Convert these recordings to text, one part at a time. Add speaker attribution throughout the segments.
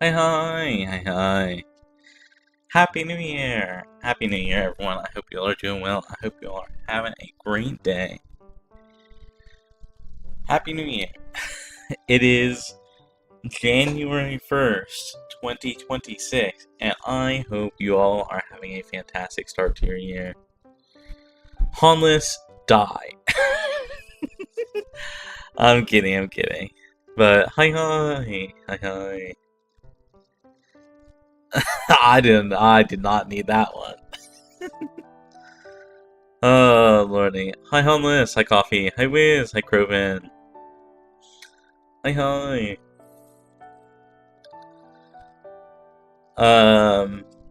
Speaker 1: Hi, hi, hi, hi. Happy New Year! Happy New Year, everyone. I hope you all are doing well. I hope you all are having a great day. Happy New Year! It is January 1st, 2026, and I hope you all are having a fantastic start to your year. Harmless, die. I'm kidding. But hi, hi, hi, hi. I did not need that one. Oh, lordy. Hi, Homeless. Hi, Coffee. Hi, Wiz. Hi, Croven. Hi, hi.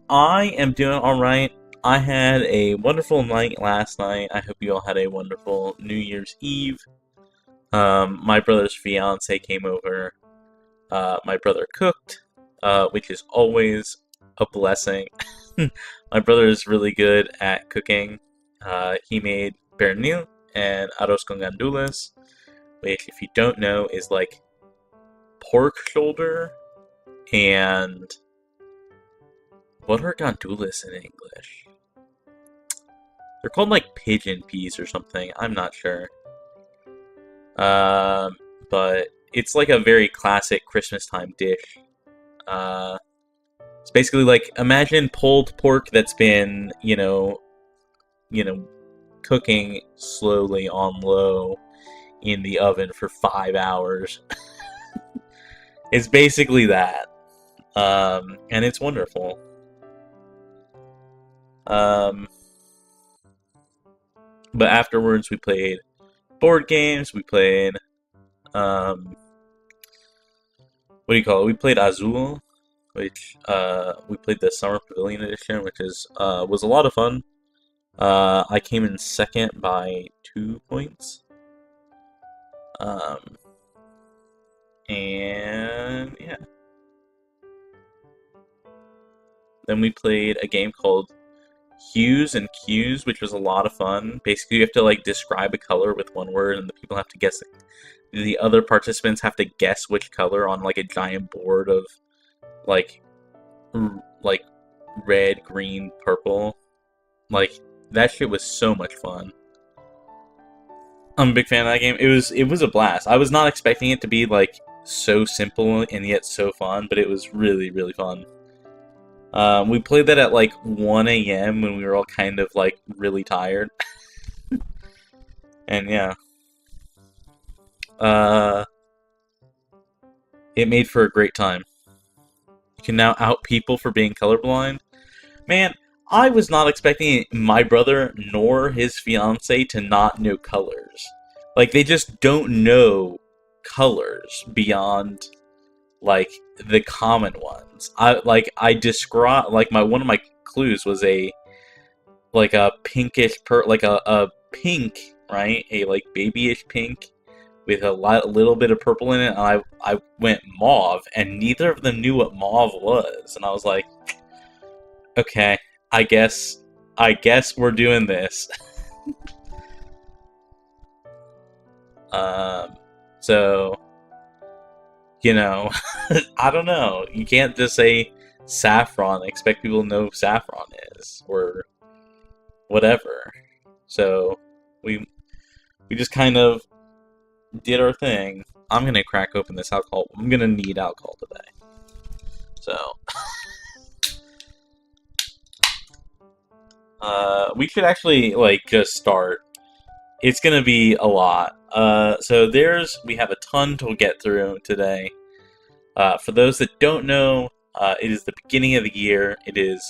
Speaker 1: I am doing alright. I had a wonderful night last night. I hope you all had a wonderful New Year's Eve. My brother's fiance came over. My brother cooked, which is always a blessing. My brother is really good at cooking. He made pernil and arroz con gandules, which, if you don't know, is like pork shoulder and what are gandules in English? They're called like pigeon peas or something. I'm not sure. But it's like a very classic Christmas time dish. It's basically like imagine pulled pork that's been, cooking slowly on low in the oven for 5 hours. It's basically that. And it's wonderful. But afterwards we played board games, we played, what do you call it? We played Azul, which, we played the Summer Pavilion Edition, which was a lot of fun. I came in second by 2 points. And yeah. Then we played a game called Hues and Cues, which was a lot of fun. Basically, you have to like describe a color with one word, and the people have to guess it. The other participants have to guess which color on like a giant board of like red, green, purple. Like that shit was so much fun. I'm a big fan of that game. It was a blast. I was not expecting it to be like so simple and yet so fun, but it was really really fun. We played that at like 1 a.m. when we were all kind of like really tired. And yeah. It made for a great time. You can now out people for being colorblind. Man, I was not expecting my brother nor his fiance to not know colors. Like, they just don't know colors beyond like the common ones. I describe like one of my clues was a pinkish like a pink, right? A like babyish pink with a little bit of purple in it. And I went mauve, and neither of them knew what mauve was, and I was like, okay, I guess we're doing this. So I don't know. You can't just say saffron and expect people to know who saffron is or whatever. So we just kind of did our thing. I'm gonna crack open this alcohol. I'm gonna need alcohol today. So we should actually like just start. It's gonna be a lot. So we have a ton to get through today. For those that don't know, it is the beginning of the year. It is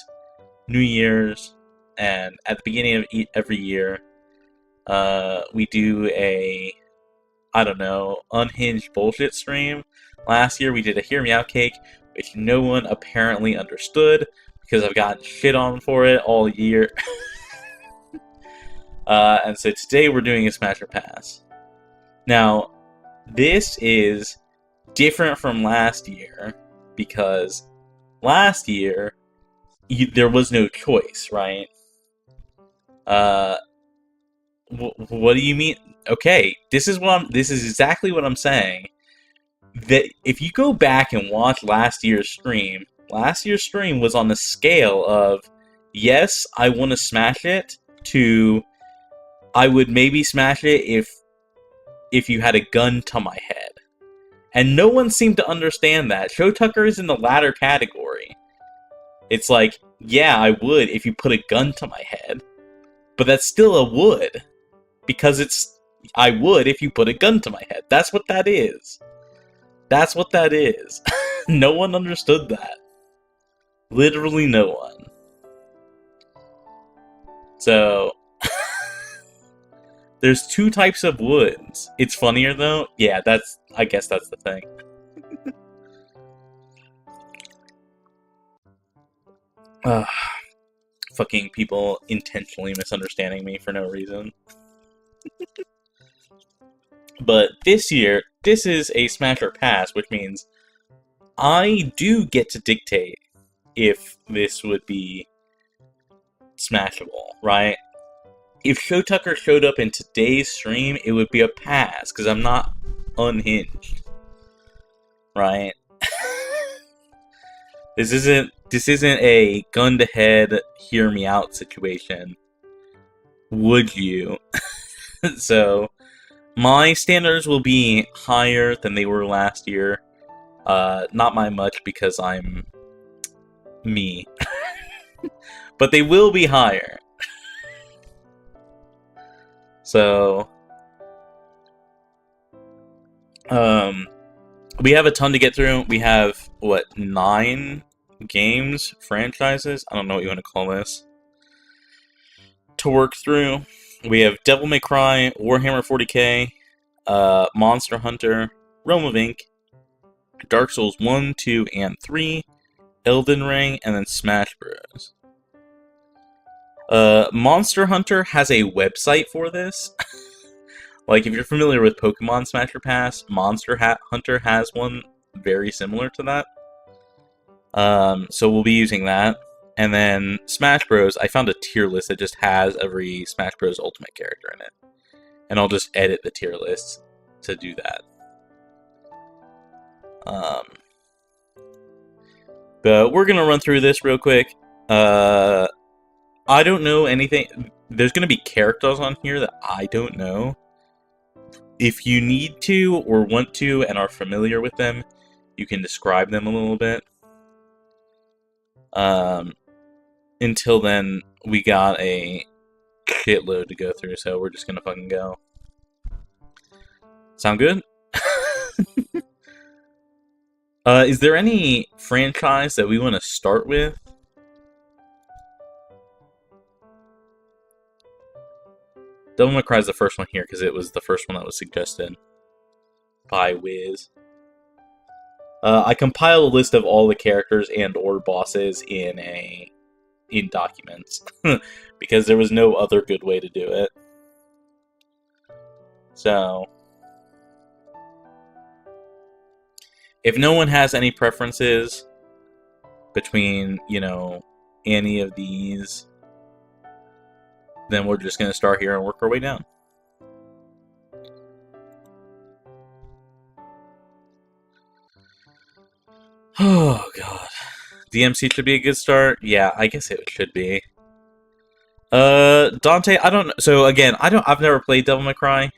Speaker 1: New Year's, and at the beginning of every year, we do a, I don't know, unhinged bullshit stream. Last year we did a Hear Me Out cake, which no one apparently understood, because I've gotten shit on for it all year. And so today we're doing a Smash or Pass. Now, this is different from last year, because last year there was no choice, right? What do you mean? Okay, this is exactly what I'm saying. that if you go back and watch last year's stream was on the scale of, yes, I want to smash it, to I would maybe smash it if you had a gun to my head. And no one seemed to understand that. Show Tucker is in the latter category. It's like, yeah, I would if you put a gun to my head. But that's still a would. Because I would if you put a gun to my head. That's what that is. That's what that is. No one understood that. Literally no one. So, there's two types of woods. It's funnier though. Yeah, I guess that's the thing. Fucking people intentionally misunderstanding me for no reason. But this year, this is a smash or pass, which means I do get to dictate if this would be smashable, right? If Show Tucker showed up in today's stream, it would be a pass, because I'm not unhinged. Right? This isn't a gun to head, hear me out situation. Would you? So, my standards will be higher than they were last year. Not by much, because I'm me. But they will be higher. So, we have a ton to get through. We have, 9 games, franchises? I don't know what you want to call this. To work through. We have Devil May Cry, Warhammer 40k, Monster Hunter, Realm of Ink, Dark Souls 1, 2, and 3, Elden Ring, and then Smash Bros. Monster Hunter has a website for this. Like, if you're familiar with Pokemon Smash or Pass, Monster Hunter has one very similar to that. So we'll be using that. And then Smash Bros, I found a tier list that just has every Smash Bros Ultimate character in it. And I'll just edit the tier list to do that. But we're gonna run through this real quick. I don't know anything. There's gonna be characters on here that I don't know. If you need to or want to and are familiar with them, you can describe them a little bit. Until then, we got a shitload to go through, so we're just gonna fucking go. Sound good? Is there any franchise that we want to start with? Devil May Cry is the first one here, because it was the first one that was suggested by Wiz. I compiled a list of all the characters and or bosses in documents, because there was no other good way to do it. So, if no one has any preferences between, any of these, then we're just going to start here and work our way down. Oh, God. DMC should be a good start? Yeah, I guess it should be. Dante, I don't know. So, again, I've never played Devil May Cry.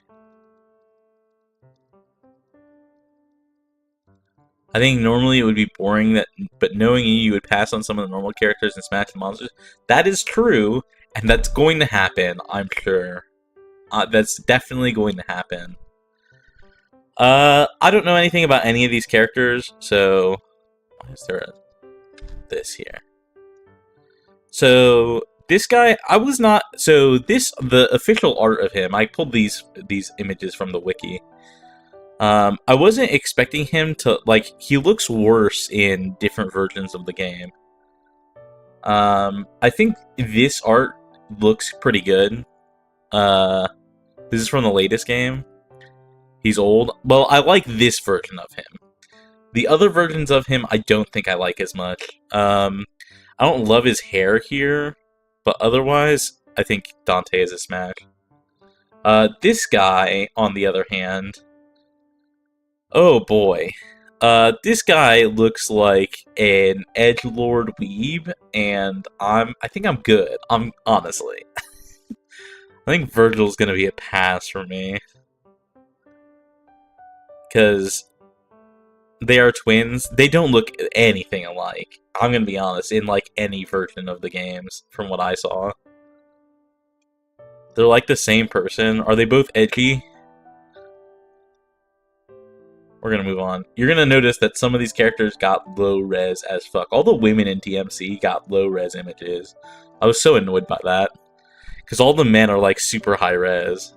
Speaker 1: I think normally it would be boring, but knowing you would pass on some of the normal characters and smash the monsters. That is true, and that's going to happen, I'm sure. That's definitely going to happen. I don't know anything about any of these characters, so... Why is there this here? So, this guy, I was not... So, the official art of him, I pulled these images from the wiki. I wasn't expecting him to, he looks worse in different versions of the game. I think this art looks pretty good. This is from the latest game. He's old. Well, I like this version of him. The other versions of him, I don't think I like as much. I don't love his hair here, but otherwise, I think Dante is a smash. This guy, on the other hand, Oh boy. This guy looks like an edgelord weeb, and I think I'm good. I'm honestly. I think Virgil's gonna be a pass for me. Because they are twins. They don't look anything alike. I'm gonna be honest, in like any version of the games, from what I saw. They're like the same person. Are they both edgy? We're gonna move on. You're gonna notice that some of these characters got low res as fuck. All the women in DMC got low res images. I was so annoyed by that. Because all the men are like super high res.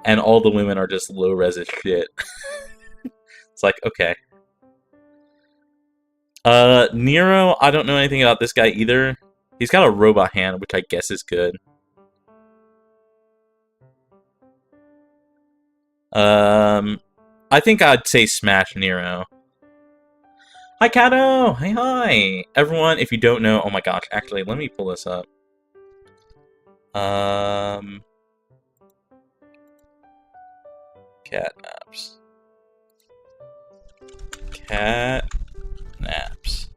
Speaker 1: And all the women are just low res as shit. It's like, okay. Nero, I don't know anything about this guy either. He's got a robot hand, which I guess is good. I think I'd say smash Nero. Hi, Kato! Hi! Everyone, if you don't know... Oh my gosh, actually, let me pull this up. Catnaps. Catnaps.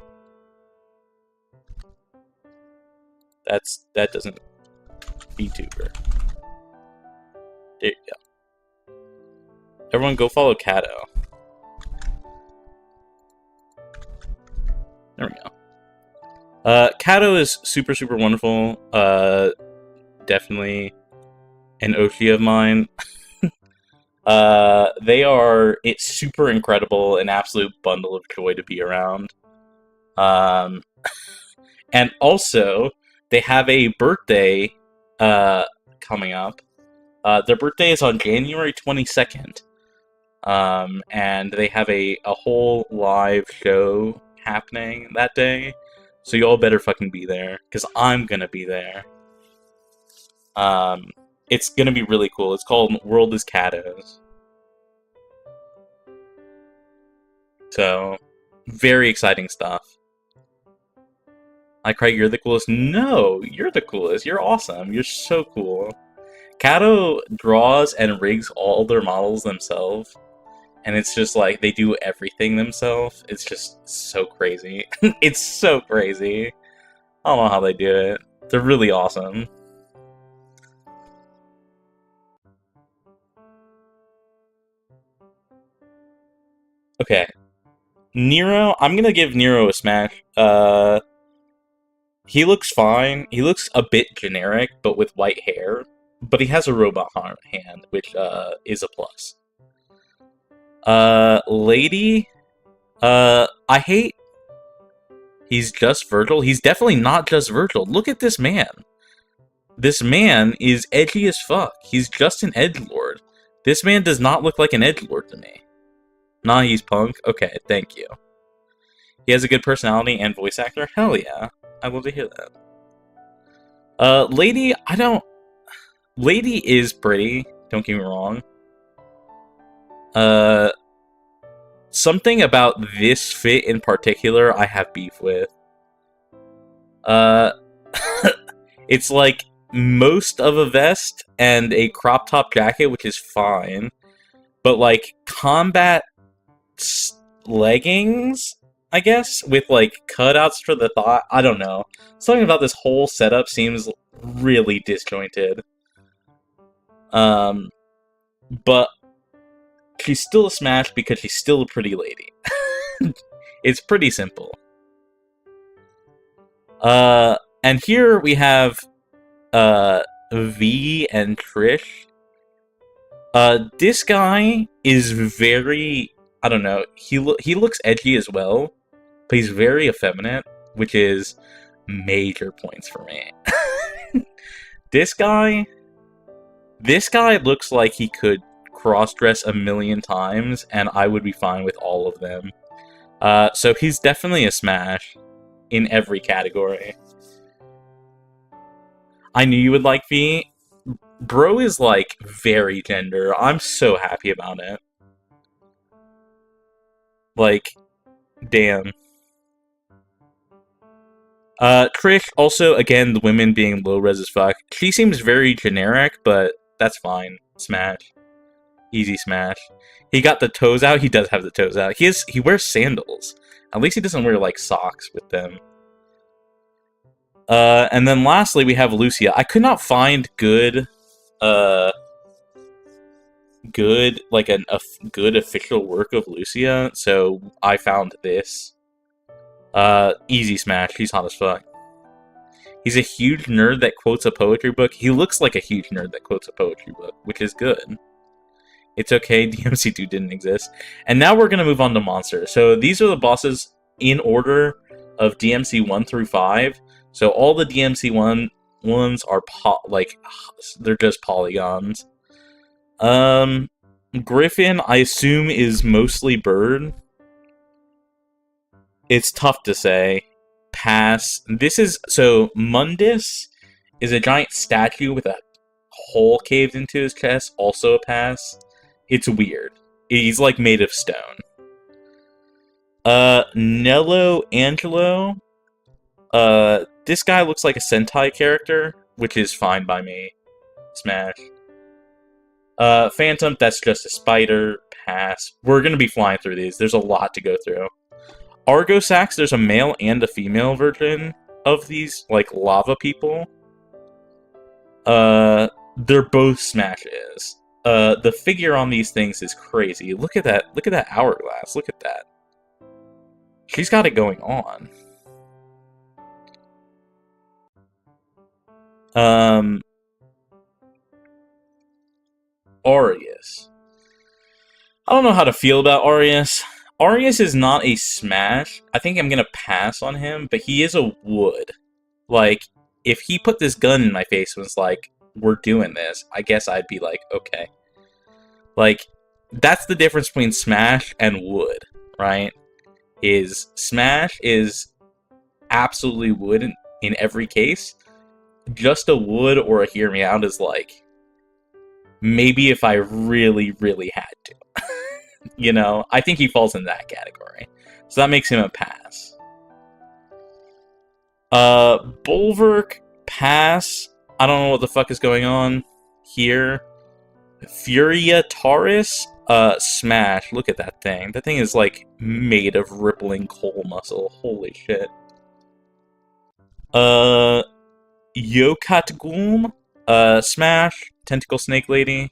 Speaker 1: That doesn't... vtuber. There you go. Everyone go follow Kato. There we go. Kato is super, super wonderful. Definitely an Oshi of mine. It's super incredible, an absolute bundle of joy to be around. And also, they have a birthday, coming up. Their birthday is on January 22nd. And they have a whole live show happening that day. So y'all better fucking be there, because I'm gonna be there. It's gonna be really cool. It's called World is Kato's. So, very exciting stuff. Hi, Craig, you're the coolest. No, you're the coolest. You're awesome. You're so cool. Kato draws and rigs all their models themselves. And it's just like, they do everything themselves. It's just so crazy. It's so crazy. I don't know how they do it. They're really awesome. Okay. Nero, I'm gonna give Nero a smash. He looks fine. He looks a bit generic, but with white hair. But he has a robot hand, which is a plus. Lady, I hate... He's just Virgil. He's definitely not just Virgil. Look at this man. This man is edgy as fuck. He's just an edgelord. This man does not look like an edgelord to me. Nah, he's punk. Okay, thank you. He has a good personality and voice actor? Hell yeah. I love to hear that. Lady, I don't... Lady is pretty. Don't get me wrong. Something about this fit in particular I have beef with. It's like most of a vest and a crop top jacket, which is fine. But like combat leggings, I guess, with like cutouts for the thigh. I don't know. Something about this whole setup seems really disjointed. But she's still a smash because she's still a pretty lady. It's pretty simple. And here we have V and Trish. This guy is very... I don't know. He looks edgy as well, but he's very effeminate, which is major points for me. This guy looks like he could cross-dress a million times, and I would be fine with all of them. So he's definitely a smash in every category. I knew you would like V. Bro is, like, very gender. I'm so happy about it. Like, damn. Trish, also, again, the women being low-res as fuck. She seems very generic, but that's fine. Smash. Easy smash. He got the toes out. He does have the toes out. He wears sandals. At least he doesn't wear like socks with them. And then lastly we have Lucia. I could not find good good official work of Lucia, so I found this. Easy smash. He's hot as fuck. He's a huge nerd that quotes a poetry book. He looks like a huge nerd that quotes a poetry book, which is good. It's okay, DMC2 didn't exist. And now we're going to move on to monsters. So these are the bosses in order of DMC 1 through 5. So all the DMC 1 ones are they're just polygons. Griffin, I assume, is mostly bird. It's tough to say. Pass. Mundus is a giant statue with a hole caved into his chest, also a pass. It's weird. He's like made of stone. Nello Angelo. This guy looks like a Sentai character, which is fine by me. Smash. Phantom, that's just a spider. Pass. We're gonna be flying through these. There's a lot to go through. Argosax, there's a male and a female version of these, like, lava people. They're both smashes. The figure on these things is crazy. Look at that. Look at that hourglass. Look at that. She's got it going on. Aureus. I don't know how to feel about Aureus. Aureus is not a smash. I think I'm gonna pass on him, but he is a wood. Like, if he put this gun in my face and was like, we're doing this, I guess I'd be like, okay. Like, that's the difference between smash and wood, right? Smash is absolutely wood in every case. Just a wood or a hear me out is like, maybe if I really, really had to. You know, I think he falls in that category. So that makes him a pass. Bulwark, pass. I don't know what the fuck is going on here. Furia Taurus, smash. Look at that thing. That thing is like made of rippling coal muscle. Holy shit. Yokatgulm, smash. Tentacle Snake Lady.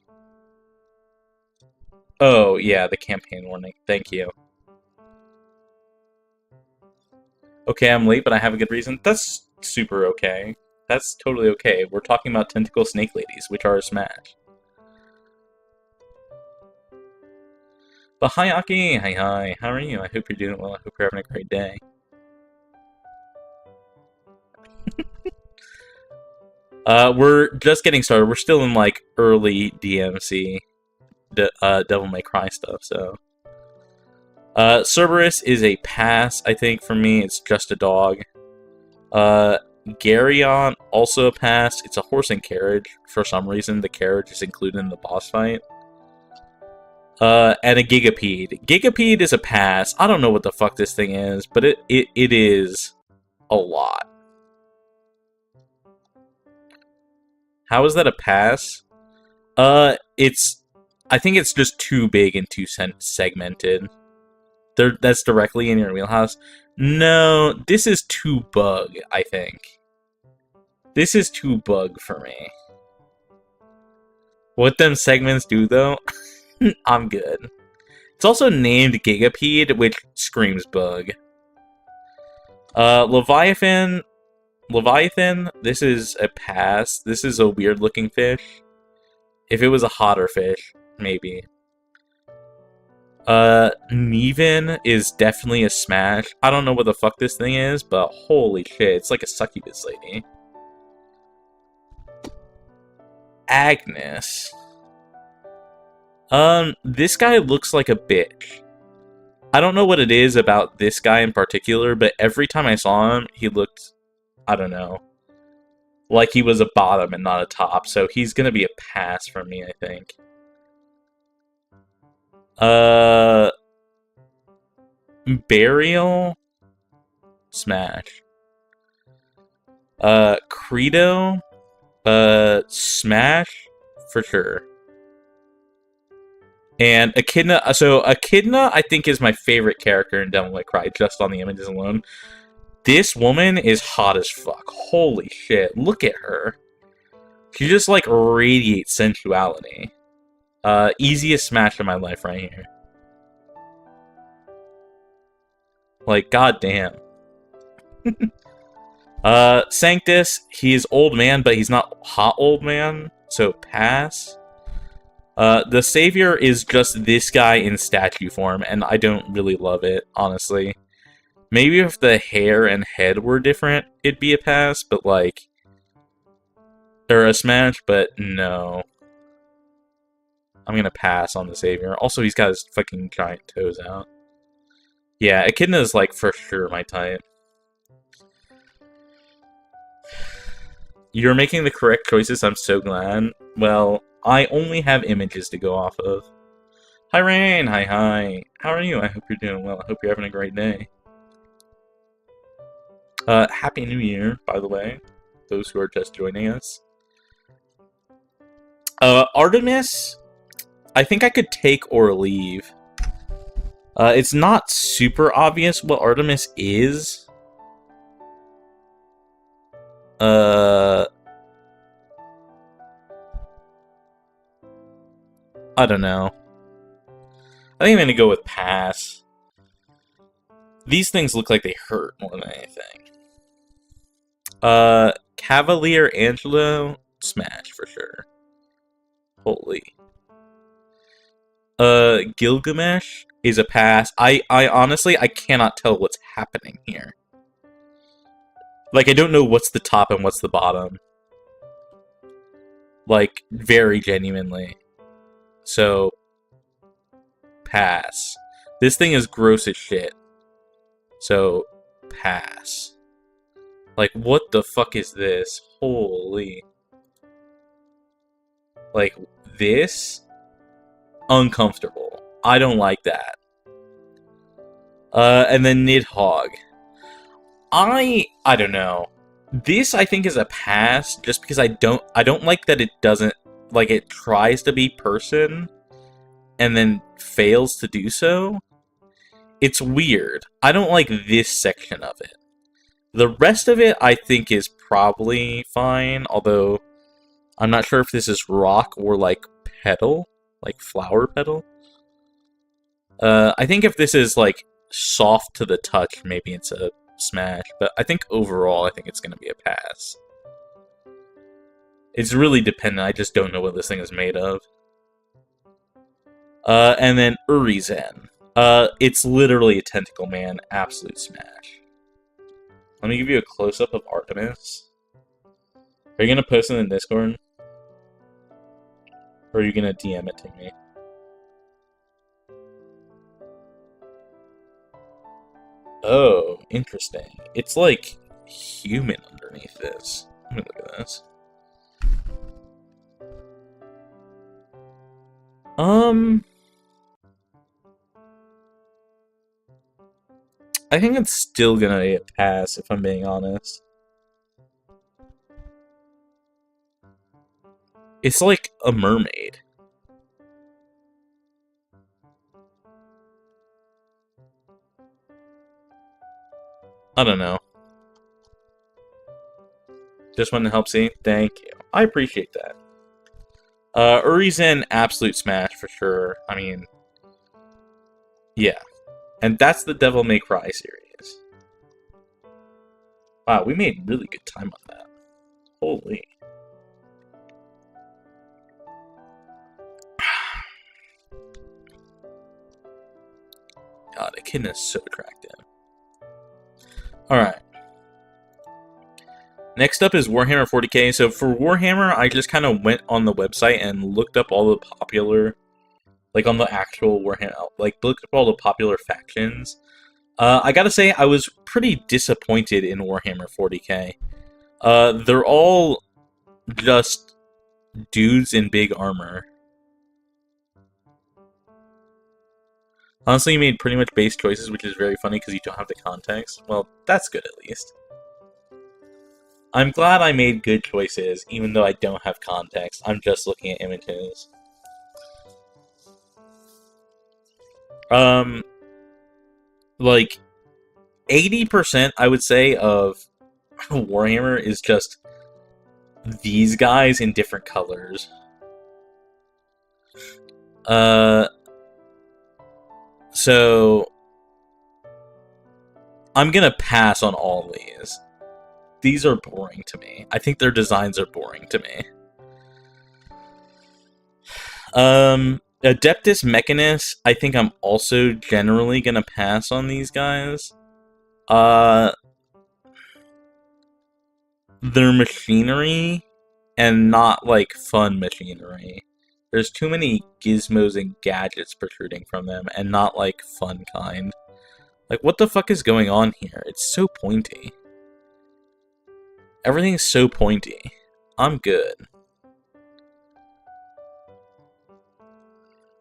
Speaker 1: Oh, yeah, the campaign warning. Thank you. Okay, I'm late, but I have a good reason. That's super okay. That's totally okay. We're talking about Tentacle Snake Ladies, which are a smash. But hi, Aki. Hi. How are you? I hope you're doing well. I hope you're having a great day. We're just getting started. We're still in, like, early DMC. Devil May Cry stuff, so... Cerberus is a pass, I think, for me. It's just a dog. Garyon, also a pass. It's a horse and carriage. For some reason, the carriage is included in the boss fight. And a Gigapede. Gigapede is a pass. I don't know what the fuck this thing is, but it is a lot. How is that a pass? I think it's just too big and too segmented. That's directly in your wheelhouse. No, this is too bug, I think. This is too bug for me. What them segments do, though, I'm good. It's also named Gigapede, which screams bug. Leviathan, this is a pass. This is a weird-looking fish. If it was a hotter fish, maybe. Neven is definitely a smash. I don't know what the fuck this thing is, but holy shit, it's like a succubus lady. Agnes. This guy looks like a bitch. I don't know what it is about this guy in particular, but every time I saw him, he looked, I don't know, like he was a bottom and not a top, so he's gonna be a pass for me, I think. Burial? Smash. Credo? Smash? For sure. And Echidna, so Echidna, I think, is my favorite character in Devil May Cry, just on the images alone. This woman is hot as fuck. Holy shit, look at her. She just, like, radiates sensuality. Easiest smash of my life right here. Like, goddamn. Sanctus, he is old man, but he's not hot old man, so pass. The Savior is just this guy in statue form, and I don't really love it, honestly. Maybe if the hair and head were different, it'd be a pass, but like... Or a smash, but no. I'm gonna pass on the Savior. Also, he's got his fucking giant toes out. Yeah, Echidna is, like, for sure my type. You're making the correct choices, I'm so glad. Well, I only have images to go off of. Hi, Rain! Hi, hi. How are you? I hope you're doing well. I hope you're having a great day. Happy New Year, by the way. Those who are just joining us. Artemis, I think I could take or leave. It's not super obvious what Artemis is. I don't know. I think I'm gonna go with pass. These things look like they hurt more than anything. Cavalier Angelo, smash for sure. Holy. Gilgamesh is a pass. I honestly, I cannot tell what's happening here. Like, I don't know what's the top and what's the bottom. Like, very genuinely. So, pass. This thing is gross as shit. So, pass. Like, what the fuck is this? Holy. Like, this? Uncomfortable. I don't like that. And then Nidhogg. I don't know. This, I think, is a pass, just because I don't like that it doesn't, like, it tries to be person, and then fails to do so. It's weird. I don't like this section of it. The rest of it, I think, is probably fine, although I'm not sure if this is rock or, like, petal, like flower petal. I think if this is, like, soft to the touch, maybe it's a smash, but I think overall, I think it's going to be a pass. It's really dependent, I just don't know what this thing is made of. And then Urizen. It's literally a tentacle man, absolute smash. Let me give you a close-up of Artemis. Are you going to post it in the Discord? Or are you going to DM it to me? Oh, interesting. It's like human underneath this. Let me look at this. I think it's still gonna be a pass, if I'm being honest. It's like a mermaid. I don't know. Just wanted to help see. Thank you. I appreciate that. Urizen, absolute smash for sure. I mean, yeah. And that's the Devil May Cry series. Wow, we made really good time on that. Holy. God, Echidna is so attractive. Alright. Next up is Warhammer 40k. So for Warhammer, I just kind of went on the website and looked up all the popular, like on the actual Warhammer, like looked up all the popular factions. I gotta say, I was pretty disappointed in Warhammer 40k. They're all just dudes in big armor. Honestly, you made pretty much base choices, which is very funny because you don't have the context. Well, that's good at least. I'm glad I made good choices, even though I don't have context. I'm just looking at images. Like 80%, I would say, of Warhammer is just these guys in different colors. So I'm gonna pass on all these. These are boring to me. I think their designs are boring to me. Adeptus Mechanus, I think I'm also generally gonna pass on these guys. Their machinery, and not, like, fun machinery. There's too many gizmos and gadgets protruding from them, and not, like, fun kind. Like, what the fuck is going on here? It's so pointy. Everything's so pointy. I'm good.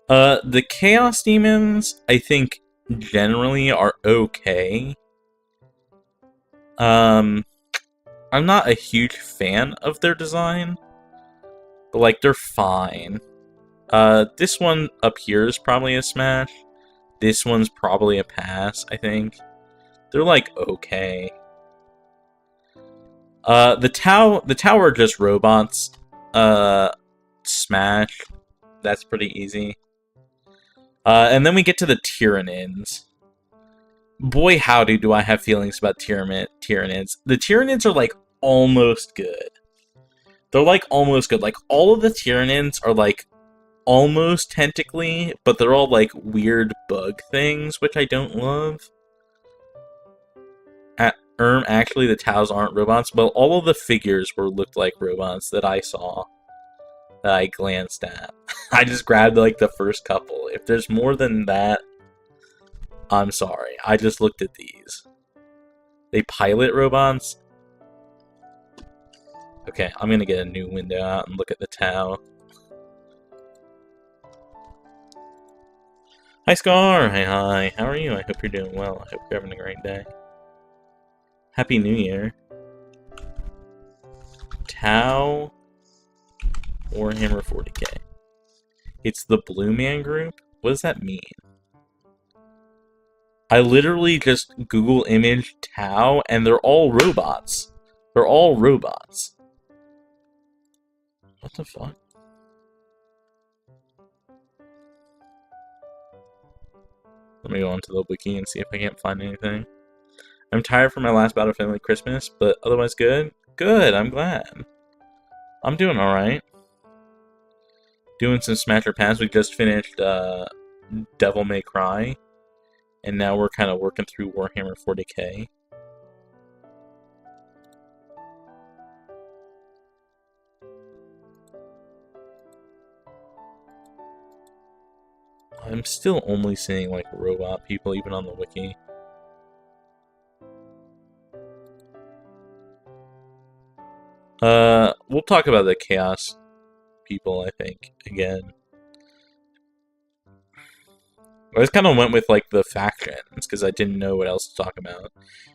Speaker 1: The Chaos Demons, I think, generally are okay. I'm not a huge fan of their design, but, like, they're fine. This one up here is probably a smash. This one's probably a pass, I think. They're, like, okay. The Tower are just robots. Smash. That's pretty easy. And then we get to the Tyranids. Boy, howdy, do I have feelings about Tyranids. The Tyranids are, like, almost good. They're, like, almost good. Like, all of the Tyranids are, like, almost tentacly, but they're all, like, weird bug things, which I don't love. Actually, the Taus aren't robots, but all of the figures looked like robots that I saw, that I glanced at. I just grabbed, like, the first couple. If there's more than that, I'm sorry. I just looked at these. They pilot robots? Okay, I'm gonna get a new window out and look at the Tau. Hi, Scar! Hi. How are you? I hope you're doing well. I hope you're having a great day. Happy New Year. Tau Warhammer 40k. It's the Blue Man Group? What does that mean? I literally just Google image Tau, and they're all robots. They're all robots. What the fuck? Let me go onto the wiki and see if I can't find anything. I'm tired from my last bout of family Christmas, but otherwise good. Good, I'm glad. I'm doing alright. Doing some Smasher Pass. We just finished Devil May Cry. And now we're kind of working through Warhammer 40k. I'm still only seeing, like, robot people, even on the wiki. We'll talk about the Chaos people, I think, again. I just kind of went with, like, the factions, because I didn't know what else to talk about.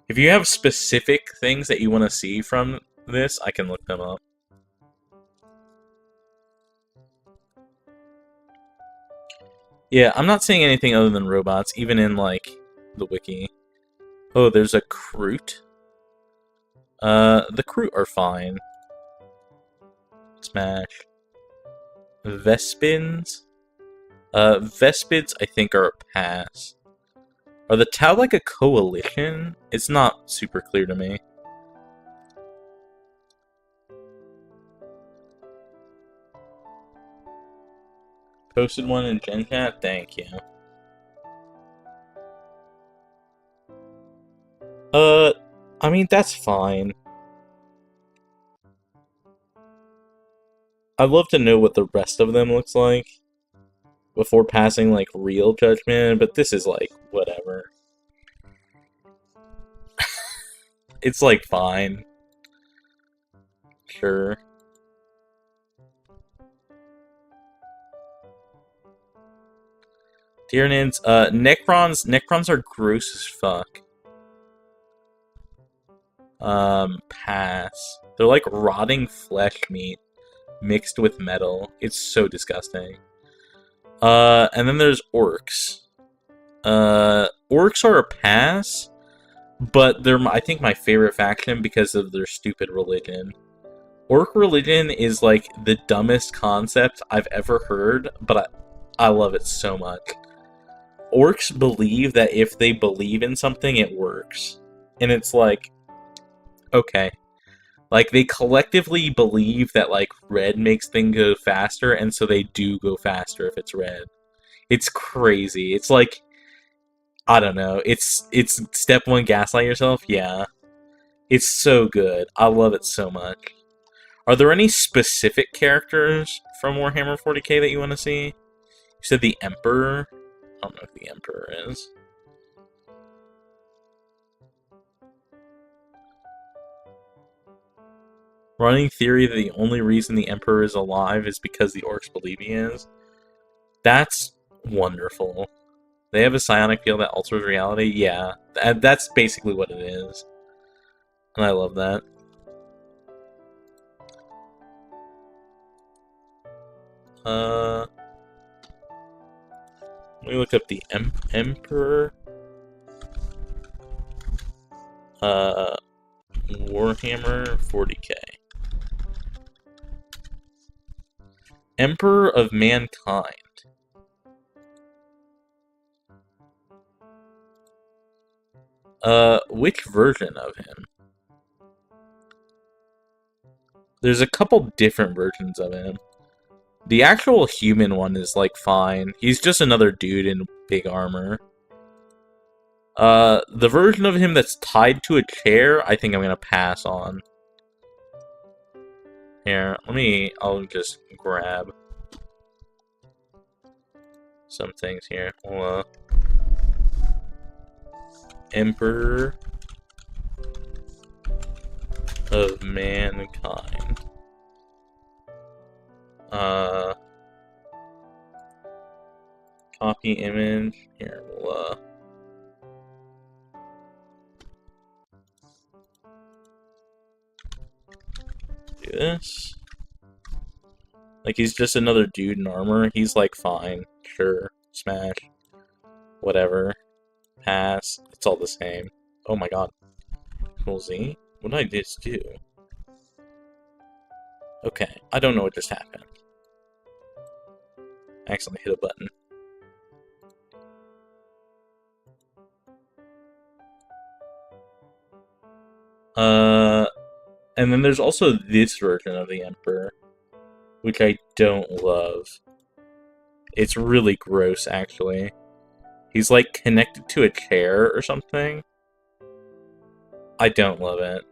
Speaker 1: If you have specific things that you want to see from this, I can look them up. Yeah, I'm not seeing anything other than robots, even in, like, the wiki. Oh, there's a Kroot. The Kroot are fine. Smash. Vespins? Vespids, I think, are a pass. Are the Tau like a coalition? It's not super clear to me. Posted one in Gen Chat? Thank you. I mean, that's fine. I'd love to know what the rest of them looks like before passing, like, real judgment, but this is, like, whatever. It's, like, fine. Sure. Tyranids, Necrons are gross as fuck. Pass. They're like rotting flesh meat mixed with metal. It's so disgusting. And then there's orcs. Orcs are a pass, but they're, I think, my favorite faction because of their stupid religion. Orc religion is like the dumbest concept I've ever heard, but I love it so much. Orcs believe that if they believe in something, it works. And it's like, okay. Like, they collectively believe that, like, red makes things go faster, and so they do go faster if it's red. It's crazy. It's like, I don't know. It's step one, gaslight yourself? Yeah. It's so good. I love it so much. Are there any specific characters from Warhammer 40k that you want to see? You said the Emperor? I don't know who the Emperor is. Running theory that the only reason the Emperor is alive is because the Orcs believe he is. That's wonderful. They have a psionic field that alters reality? Yeah. That's basically what it is. And I love that. Let me look up the Emperor. Warhammer 40k. Emperor of Mankind. Which version of him? There's a couple different versions of him. The actual human one is, like, fine. He's just another dude in big armor. The version of him that's tied to a chair, I think I'm gonna pass on. Here, I'll just grab some things here. Emperor of Mankind. Copy image. Here, we'll, do this. Like, he's just another dude in armor. He's like, fine. Sure. Smash. Whatever. Pass. It's all the same. Oh my god. Control Z? What did I just do? Okay. I don't know what just happened. I accidentally hit a button. And then there's also this version of the Emperor, which I don't love. It's really gross, actually. He's, like, connected to a chair or something. I don't love it.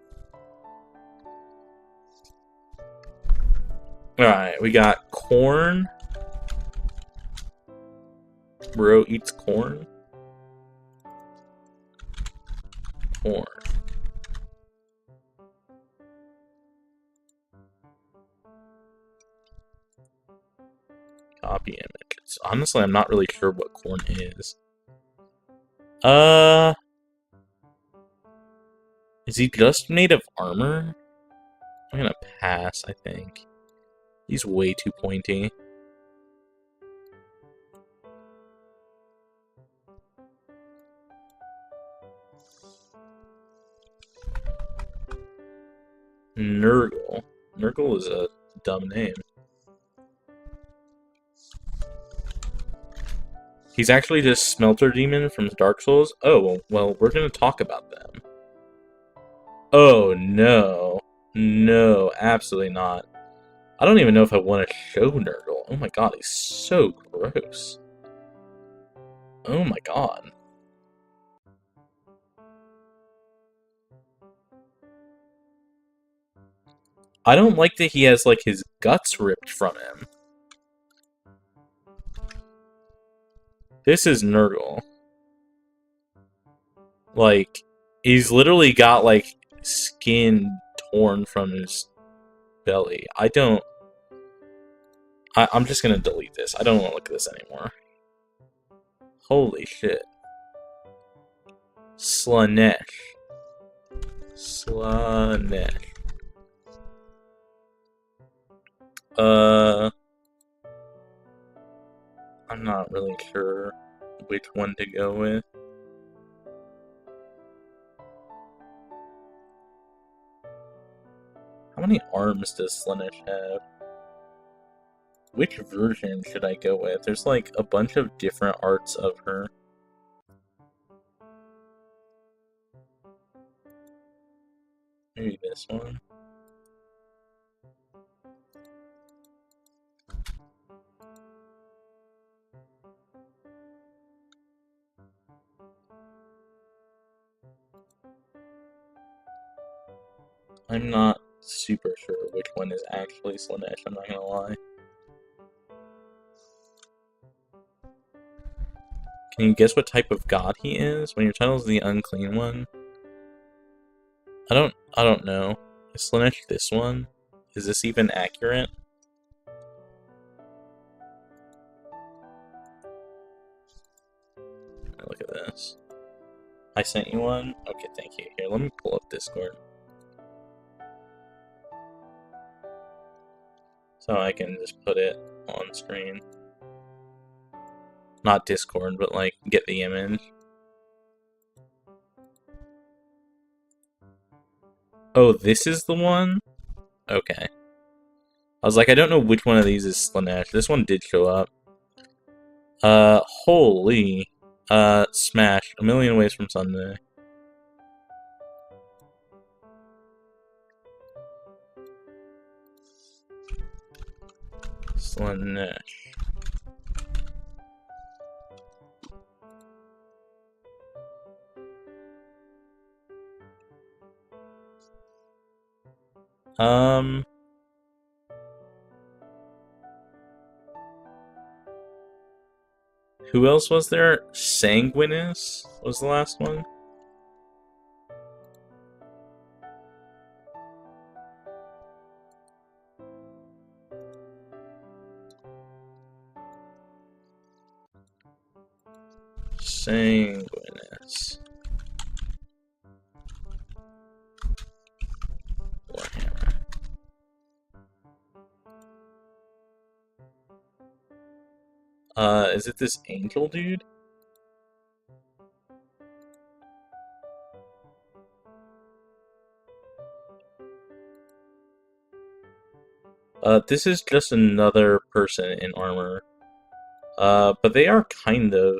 Speaker 1: Alright, we got corn. Bro eats corn. Corn. Copy image. Honestly, I'm not really sure what corn is. Is he just made of armor? I'm gonna pass, I think. He's way too pointy. Nurgle. Nurgle is a dumb name. He's actually just Smelter Demon from Dark Souls? Oh, well, we're gonna talk about them. Oh, no. No, absolutely not. I don't even know if I want to show Nurgle. Oh my god, he's so gross. Oh my god. I don't like that he has, like, his guts ripped from him. This is Nurgle. Like, he's literally got, like, skin torn from his belly. I'm just gonna delete this. I don't want to look at this anymore. Holy shit. Slanesh. Slanesh. I'm not really sure which one to go with. How many arms does Slaanesh have? Which version should I go with? There's like a bunch of different arts of her. Maybe this one. I'm not super sure which one is actually Slaanesh, I'm not gonna lie. Can you guess what type of god he is? When your title is the unclean one? I don't know. Is Slaanesh this one? Is this even accurate? Look at this. I sent you one? Okay, thank you. Here, let me pull up Discord. So I can just put it on screen. Not Discord, but like, get the image. Oh, this is the one? Okay. I was like, I don't know which one of these is Slaanesh. This one did show up. Holy. Smash. A Million Ways from Sunday. Slaanesh. Who else was there? Sanguinus was the last one. Sanguinus. Warhammer. Is it this angel dude? This is just another person in armor. But they are kind of...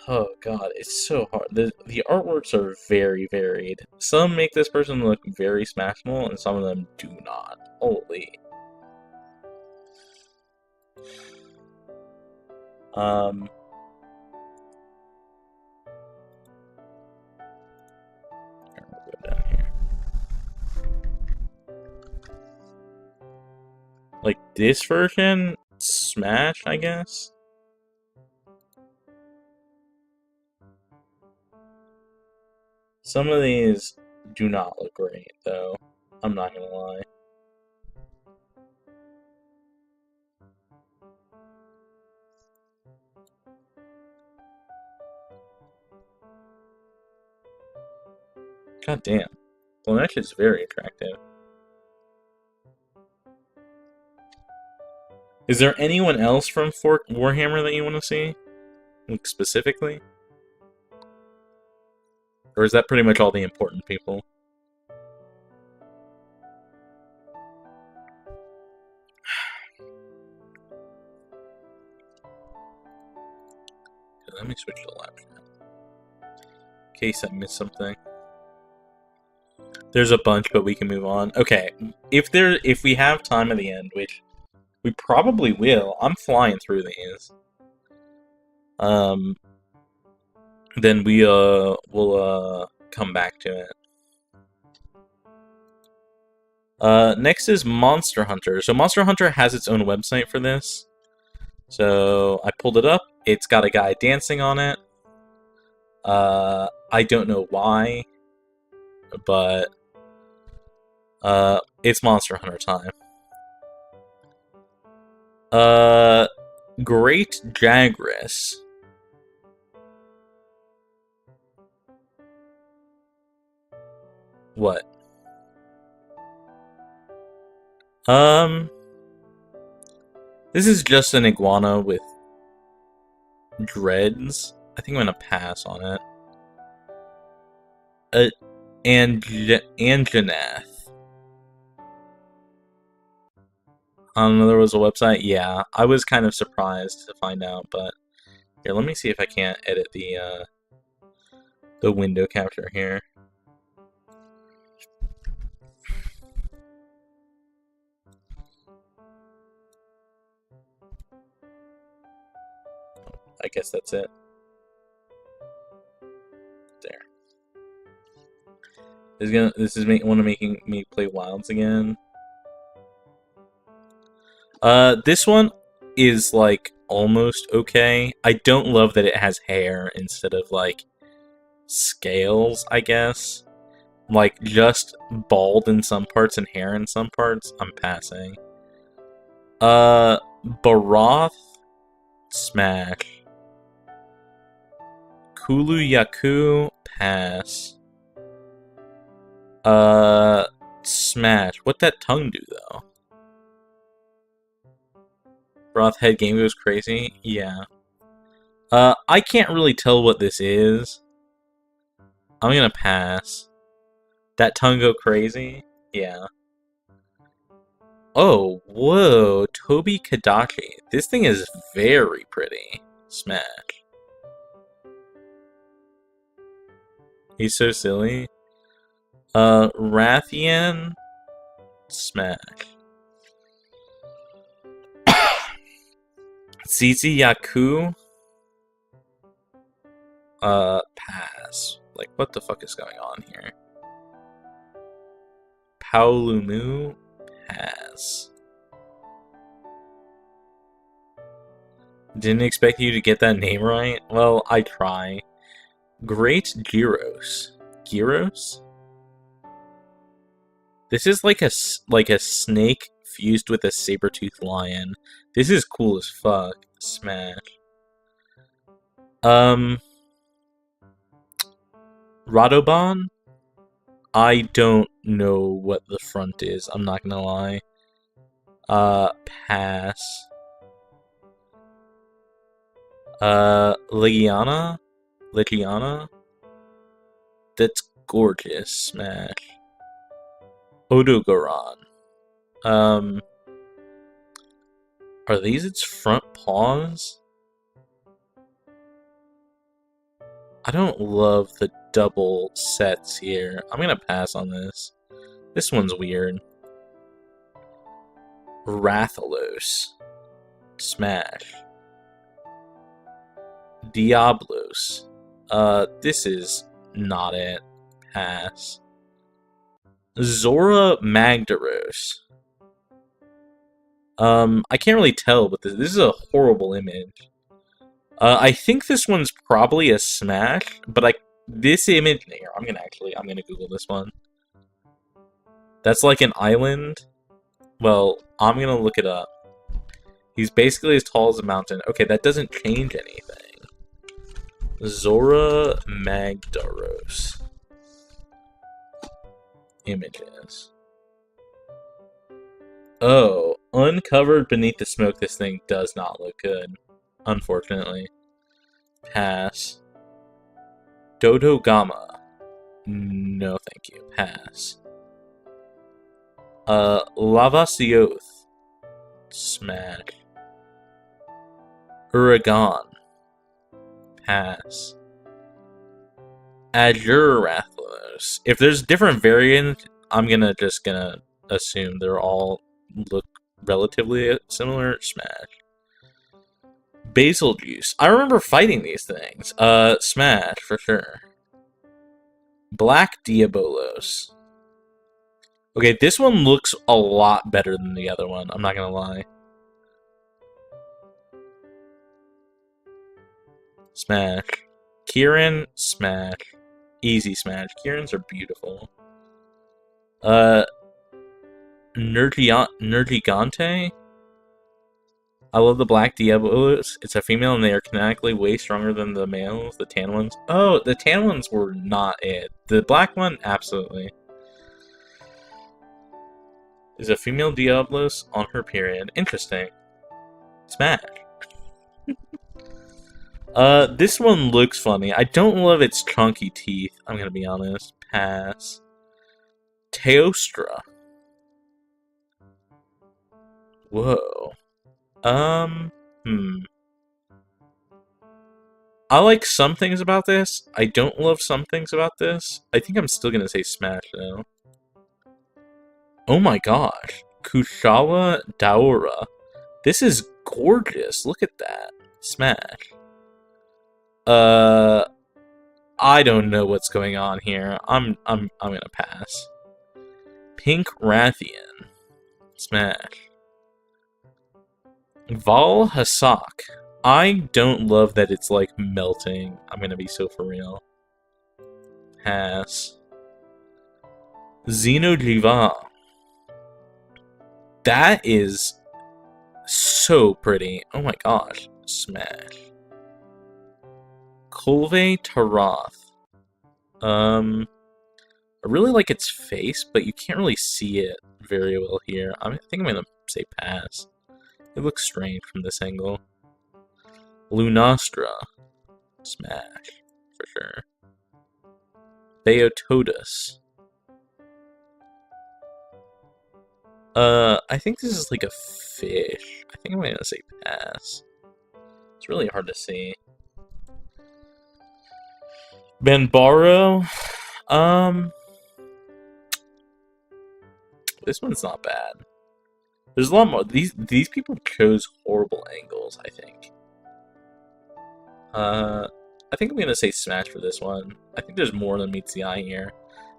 Speaker 1: Oh god, it's so hard. The artworks are very varied. Some make this person look very smashable, and some of them do not. Holy. I'm gonna go down here. Like, this version? Smash, I guess? Some of these do not look great, though. I'm not gonna lie. God damn. Slaanesh is very attractive. Is there anyone else from Warhammer that you want to see? Like, specifically? Or is that pretty much all the important people? Let me switch to the laptop. In case I missed something. There's a bunch, but we can move on. Okay, if we have time at the end, which we probably will, I'm flying through these. Then we'll come back to it. Next is Monster Hunter. So Monster Hunter has its own website for this. So I pulled it up. It's got a guy dancing on it. I don't know why, but it's Monster Hunter time. Great Jagras. What? This is just an iguana with Dreads. I think I'm gonna pass on it. Anjanath. I don't know, there was a website. Yeah, I was kind of surprised to find out, but here, let me see if I can't edit the window capture here. I guess that's it. There. This is making me play Wilds again. This one is like almost okay. I don't love that it has hair instead of like scales, I guess. Like just bald in some parts and hair in some parts. I'm passing. Baroth, smash. Kulu Yaku, pass. Smash. What'd that tongue do, though? Baroth head game goes crazy? Yeah. I can't really tell what this is. I'm gonna pass. That tongue go crazy? Yeah. Oh, whoa. Toby Kadachi. This thing is very pretty. Smash. He's so silly. Rathian. Smash. Zizi Yaku. Pass. Like, what the fuck is going on here? Paulumu. Pass. Didn't expect you to get that name right. Well, I try. Great Gyros. Gyros? This is like a snake fused with a saber-toothed lion. This is cool as fuck. Smash. Radoban? I don't know what the front is, I'm not gonna lie. Pass. Legiana? Legiana? That's gorgeous. Smash. Odogaron. Are these its front paws? I don't love the double sets here. I'm gonna pass on this. This one's weird. Rathalos. Smash. Diablos. This is not it. Pass. Zora Magdaros. I can't really tell, but this is a horrible image. I think this one's probably a smash, but this image here, I'm gonna Google this one. That's like an island. Well, I'm gonna look it up. He's basically as tall as a mountain. Okay, that doesn't change anything. Zora Magdaros. Images. Oh, uncovered beneath the smoke, this thing does not look good. Unfortunately. Pass. Dodo Gamma. No, thank you. Pass. Lavasioth. Smash. Uragan. Pass. Azure Rathalos. If there's different variants, I'm just gonna assume they're all look relatively similar. Smash. Basil Juice. I remember fighting these things. Smash, for sure. Black Diabolos. Okay, this one looks a lot better than the other one, I'm not gonna lie. Smash. Kieran, smash. Easy smash. Kieran's are beautiful. Nergigante? I love the black Diabolos. It's a female and they are canonically way stronger than the males, the tan ones. Oh, the tan ones were not it. The black one, absolutely. Is a female Diablos on her period. Interesting. Smash. This one looks funny. I don't love its chunky teeth, I'm gonna be honest. Pass. Teostra. Whoa. Hmm. I like some things about this. I don't love some things about this. I think I'm still gonna say Smash, though. Oh my gosh. Kushala Daora. This is gorgeous. Look at that. Smash. I don't know what's going on here. I'm gonna pass. Pink Rathian. Smash. Val Hasak. I don't love that it's like melting. I'm gonna be so for real. Pass. Xenojiva. That is so pretty. Oh my gosh. Smash. Kolve Tarath. I really like its face, but you can't really see it very well here. I think I'm gonna say pass. It looks strange from this angle. Lunastra. Smash. For sure. Beotodus. I think this is like a fish. I think I'm gonna say pass. It's really hard to see. Banbaro. This one's not bad. There's a lot more. These people chose horrible angles, I think. I think I'm gonna say Smash for this one. I think there's more than meets the eye here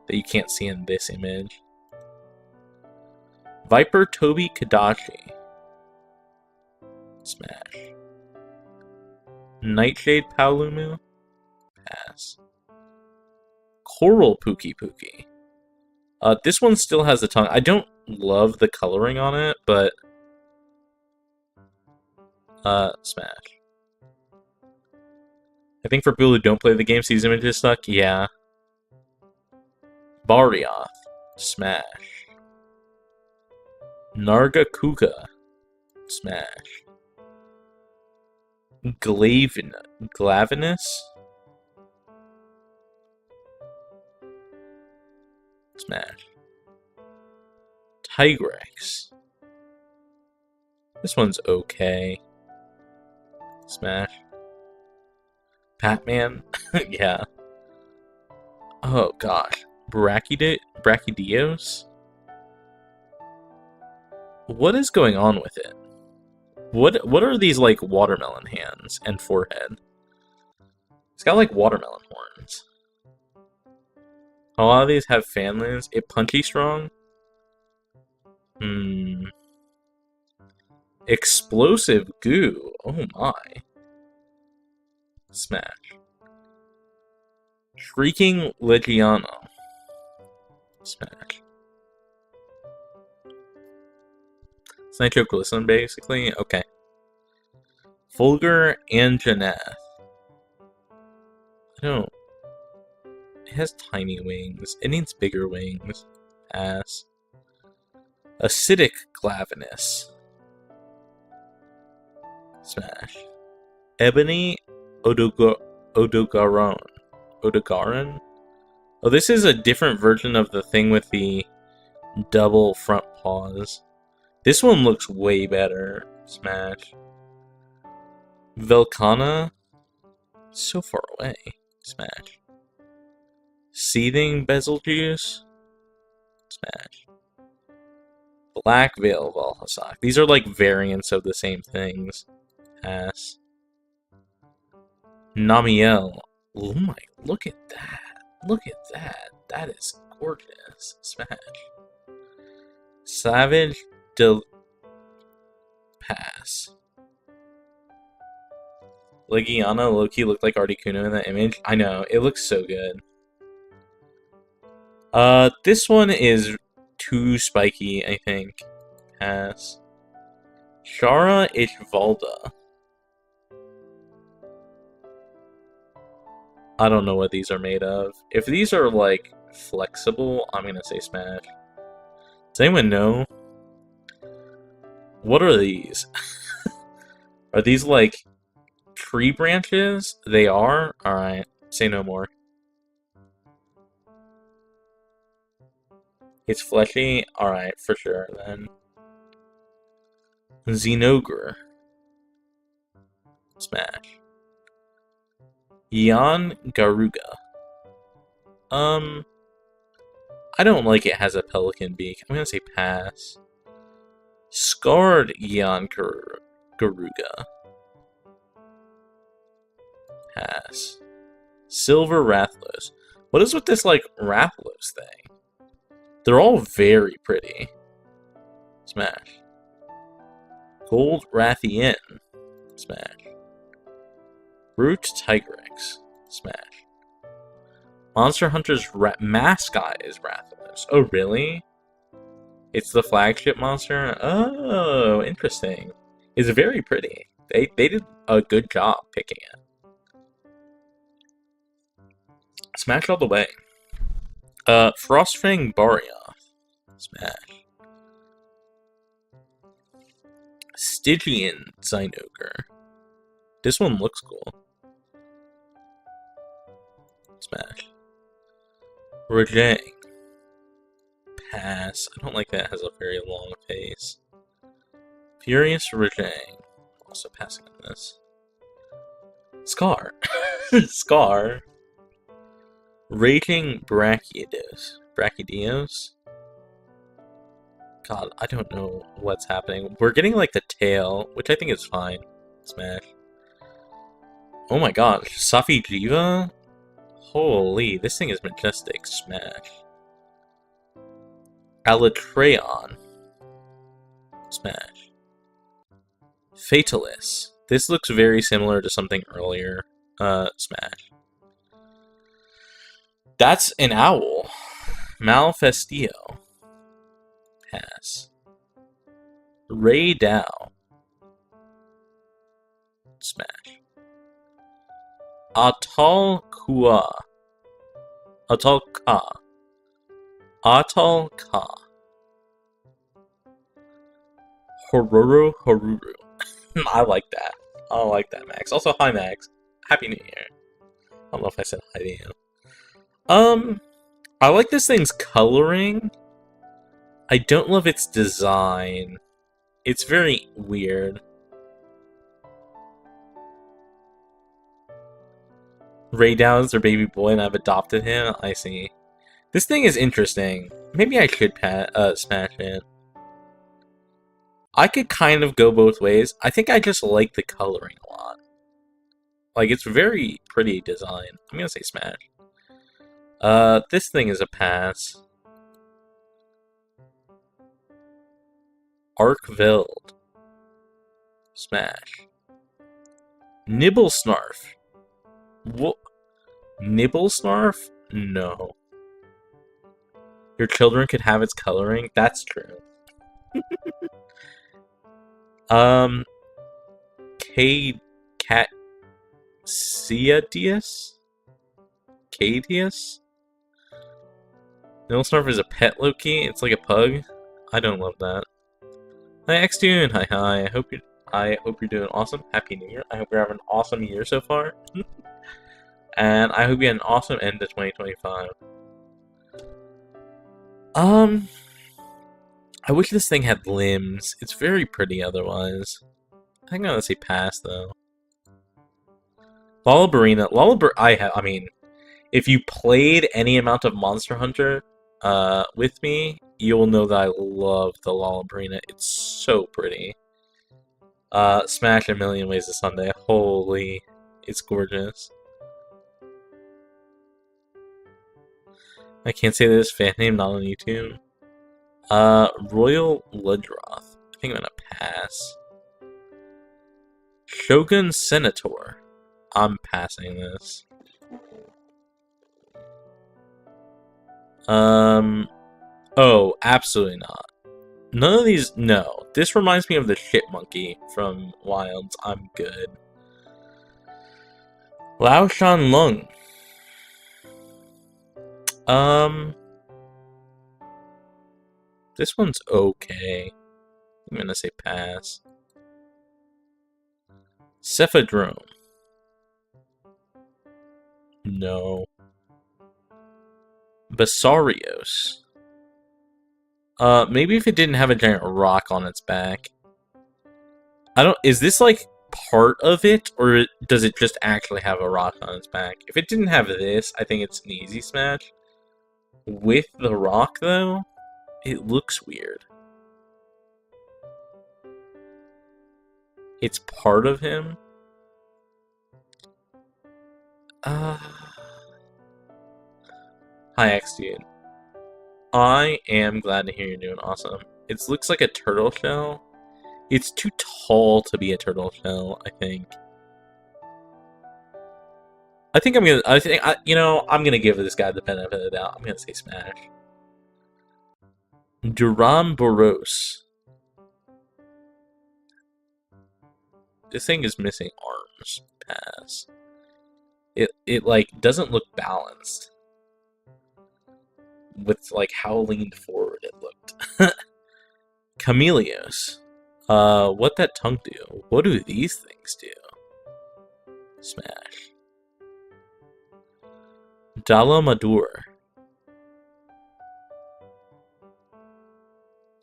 Speaker 1: that you can't see in this image. Viper Toby Kadashi. Smash. Nightshade Paolumu. Pass. Coral Pookie Pookie. This one still has the tongue. I don't love the coloring on it, but Smash. I think for people who don't play the game, these images suck. Yeah. Barioth. Smash. Narga Kuka. Smash. Glavinus. Smash. Tigrex. This one's okay. Smash. Patman? Yeah. Oh gosh. Brachydios? What is going on with it? What are these like watermelon hands and forehead? It's got like watermelon horns. A lot of these have fanlings. It punchy strong? Explosive goo. Oh my. Smash. Shrieking Legiano. Smash. It's nitroglycerin, basically? Okay. Fulgur and Janath. I don't... It has tiny wings. It needs bigger wings. Pass. Acidic Glavinus. Smash. Ebony Odogaron. Odogaron? Oh, this is a different version of the thing with the double front paws. This one looks way better. Smash. Velcana? So far away. Smash. Seething Betelgeuse? Smash. Black Veil Valhasak. These are like variants of the same things. Pass. Namiel. Oh my, look at that. Look at that. That is gorgeous. Smash. Savage Del... Pass. Legiana Loki looked like Articuno in that image. I know, it looks so good. This one is too spiky, I think. Pass. Shara Ishvalda. I don't know what these are made of. If these are, like, flexible, I'm gonna say Smash. Does anyone know? What are these? Are these, like, tree branches? They are? Alright, say no more. It's fleshy? Alright, for sure, then. Xenogre. Smash. Yan Garuga. I don't like it has a pelican beak. I'm gonna say pass. Scarred Yan Garuga. Pass. Silver Rathlos. What is with this, like, Rathlos thing? They're all very pretty. Smash. Gold Rathian. Smash. Brute Tigrex. Smash. Monster Hunter's mascot is Rathlos. Oh, really? It's the flagship monster? Oh, interesting. It's very pretty. They did a good job picking it. Smash all the way. Frostfang Barioth. Smash. Stygian Zinogre. This one looks cool. Smash. Rajang. Pass. I don't like that it has a very long face. Furious Rajang. Also passing on this. Scar. Scar. Raging Brachydios. God, I don't know what's happening. We're getting like the tail, which I think is fine. Smash. Oh my gosh, Safi Jiva? Holy, this thing is majestic. Smash. Alatreon. Smash. Fatalis. This looks very similar to something earlier. Smash. That's an owl. Malfestio. Pass. Ray Dow. Smash. Atal Kua. Atal Ka. Atal Ka. Hororo Horuru. I like that. I like that, Max. Also, hi, Max. Happy New Year. I don't know if I said hi to you. I like this thing's coloring. I don't love its design. It's very weird. Ray Dow is their baby boy and I've adopted him? I see. This thing is interesting. Maybe I should smash it. I could kind of go both ways. I think I just like the coloring a lot. Like, it's very pretty design. I'm gonna say smash. This thing is a pass. Arkveld. Smash. Nibblesnarf. What? Nibblesnarf? No. Your children could have its coloring? That's true. Cadius? Nibblesnarf is a pet, Loki. It's like a pug. I don't love that. Hi, Xtune. Hi. I hope you're doing awesome. Happy New Year. I hope you're having an awesome year so far. And I hope you had an awesome end to 2025. I wish this thing had limbs. It's very pretty otherwise. I think I'm gonna say pass though. Lullabarina. I mean, if you played any amount of Monster Hunter with me, you'll know that I love the Lullabarina. It's so pretty. Smash A Million Ways to Sunday. Holy, it's gorgeous. I can't say this fan name, not on YouTube. Royal Ludroth. I think I'm gonna pass. Shogun Senator. I'm passing this. Oh, absolutely not. None of these, no. This reminds me of the shit monkey from Wilds. I'm good. Lao Shan Lung. This one's okay. I'm gonna say pass. Cephadrome. No. Basarios. Maybe if it didn't have a giant rock on its back. Is this like part of it, or does it just actually have a rock on its back? If it didn't have this, I think it's an easy smash. With the rock, though, it looks weird. It's part of him? Hi, X dude. I am glad to hear you're doing awesome. It looks like a turtle shell. It's too tall to be a turtle shell, I think. I'm gonna give this guy the benefit of the doubt. I'm gonna say smash. Duran Boros. This thing is missing arms. Pass. It like doesn't look balanced. With like how leaned forward it looked. Chameleos. What that tongue do? What do these things do? Smash. Dalamadur.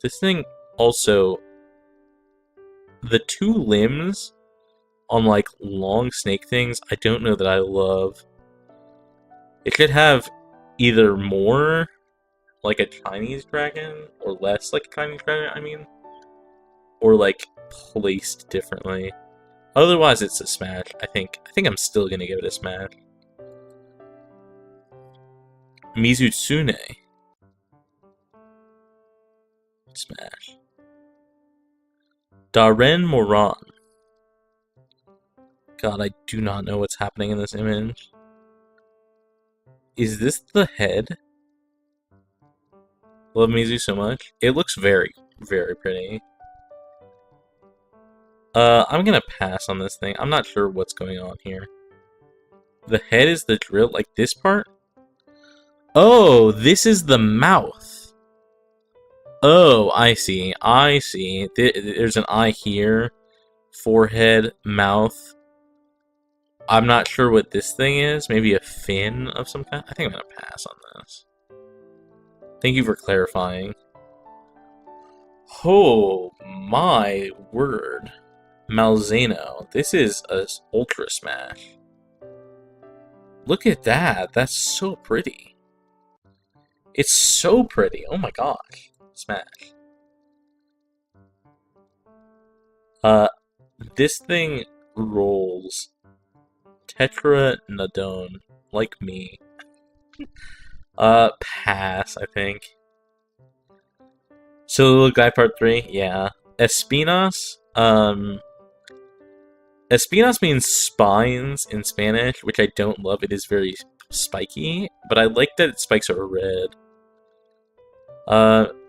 Speaker 1: This thing also... The two limbs on, like, long snake things, I don't know that I love. It should have either more like a Chinese dragon, or less like a Chinese dragon, I mean. Or, like, placed differently. Otherwise, it's a smash, I think. I think I'm still gonna give it a smash. Mizutsune. Smash. Daren Moran. God, I do not know what's happening in this image. Is this the head? Love Mizu so much. It looks very, very pretty. I'm gonna pass on this thing. I'm not sure what's going on here. The head is the drill, like this part? Oh, this is the mouth. Oh, I see. I see. There's an eye here. Forehead, mouth. I'm not sure what this thing is. Maybe a fin of some kind? I think I'm gonna pass on this. Thank you for clarifying. Oh, my word. Malzeno. This is a Ultra Smash. Look at that. That's so pretty. It's so pretty. Oh my gosh. Smash. This thing rolls. Tetranodon. Like me. Pass, I think. So, Little Guy Part 3? Yeah. Espinas? Espinas means spines in Spanish, which I don't love. It is very spiky, but I like that its spikes are red.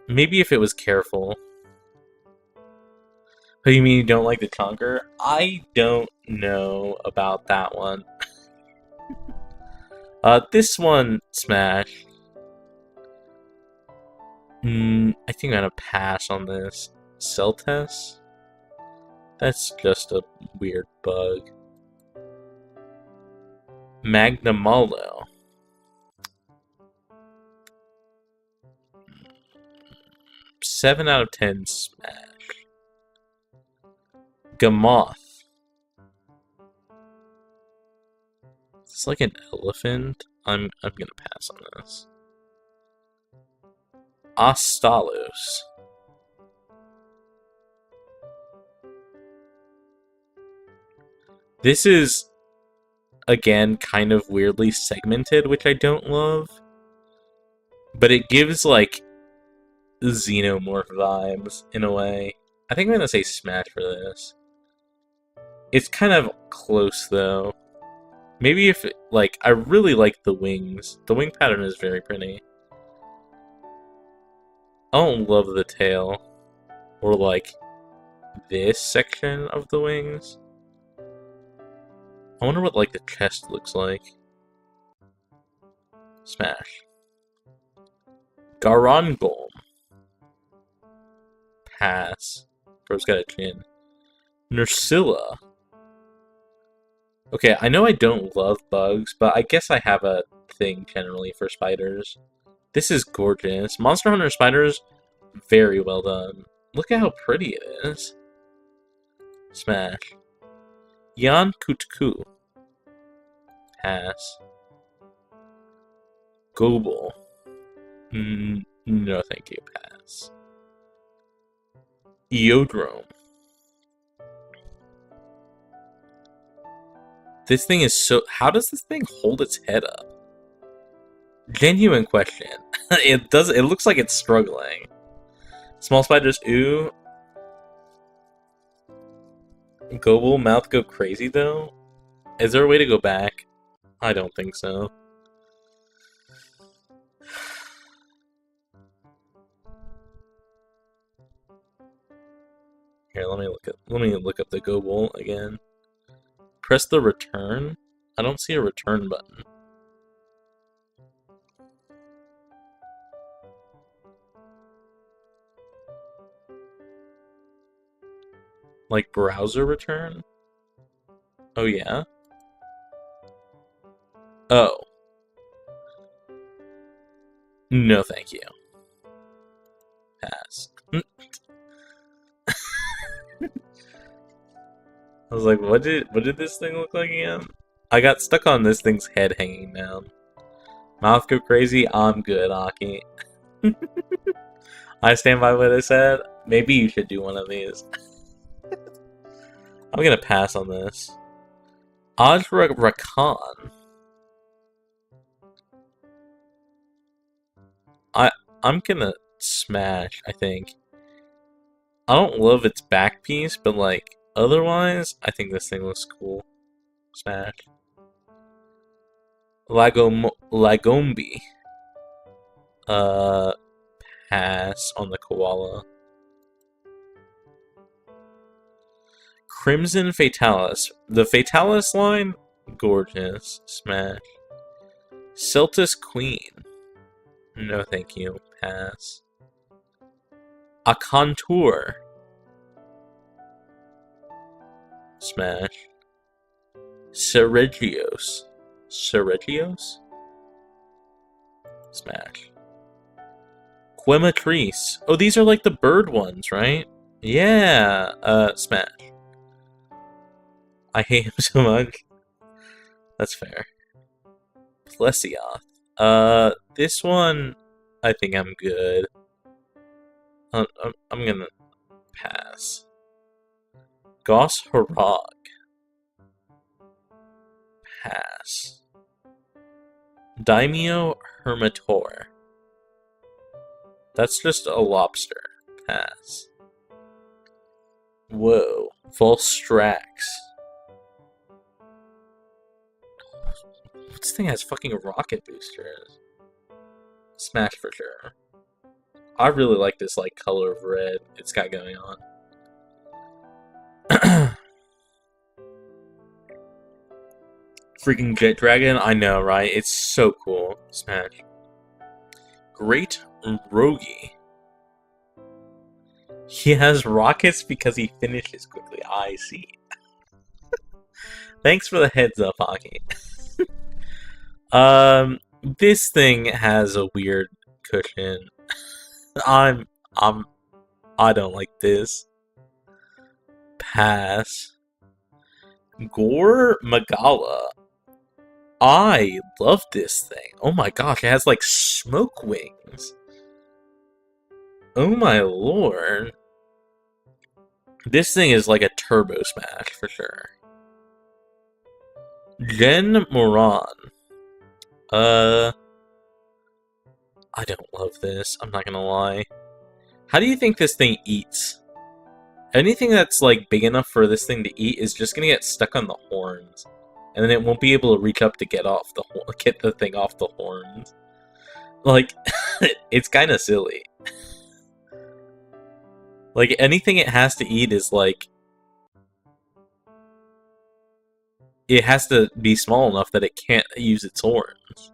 Speaker 1: Maybe if it was careful. Oh, you mean you don't like the chonker? I don't know about that one. This one, smash. I think I'm gonna pass on this. Celtes? That's just a weird bug. Magnamalo. Seven out of 10 smash. Gamoth. It's like an elephant. I'm gonna pass on this. Astalos. This is, again, kind of weirdly segmented, which I don't love. But it gives, like, xenomorph vibes, in a way. I think I'm gonna say smash for this. It's kind of close, though. Maybe if, like, I really like the wings. The wing pattern is very pretty. I don't love the tail. Or, like, this section of the wings. I wonder what, like, the chest looks like. Smash. Garangolm. Pass. Bro's got a chin. Nursilla. Okay, I know I don't love bugs, but I guess I have a thing generally for spiders. This is gorgeous. Monster Hunter spiders, very well done. Look at how pretty it is. Smash. Yan Kutku. Pass. Gobel. No thank you, pass. Eodrome. This thing is so... How does this thing hold its head up? Genuine question. It looks like it's struggling. Small spiders, ooh. Gobel, mouth go crazy, though? Is there a way to go back? I don't think so. Here, let me look up the Gobel again. Press the return? I don't see a return button. Like browser return? Oh yeah? Oh. No thank you. Pass. I was like, what did this thing look like again? I got stuck on this thing's head hanging down. Mouth go crazy, I'm good, Aki. I stand by what I said. Maybe you should do one of these. I'm gonna pass on this. Ajra Rakan. I'm gonna smash, I think. I don't love its back piece, but like otherwise, I think this thing looks cool. Smash. Lagombi. Pass on the koala. Crimson Fatalis. The Fatalis line, gorgeous. Smash. Celtis Queen. No thank you. Pass. A Contour. Smash. Seregios. Seregios? Smash. Quematrice. Oh, these are like the bird ones, right? Yeah. Smash. I hate him so much. That's fair. Plesioth. This one, I think I'm good. I'm gonna pass. Goss Harag. Pass. Daimyo Hermitor. That's just a lobster. Pass. Whoa. Volstrax. This thing has fucking rocket boosters. Smash for sure. I really like this like color of red it's got going on. Freaking Jet Dragon, I know, right? It's so cool. Smash. Great Rogi. He has rockets because he finishes quickly. I see. Thanks for the heads up, Hockey. This thing has a weird cushion. I don't like this. Pass. Gore Magala. I love this thing. Oh my gosh, it has like smoke wings. Oh my lord. This thing is like a turbo smash for sure. Jen Moran. I don't love this, I'm not gonna lie. How do you think this thing eats? Anything that's like big enough for this thing to eat is just gonna get stuck on the horns. And then it won't be able to reach up to get the thing off the horns. Like, it's kind of silly. Like, anything it has to eat is like... It has to be small enough that it can't use its horns.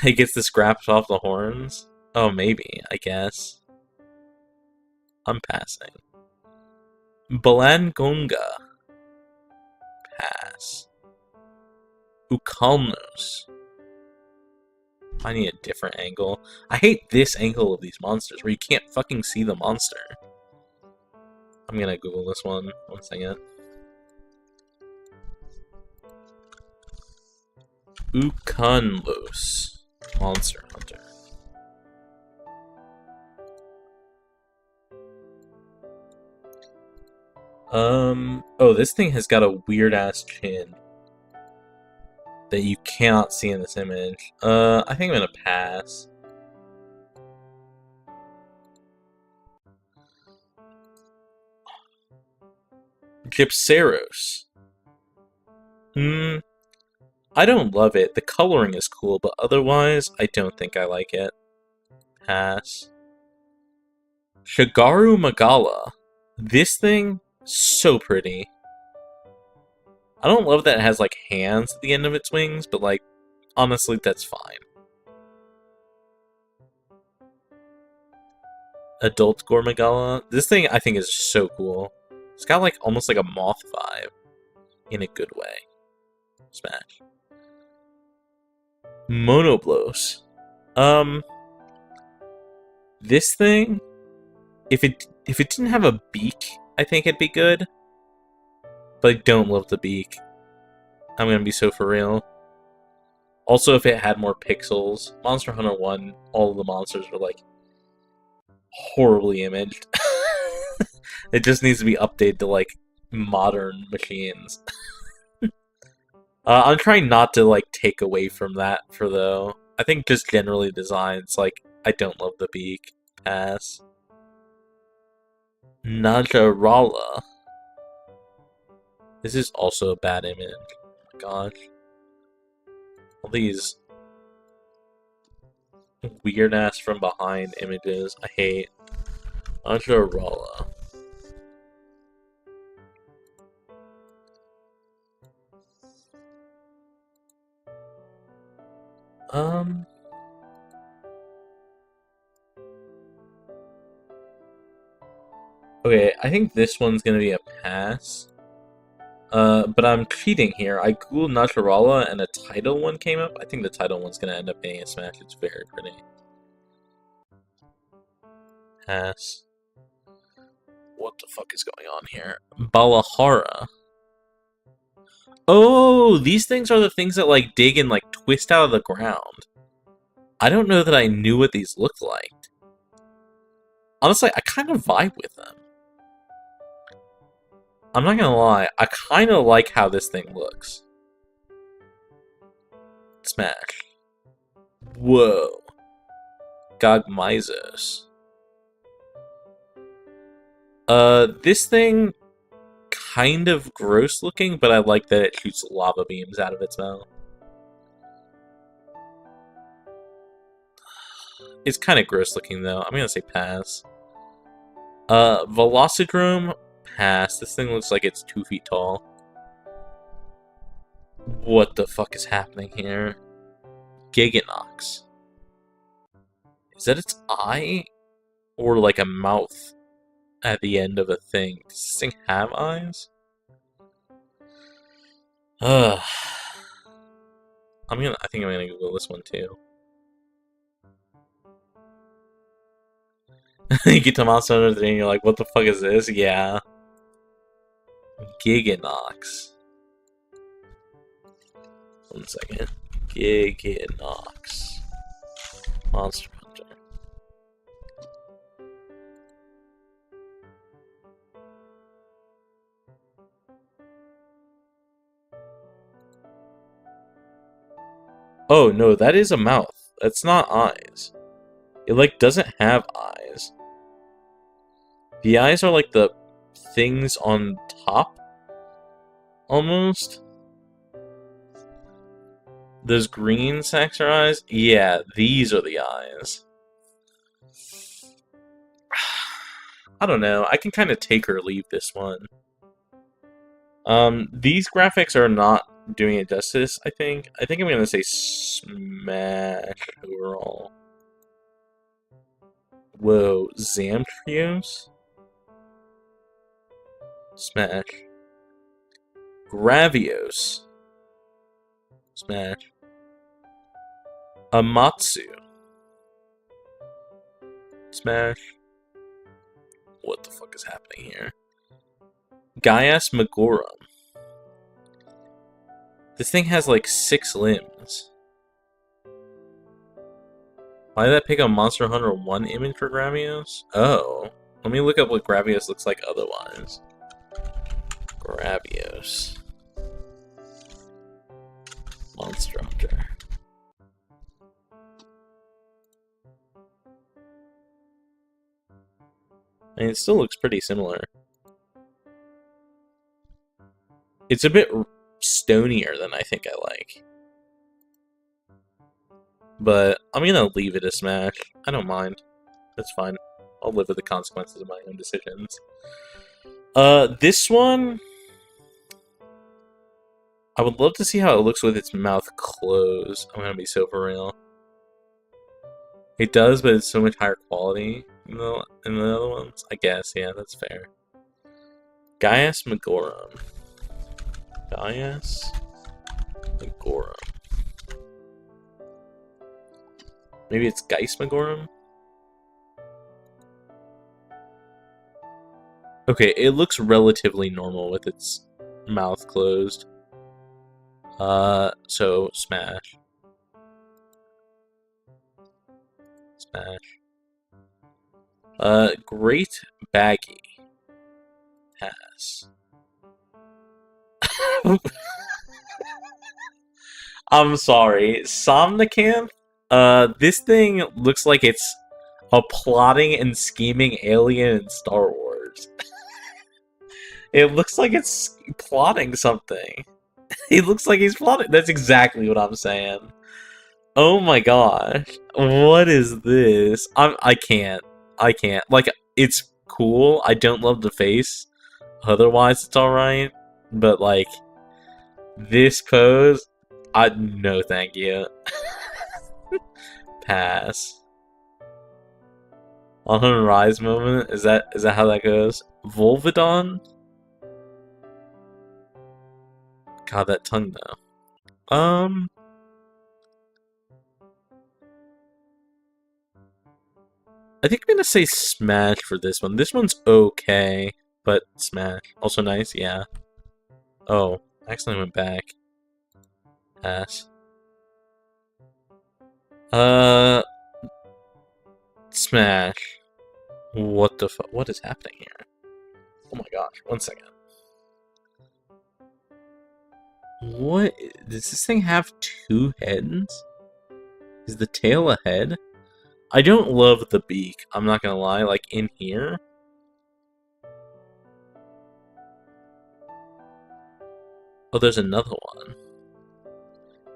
Speaker 1: It gets the scraps off the horns? Oh, maybe, I guess. I'm passing. Balangonga. pass. Ukalnos. I need a different angle. I hate this angle of these monsters where you can't fucking see the monster. I'm gonna Google this one. 1 second. Ukanlos. Monster Hunter. Oh, this thing has got a weird-ass chin that you cannot see in this image. I think I'm gonna pass. Gypceros. I don't love it. The coloring is cool, but otherwise, I don't think I like it. Pass. Shigaru Magala. This thing, so pretty. I don't love that it has, like, hands at the end of its wings, but, like, honestly, that's fine. Adult Gormagala. This thing, I think, is so cool. It's got, like, almost like a moth vibe. In a good way. Smash. Monoblos. This thing, if it didn't have a beak, I think it'd be good. But I don't love the beak. I'm gonna be so for real. Also, if it had more pixels. Monster Hunter 1, all of the monsters are, like, horribly imaged. It just needs to be updated to, like, modern machines. I'm trying not to, like, take away from that for though. I think just generally designs, like, I don't love the beak. Pass. Najarala. This is also a bad image. Oh my gosh. All these weird-ass from behind images I hate. Najarala. Okay, I think this one's gonna be a pass. But I'm cheating here. I googled Naturala and a title one came up. I think the title one's gonna end up being a smash. It's very pretty. Pass. What the fuck is going on here? Balahara. Oh, these things are the things that, like, dig and, like, twist out of the ground. I don't know that I knew what these looked like. Honestly, I kind of vibe with them. I'm not gonna lie, I kind of like how this thing looks. Smash. Whoa. Gogmizos. This thing, kind of gross looking, but I like that it shoots lava beams out of its mouth. It's kind of gross looking, though. I'm gonna say pass. Velocidrome, pass. This thing looks like it's 2 feet tall. What the fuck is happening here? Giganox. Is that its eye? Or like a mouth at the end of a thing? Does this thing have eyes? I think I'm gonna Google this one too. You get to Monster Hunter 3 and you're like, what the fuck is this? Yeah. Giganox. 1 second. Giganox. Monster Hunter. Oh, no, that is a mouth. That's not eyes. It, like, doesn't have eyes. The eyes are, like, the things on top? Almost? Those green sacks are eyes? Yeah, these are the eyes. I don't know. I can kind of take or leave this one. These graphics are not doing it justice, I think. I think I'm gonna say smash overall. Whoa, Zamtrios? Smash. Gravios. Smash. Amatsu. Smash. What the fuck is happening here? Gaius Magorum. This thing has like 6 limbs. Why did that pick a Monster Hunter 1 image for Gravios? Oh. Let me look up what Gravios looks like otherwise. Gravios. Monster Hunter. I mean, it still looks pretty similar. It's a bit stonier than I think I like. But I'm gonna leave it a smash. I don't mind. That's fine. I'll live with the consequences of my own decisions. This one... I would love to see how it looks with its mouth closed. I'm gonna be so for real. It does, but it's so much higher quality than the other ones. I guess, yeah, that's fair. Gaius Magorum. Gaius Magorum. Maybe it's Gaius Magorum? Okay, it looks relatively normal with its mouth closed. So, smash. Smash. Great Baggy. Pass. I'm sorry. Somnicanth? This thing looks like it's a plotting and scheming alien in Star Wars. It looks like it's plotting something. He looks like he's plotting. That's exactly what I'm saying. Oh my gosh. What is this? I can't. Like, it's cool. I don't love the face. Otherwise, it's alright. But, like, this pose, no thank you. Pass. On her rise moment? Is that how that goes? Volvidon? God, that tongue though. I think I'm gonna say smash for this one. This one's okay, but smash. Also nice, yeah. Oh, I accidentally went back. Pass. Smash. What the fuck? What is happening here? Oh my gosh, 1 second. What? Does this thing have 2 heads? Is the tail a head? I don't love the beak, I'm not gonna lie, like in here. Oh, there's another one.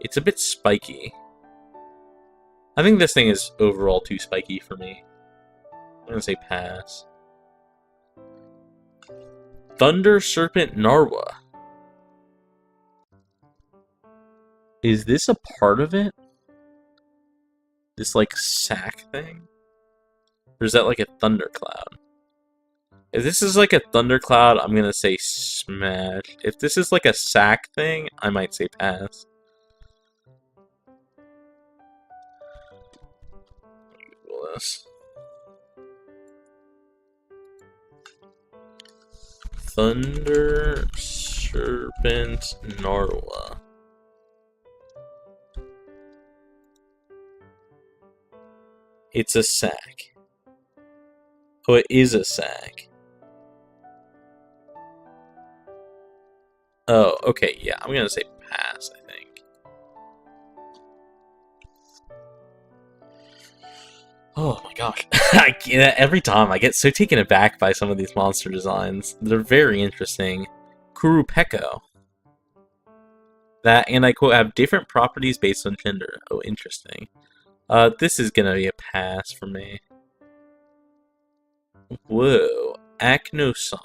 Speaker 1: It's a bit spiky. I think this thing is overall too spiky for me. I'm gonna say pass. Thunder Serpent Narwa. Is this a part of it? This, like, sack thing? Or is that like a thundercloud? If this is like a thundercloud, I'm gonna say smash. If this is like a sack thing, I might say pass. Google this. Thunder Serpent Narwa. It's a sack. Oh, it is a sack. Oh, okay, yeah, I'm gonna say pass, I think. Oh my gosh. Every time I get so taken aback by some of these monster designs. They're very interesting. Kurupeko. That, and I quote, have different properties based on gender. Oh, interesting. This is gonna be a pass for me. Whoa. Acnosom.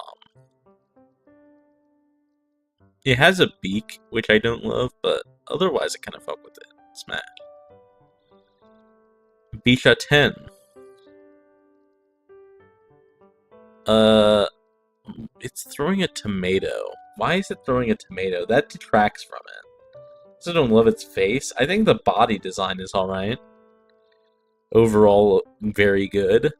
Speaker 1: It has a beak, which I don't love, but otherwise I kind of fuck with it. Smash. Bisha 10. It's throwing a tomato. Why is it throwing a tomato? That detracts from it. I don't love its face. I think the body design is alright. Overall, very good.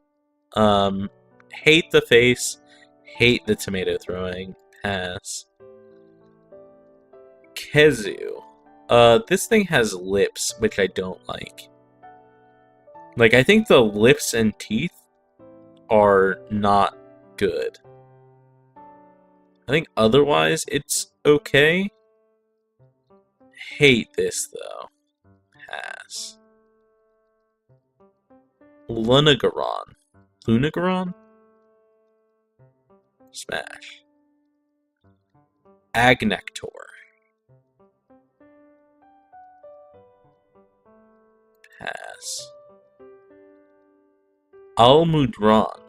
Speaker 1: Hate the face. Hate the tomato throwing. Pass. Kezu. This thing has lips, which I don't like. Like, I think the lips and teeth are not good. I think otherwise it's okay. Hate this, though. Pass. Lunagaron. Lunagaron? Smash. Agnector. Pass. Almudron.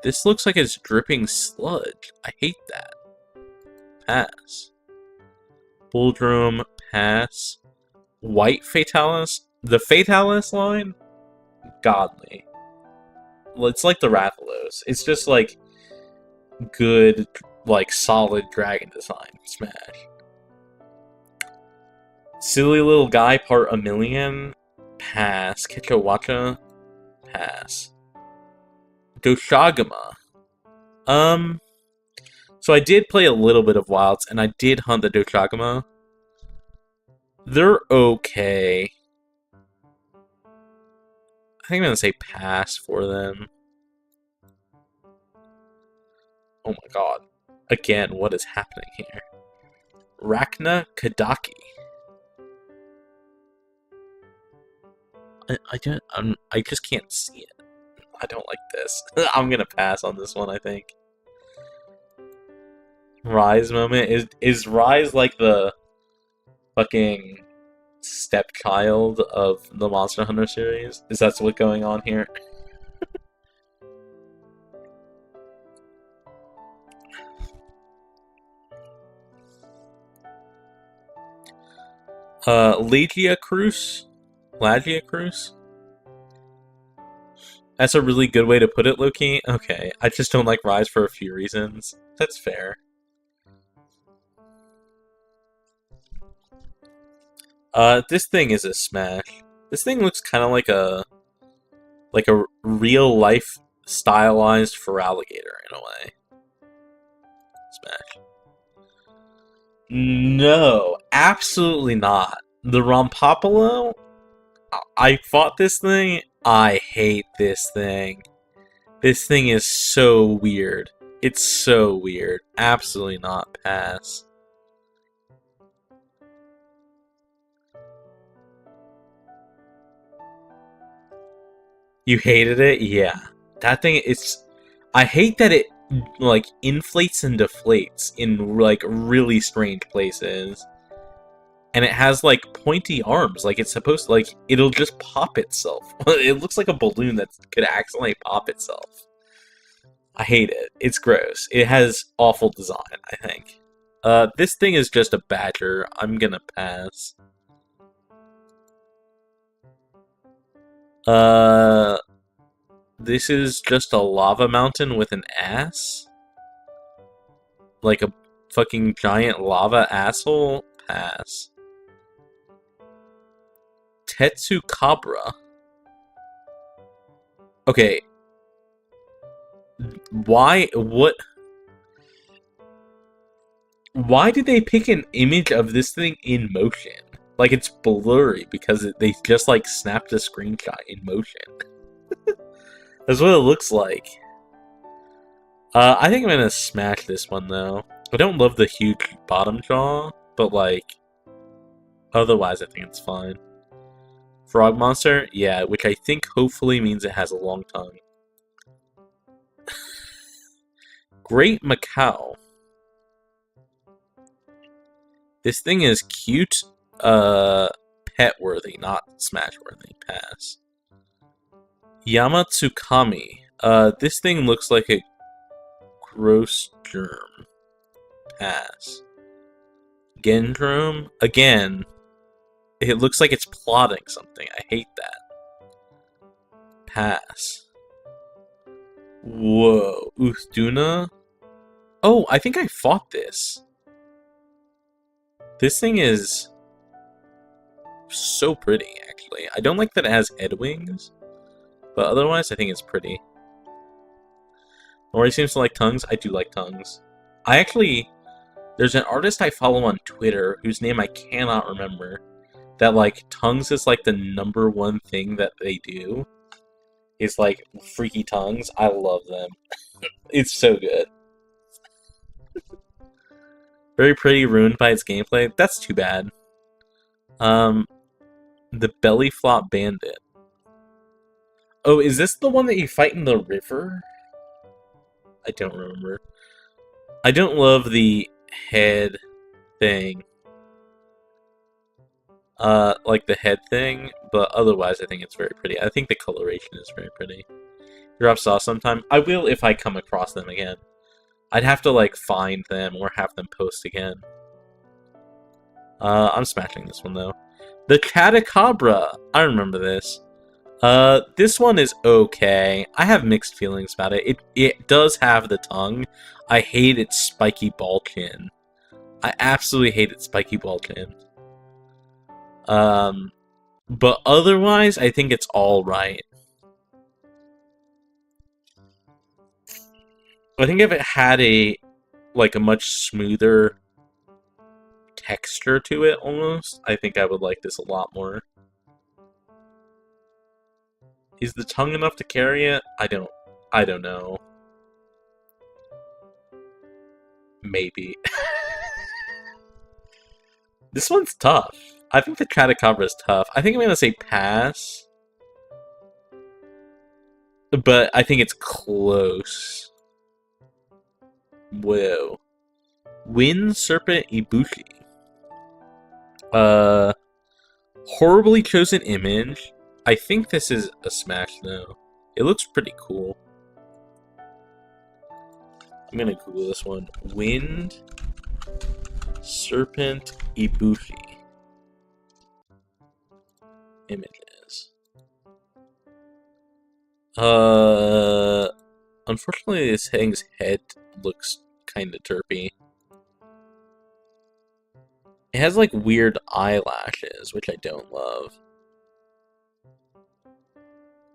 Speaker 1: This looks like it's dripping sludge. I hate that. Pass. Bulldrum. Pass. White Fatalis. The Fatalis line? Godly. Well, it's like the Rathalos. It's just like good, like solid dragon design. Smash. Silly little guy, part a million. Pass. Kechowacha. Pass. Doshagama. So I did play a little bit of Wilds, and I did hunt the Doshagama. They're okay. I think I'm gonna say pass for them. Oh my god. Again, what is happening here? Rachna Kadaki. I just can't see it. I don't like this. I'm gonna pass on this one, I think. Rise moment? Is Rise like the fucking stepchild of the Monster Hunter series? Is that what's going on here? Lagia Cruz? That's a really good way to put it, Loki. Okay, I just don't like Rise for a few reasons. That's fair. This thing is a smash. This thing looks kind of like a real life stylized Feraligatr in a way. Smash. No, absolutely not. The Rompopolo? I fought this thing. I hate this thing. This thing is so weird. It's so weird. Absolutely not. Pass. You hated it? Yeah. That thing, it's... I hate that it, like, inflates and deflates in, like, really strange places. And it has, like, pointy arms. Like, it's supposed to, like, it'll just pop itself. It looks like a balloon that could accidentally pop itself. I hate it. It's gross. It has awful design, I think. This thing is just a badger. I'm gonna pass. This is just a lava mountain with an ass? Like a fucking giant lava asshole? Pass. Tetsukabra. Okay. Why did they pick an image of this thing in motion? Like, it's blurry because they just, like, snapped a screenshot in motion. That's what it looks like. I think I'm gonna smash this one, though. I don't love the huge bottom jaw, but, like, otherwise I think it's fine. Frog monster? Yeah, which I think hopefully means it has a long tongue. Great Macau. This thing is cute, pet-worthy, not smash-worthy. Pass. Yamatsukami. This thing looks like a gross germ. Pass. Gendrome. Again, it looks like it's plotting something. I hate that. Pass. Whoa. Uthduna? Oh, I think I fought this. This thing is so pretty, actually. I don't like that it has head wings, but otherwise I think it's pretty. Nori seems to like tongues. I do like tongues. There's an artist I follow on Twitter whose name I cannot remember, that, like, tongues is, like, the #1 thing that they do. Is, like, freaky tongues. I love them. It's so good. Very pretty, ruined by its gameplay. That's too bad. The Belly Flop Bandit. Oh, is this the one that you fight in the river? I don't remember. I don't love the head thing. Like the head thing, but otherwise I think it's very pretty. I think the coloration is very pretty. Drop Saw sometime. I will if I come across them again. I'd have to, like, find them or have them post again. I'm smashing this one, though. The Catacabra! I remember this. This one is okay. I have mixed feelings about it. It does have the tongue. I hate its spiky ball chin. I absolutely hate its spiky ball chin. But otherwise, I think it's alright. I think if it had a much smoother texture to it, almost, I think I would like this a lot more. Is the tongue enough to carry it? I don't know. Maybe. This one's tough. I think the Catacabra is tough. I think I'm gonna say pass. But I think it's close. Whoa. Wind Serpent Ibushi. Horribly chosen image. I think this is a smash, though. It looks pretty cool. I'm gonna Google this one. Wind Serpent Ibushi. Images. Unfortunately, this thing's head looks kind of derpy. It has, like, weird eyelashes, which I don't love.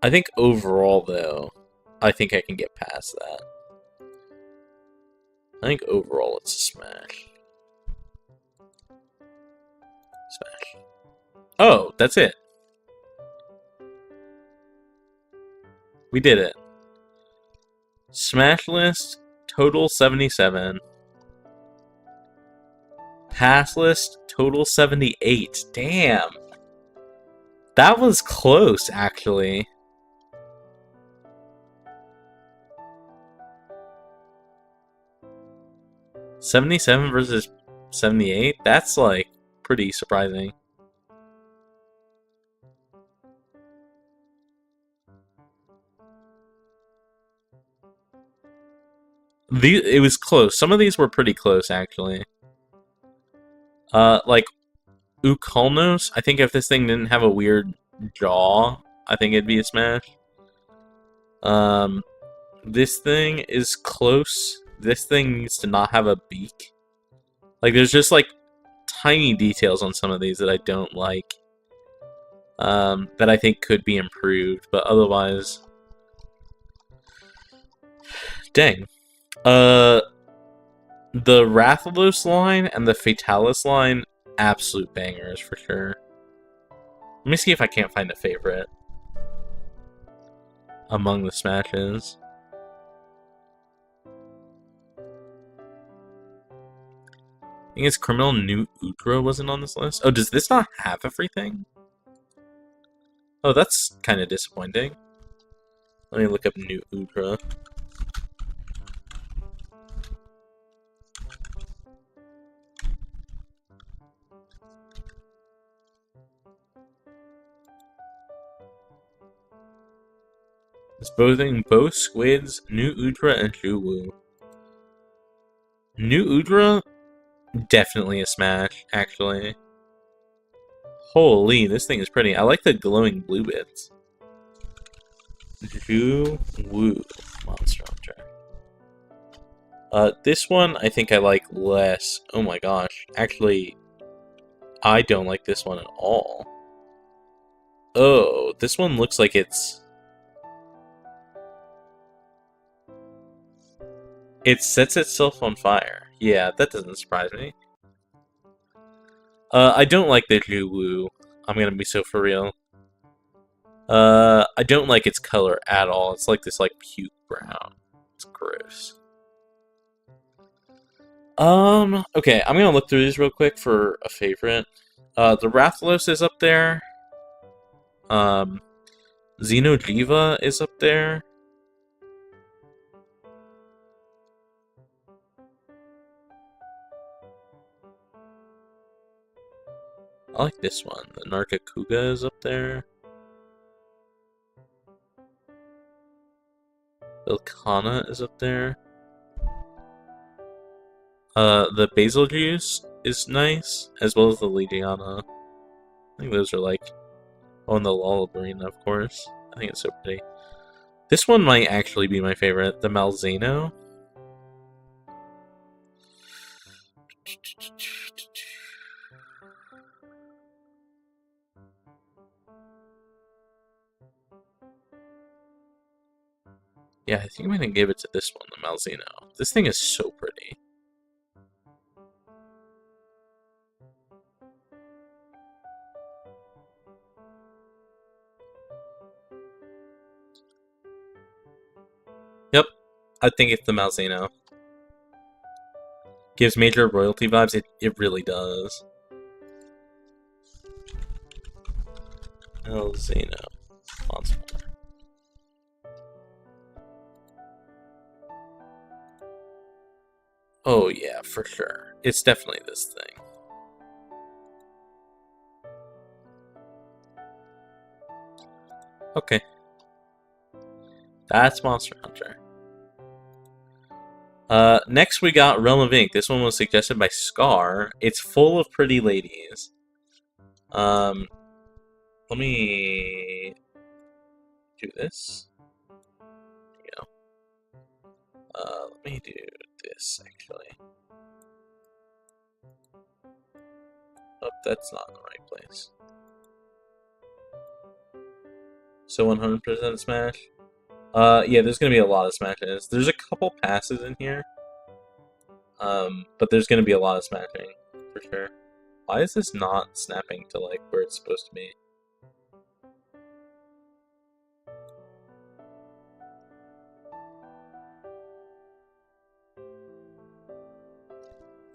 Speaker 1: I think overall, though, I think I can get past that. I think overall it's a smash. Smash. Oh, that's it. We did it. Smash list, total 77. Pass list, total 78. Damn. That was close, actually. $77 versus 78? That's, like, pretty surprising. It was close. Some of these were pretty close, actually. Like, Ukolnos, I think if this thing didn't have a weird jaw, I think it'd be a smash. This thing is close. This thing needs to not have a beak. Like, there's just, like, tiny details on some of these that I don't like. That I think could be improved, but otherwise... Dang. The Rathalos line and the Fatalis line, absolute bangers for sure. Let me see if I can't find a favorite among the smashes. I think it's Criminal New Udra wasn't on this list. Oh, does this not have everything? Oh, that's kind of disappointing. Let me look up New Udra. It's both squids, New Udra and Juwu. New Udra, definitely a smash, actually. Holy, this thing is pretty. I like the glowing blue bits. Ju Woo Monster Hunter. This one I think I like less. Oh my gosh. Actually, I don't like this one at all. Oh, this one looks like it's... It sets itself on fire. Yeah, that doesn't surprise me. I don't like the Ju Woo. I'm gonna be so for real. I don't like its color at all. It's like this, like, puke brown. It's gross. Okay, I'm gonna look through these real quick for a favorite. The Rathalos is up there. Xenojiva is up there. I like this one. The Nargacuga is up there. Ilkana is up there. The Basil Juice is nice, as well as the Legiana. I think those are like... Oh, and the Lullabrina, of course. I think it's so pretty. This one might actually be my favorite. The Malzeno. Yeah, I think I'm gonna give it to this one, the Malzeno. This thing is so pretty. Yep, I think it's the Malzeno. Gives major royalty vibes, it really does. Malzeno. Monster. Oh yeah, for sure. It's definitely this thing. Okay. That's Monster Hunter. Next we got Realm of Ink. This one was suggested by Scar. It's full of pretty ladies. Let me do this. There we go. Let me do this, actually. Oh, that's not in the right place. So 100% smash? Yeah, there's gonna be a lot of smashes. There's a couple passes in here. But there's gonna be a lot of smashing, for sure. Why is this not snapping to, like, where it's supposed to be?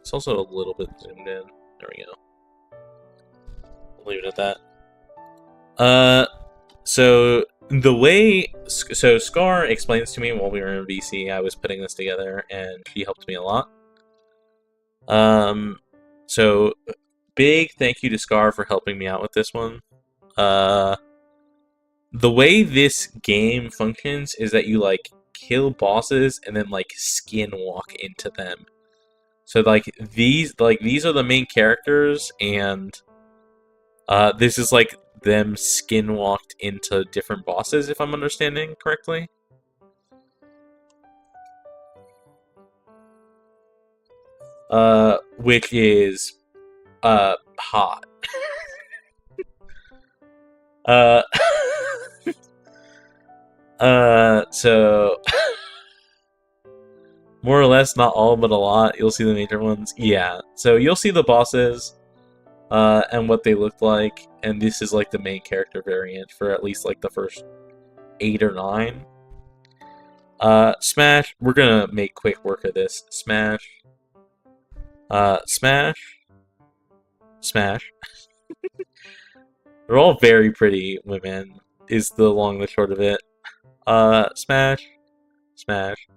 Speaker 1: It's also a little bit zoomed in. There we go. We'll leave it at that. So the way... So Scar explains to me while we were in VC, I was putting this together, and she helped me a lot. So big thank you to Scar for helping me out with this one. The way this game functions is that you, like, kill bosses and then, like, skin walk into them. So, like, these are the main characters, and this is, like, them skin walked into different bosses, if I'm understanding correctly. Which is, hot. So... More or less, not all, but a lot. You'll see the major ones. Yeah. So you'll see the bosses, and what they look like, and this is, like, the main character variant for at least, like, the first 8 or 9. Smash. We're gonna make quick work of this. Smash. Smash. Smash. They're all very pretty women, is the long and the short of it. Smash. Smash.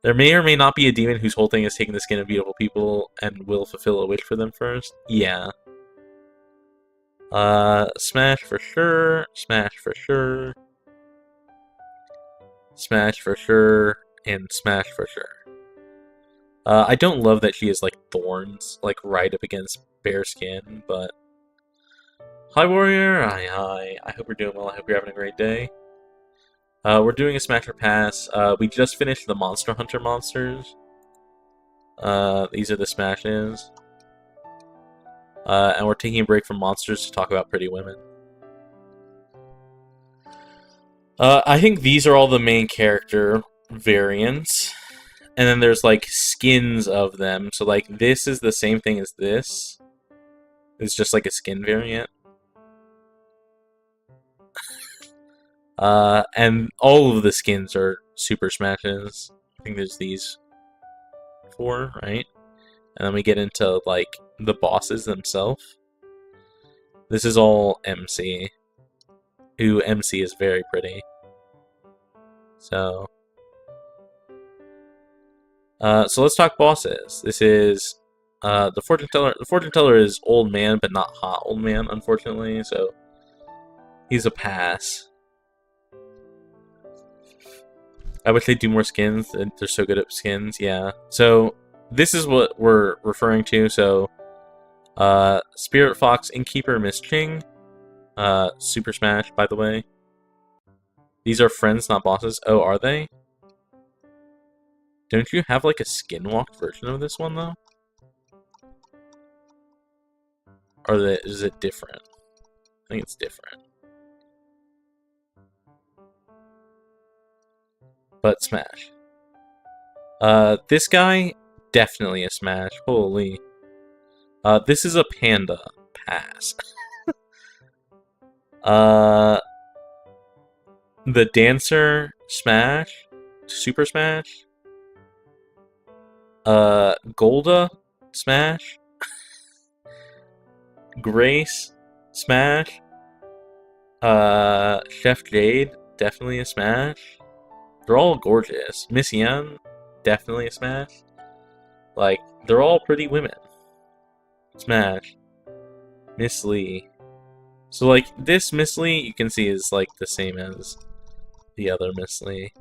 Speaker 1: There may or may not be a demon whose whole thing is taking the skin of beautiful people and will fulfill a wish for them first. Yeah. Smash for sure. Smash for sure. Smash for sure. And smash for sure. I don't love that she has, like, thorns, like, right up against bare skin, but... Hi, Warrior. Hi. I hope you're doing well. I hope you're having a great day. We're doing a Smasher Pass. We just finished the Monster Hunter monsters. These are the Smashes. And we're taking a break from monsters to talk about pretty women. I think these are all the main character variants. And then there's, like, skins of them. So, like, this is the same thing as this. It's just, like, a skin variant. And all of the skins are Super Smashes. I think there's these 4, right? And then we get into, like, the bosses themselves. This is all MC. Ooh, MC is very pretty. So let's talk bosses. This is the fortune teller. The fortune teller is old man, but not hot old man, unfortunately. So he's a pass. I wish they'd do more skins. They're so good at skins. Yeah. So this is what we're referring to. So Spirit Fox Innkeeper Miss Ching. Super Smash, by the way. These are friends, not bosses. Oh, are they? Don't you have, like, a skin-walked version of this one, though? Or is it different? I think it's different. But Smash. This guy, definitely a Smash. Holy. This is a panda. Pass. The dancer, Smash. Super Smash. Golda, Smash. Grace, Smash. Chef Jade, definitely a Smash. They're all gorgeous. Miss Yan, definitely a Smash. Like, they're all pretty women. Smash. Miss Lee. So, like, this Miss Lee, you can see is, like, the same as the other Miss Lee.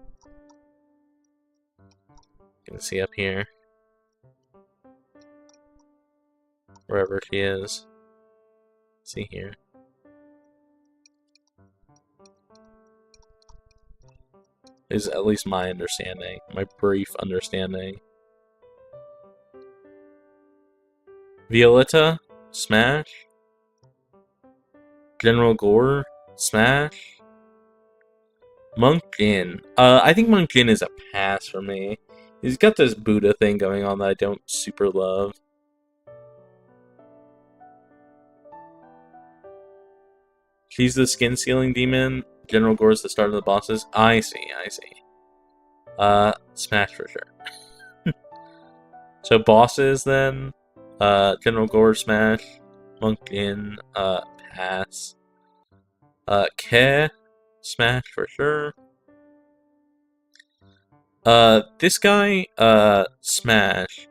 Speaker 1: You can see up here. Wherever she is. See here. Is at least my understanding. My brief understanding. Violetta, Smash. General Gore, Smash. Monk Jin. I think Monk Jin is a pass for me. He's got this Buddha thing going on that I don't super love. She's the skin sealing demon. General Gore's the start of the bosses. I see. Smash for sure. So bosses then. General Gore, Smash. Monk Jin, pass. Ke, Smash for sure. This guy, Smash.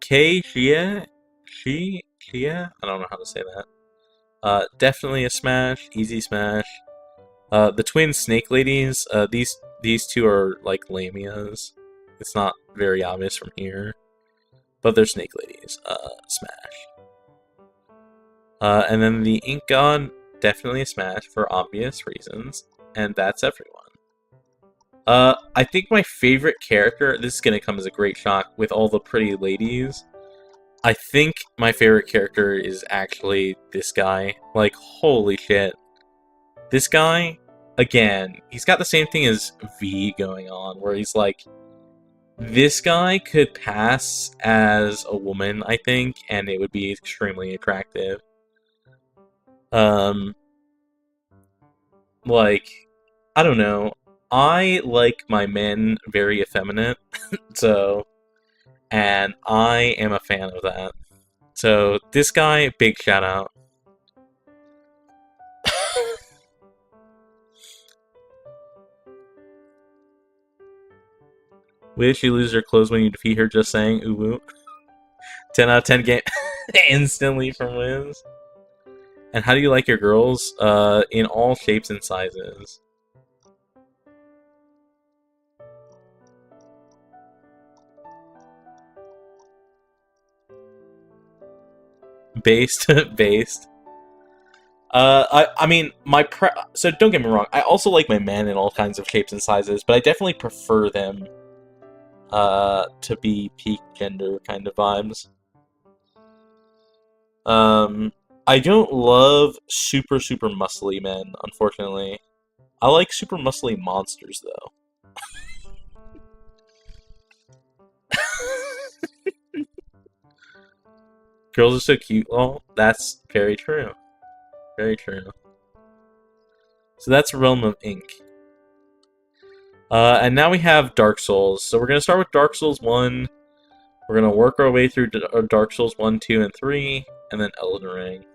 Speaker 1: Kei Xie? Xie? I don't know how to say that. Definitely a Smash. Easy Smash. The twin Snake Ladies, these two are like lamias. It's not very obvious from here. But they're Snake Ladies. Smash. And then the Ink God, definitely a Smash for obvious reasons. And that's everyone. I think my favorite character, this is going to come as a great shock with all the pretty ladies. I think my favorite character is actually this guy. Like, holy shit. This guy, again, he's got the same thing as V going on, where he's like, this guy could pass as a woman, I think, and it would be extremely attractive. Like, I don't know. I like my men very effeminate, so, and I am a fan of that. So, this guy, big shout out. Will she lose her clothes when you defeat her just saying ooh woo? 10 out of 10 game instantly from wins. And how do you like your girls? In all shapes and sizes. Based. Based. I mean, so don't get me wrong, I also like my men in all kinds of shapes and sizes, but I definitely prefer them, to be peak gender kind of vibes. I don't love super, super muscly men, unfortunately. I like super muscly monsters, though. Girls are so cute. Well, that's very true. Very true. So that's Realm of Ink. And now we have Dark Souls. So we're going to start with Dark Souls 1. We're going to work our way through Dark Souls 1, 2, and 3, and then Elden Ring.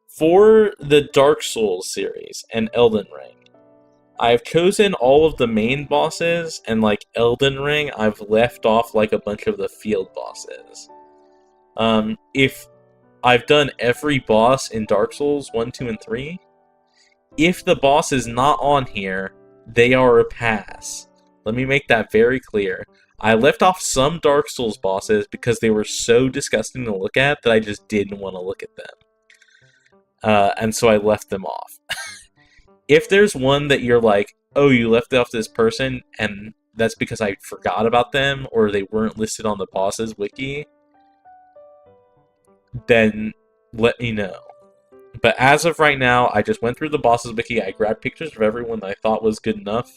Speaker 1: For the Dark Souls series and Elden Ring, I've chosen all of the main bosses, and like Elden Ring, I've left off like a bunch of the field bosses. If I've done every boss in Dark Souls 1, 2, and 3, if the boss is not on here, they are a pass. Let me make that very clear. I left off some Dark Souls bosses because they were so disgusting to look at that I just didn't want to look at them. And so I left them off. If there's one that you're like, oh, you left off this person, and that's because I forgot about them, or they weren't listed on the bosses wiki, then let me know. But as of right now, I just went through the bosses wiki, I grabbed pictures of everyone that I thought was good enough.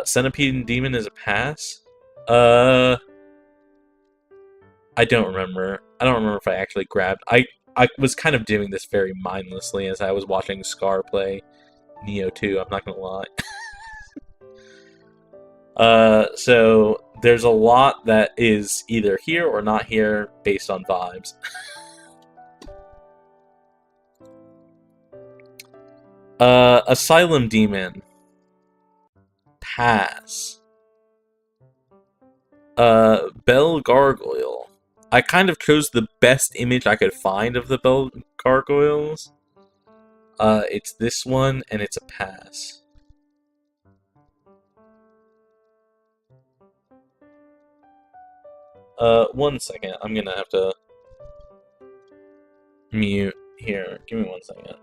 Speaker 1: Centipede and Demon is a pass. I don't remember. I don't remember if I actually grabbed... I was kind of doing this very mindlessly as I was watching Scar play Neo 2, I'm not gonna lie. So there's a lot that is either here or not here based on vibes. Asylum Demon. Pass. Bell Gargoyle. I kind of chose the best image I could find of the Bell Gargoyles. It's this one, and it's a pass. One second. I'm gonna have to mute here. Give me 1 second.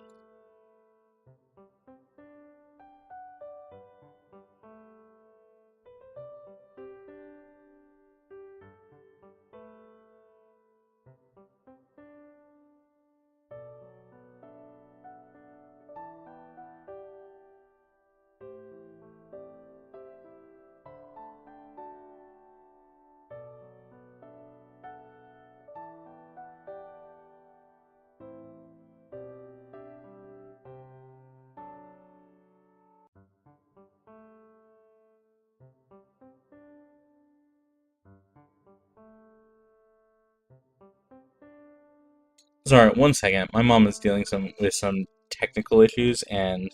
Speaker 1: Sorry, 1 second. My mom is dealing with some technical issues, and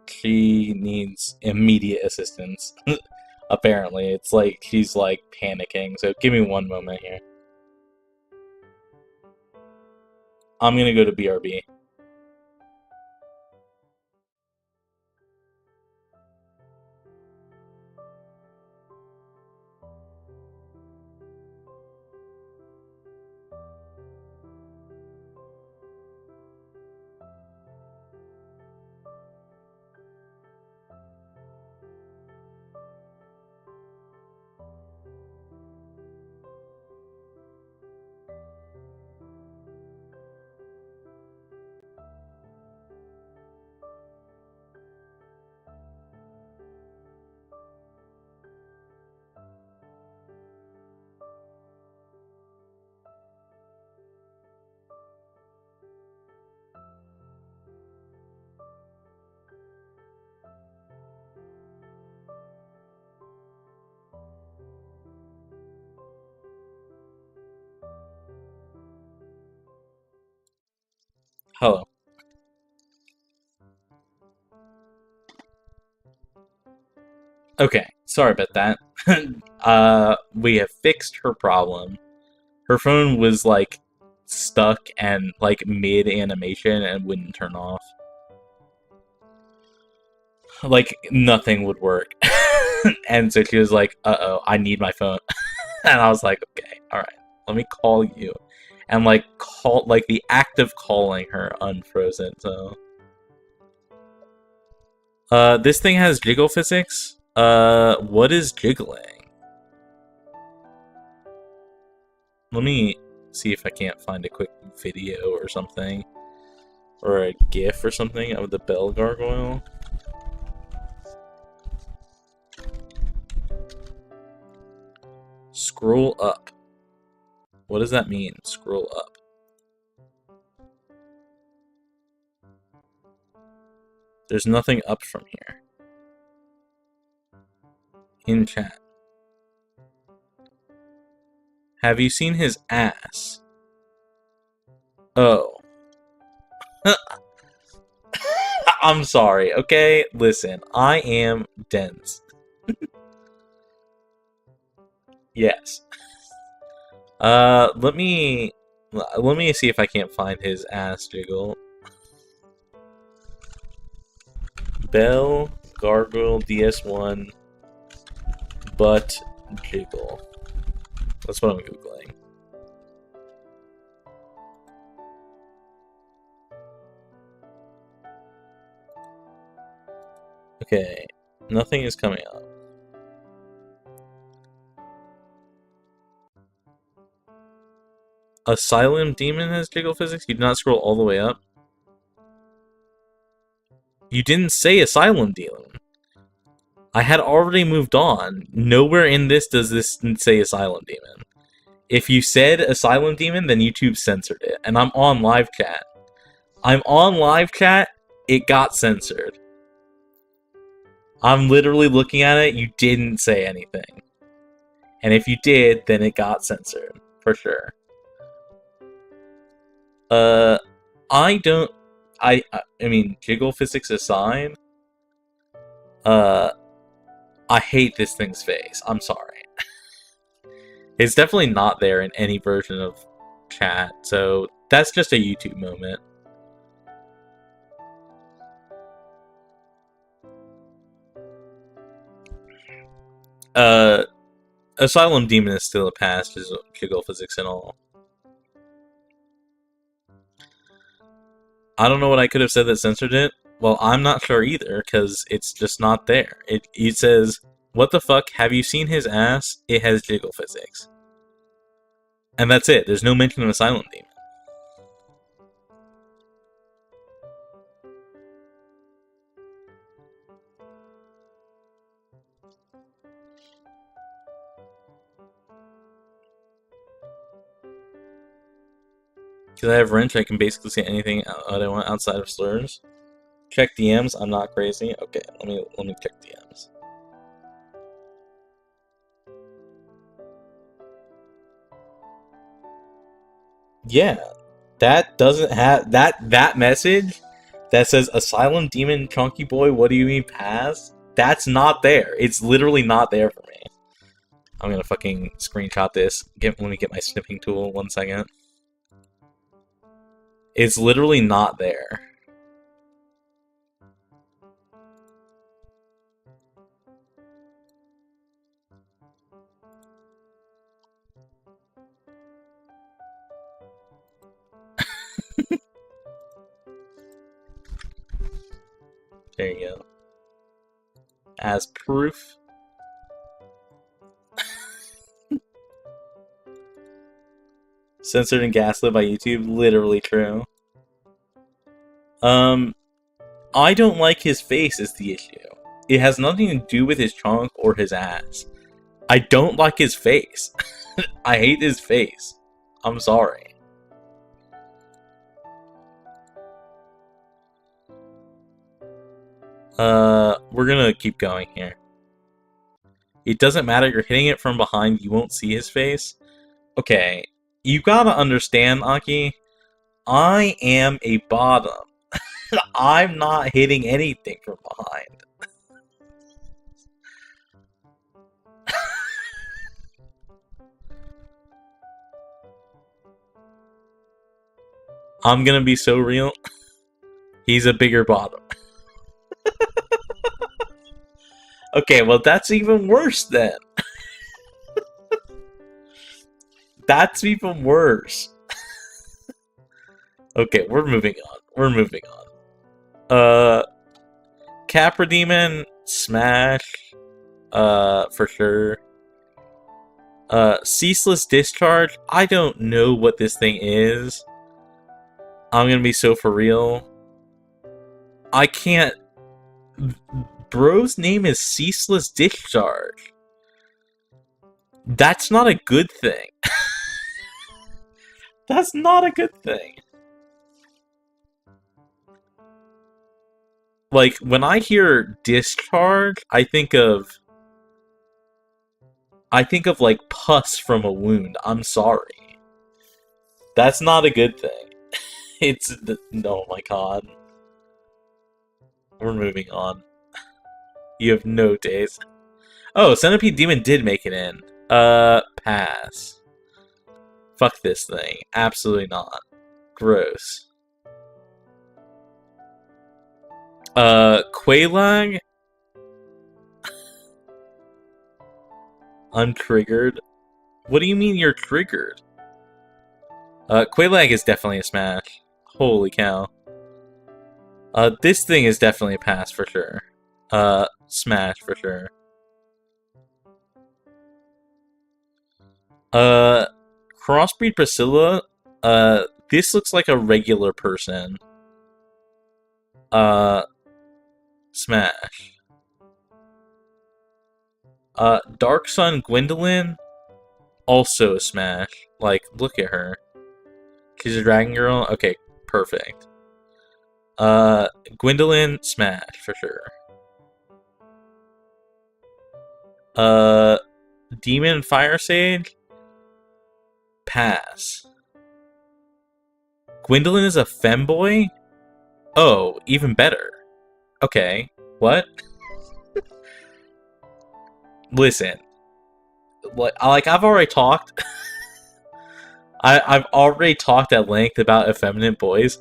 Speaker 1: she needs immediate assistance. Apparently, it's like she's like panicking. So give me 1 moment here. I'm gonna go to BRB. Hello. Okay, sorry about that. We have fixed her problem. Her phone was, like, stuck and, like, mid-animation and wouldn't turn off. Like, nothing would work. And so she was like, uh-oh, I need my phone. And I was like, okay, alright, let me call you. And like the act of calling her unfroze it, so. This thing has jiggle physics. What is jiggling? Let me see if I can't find a quick video or something. Or a GIF or something of the bell gargoyle. Scroll up. What does that mean? Scroll up. There's nothing up from here. In chat. Have you seen his ass? Oh. I'm sorry, okay? Listen, I am dense. Yes. Let me see if I can't find his ass jiggle. Bell, gargoyle, DS1, butt, jiggle. That's what I'm googling. Okay, nothing is coming up. Asylum Demon has jiggle physics? You did not scroll all the way up? You didn't say Asylum Demon. I had already moved on. Nowhere in this does this say Asylum Demon. If you said Asylum Demon, then YouTube censored it. And I'm on live chat. I'm on live chat, it got censored. I'm literally looking at it, you didn't say anything. And if you did, then it got censored. For sure. I mean, jiggle physics aside, I hate this thing's face. I'm sorry. It's definitely not there in any version of chat, so that's just a YouTube moment. Asylum Demon is still a pass, just jiggle physics and all. I don't know what I could have said that censored it. Well, I'm not sure either, because it's just not there. It says, what the fuck, have you seen his ass? It has jiggle physics. And that's it. There's no mention of Asylum Demon. Because I have wrench, I can basically say anything I want outside of slurs. Check DMs. I'm not crazy. Okay, let me check DMs. Yeah, that doesn't have that message that says Asylum Demon Chunky Boy. What do you mean pass? That's not there. It's literally not there for me. I'm gonna fucking screenshot this. Let me get my snipping tool. 1 second. It's literally not there. There you go. As proof. Censored and gaslit by YouTube. Literally true. I don't like his face is the issue. It has nothing to do with his trunk or his ass. I don't like his face. I hate his face. I'm sorry. We're gonna keep going here. It doesn't matter, you're hitting it from behind, you won't see his face. Okay, you gotta understand, Aki, I am a bottom. I'm not hitting anything from behind. I'm gonna be so real. He's a bigger bottom. Okay, well, that's even worse then. That's even worse. Okay, we're moving on. We're moving on. Capra Demon, smash. For sure. Ceaseless Discharge. I don't know what this thing is. I'm gonna be so for real. I can't. Bro's name is Ceaseless Discharge. That's not a good thing. That's not a good thing. Like, when I hear discharge, I think of like pus from a wound. I'm sorry. That's not a good thing. It's oh my god. We're moving on. You have no days. Oh, Centipede Demon did make it in. Pass. Fuck this thing. Absolutely not. Gross. Quailag? I'm triggered. What do you mean you're triggered? Quailag is definitely a smash. Holy cow. This thing is definitely a pass for sure. Smash for sure. Crossbreed Priscilla. This looks like a regular person. Smash. Dark Sun Gwendolyn. Also a smash. Like, look at her. She's a dragon girl? Okay, perfect. Gwendolyn, smash, for sure. Demon Fire Sage? Pass. Gwendolyn is a femboy? Oh, even better. Okay, what? Listen. Like, I've already talked... I've already talked at length about effeminate boys.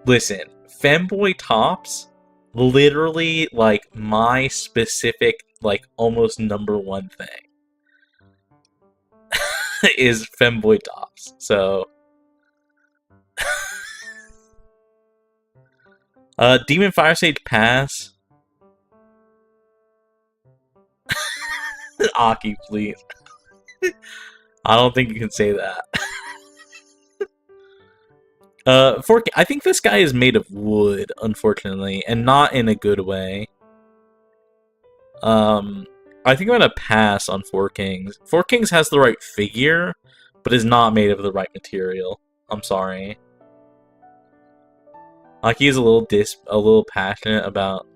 Speaker 1: Listen, femboy tops, literally, like, my specific, like, almost #1 thing is femboy tops. So, Demon Fire Sage pass. Aki, please. I don't think you can say that. I think this guy is made of wood, unfortunately, and not in a good way. I think I'm gonna pass on Four Kings. Four Kings has the right figure, but is not made of the right material. I'm sorry. Aki is a little passionate about...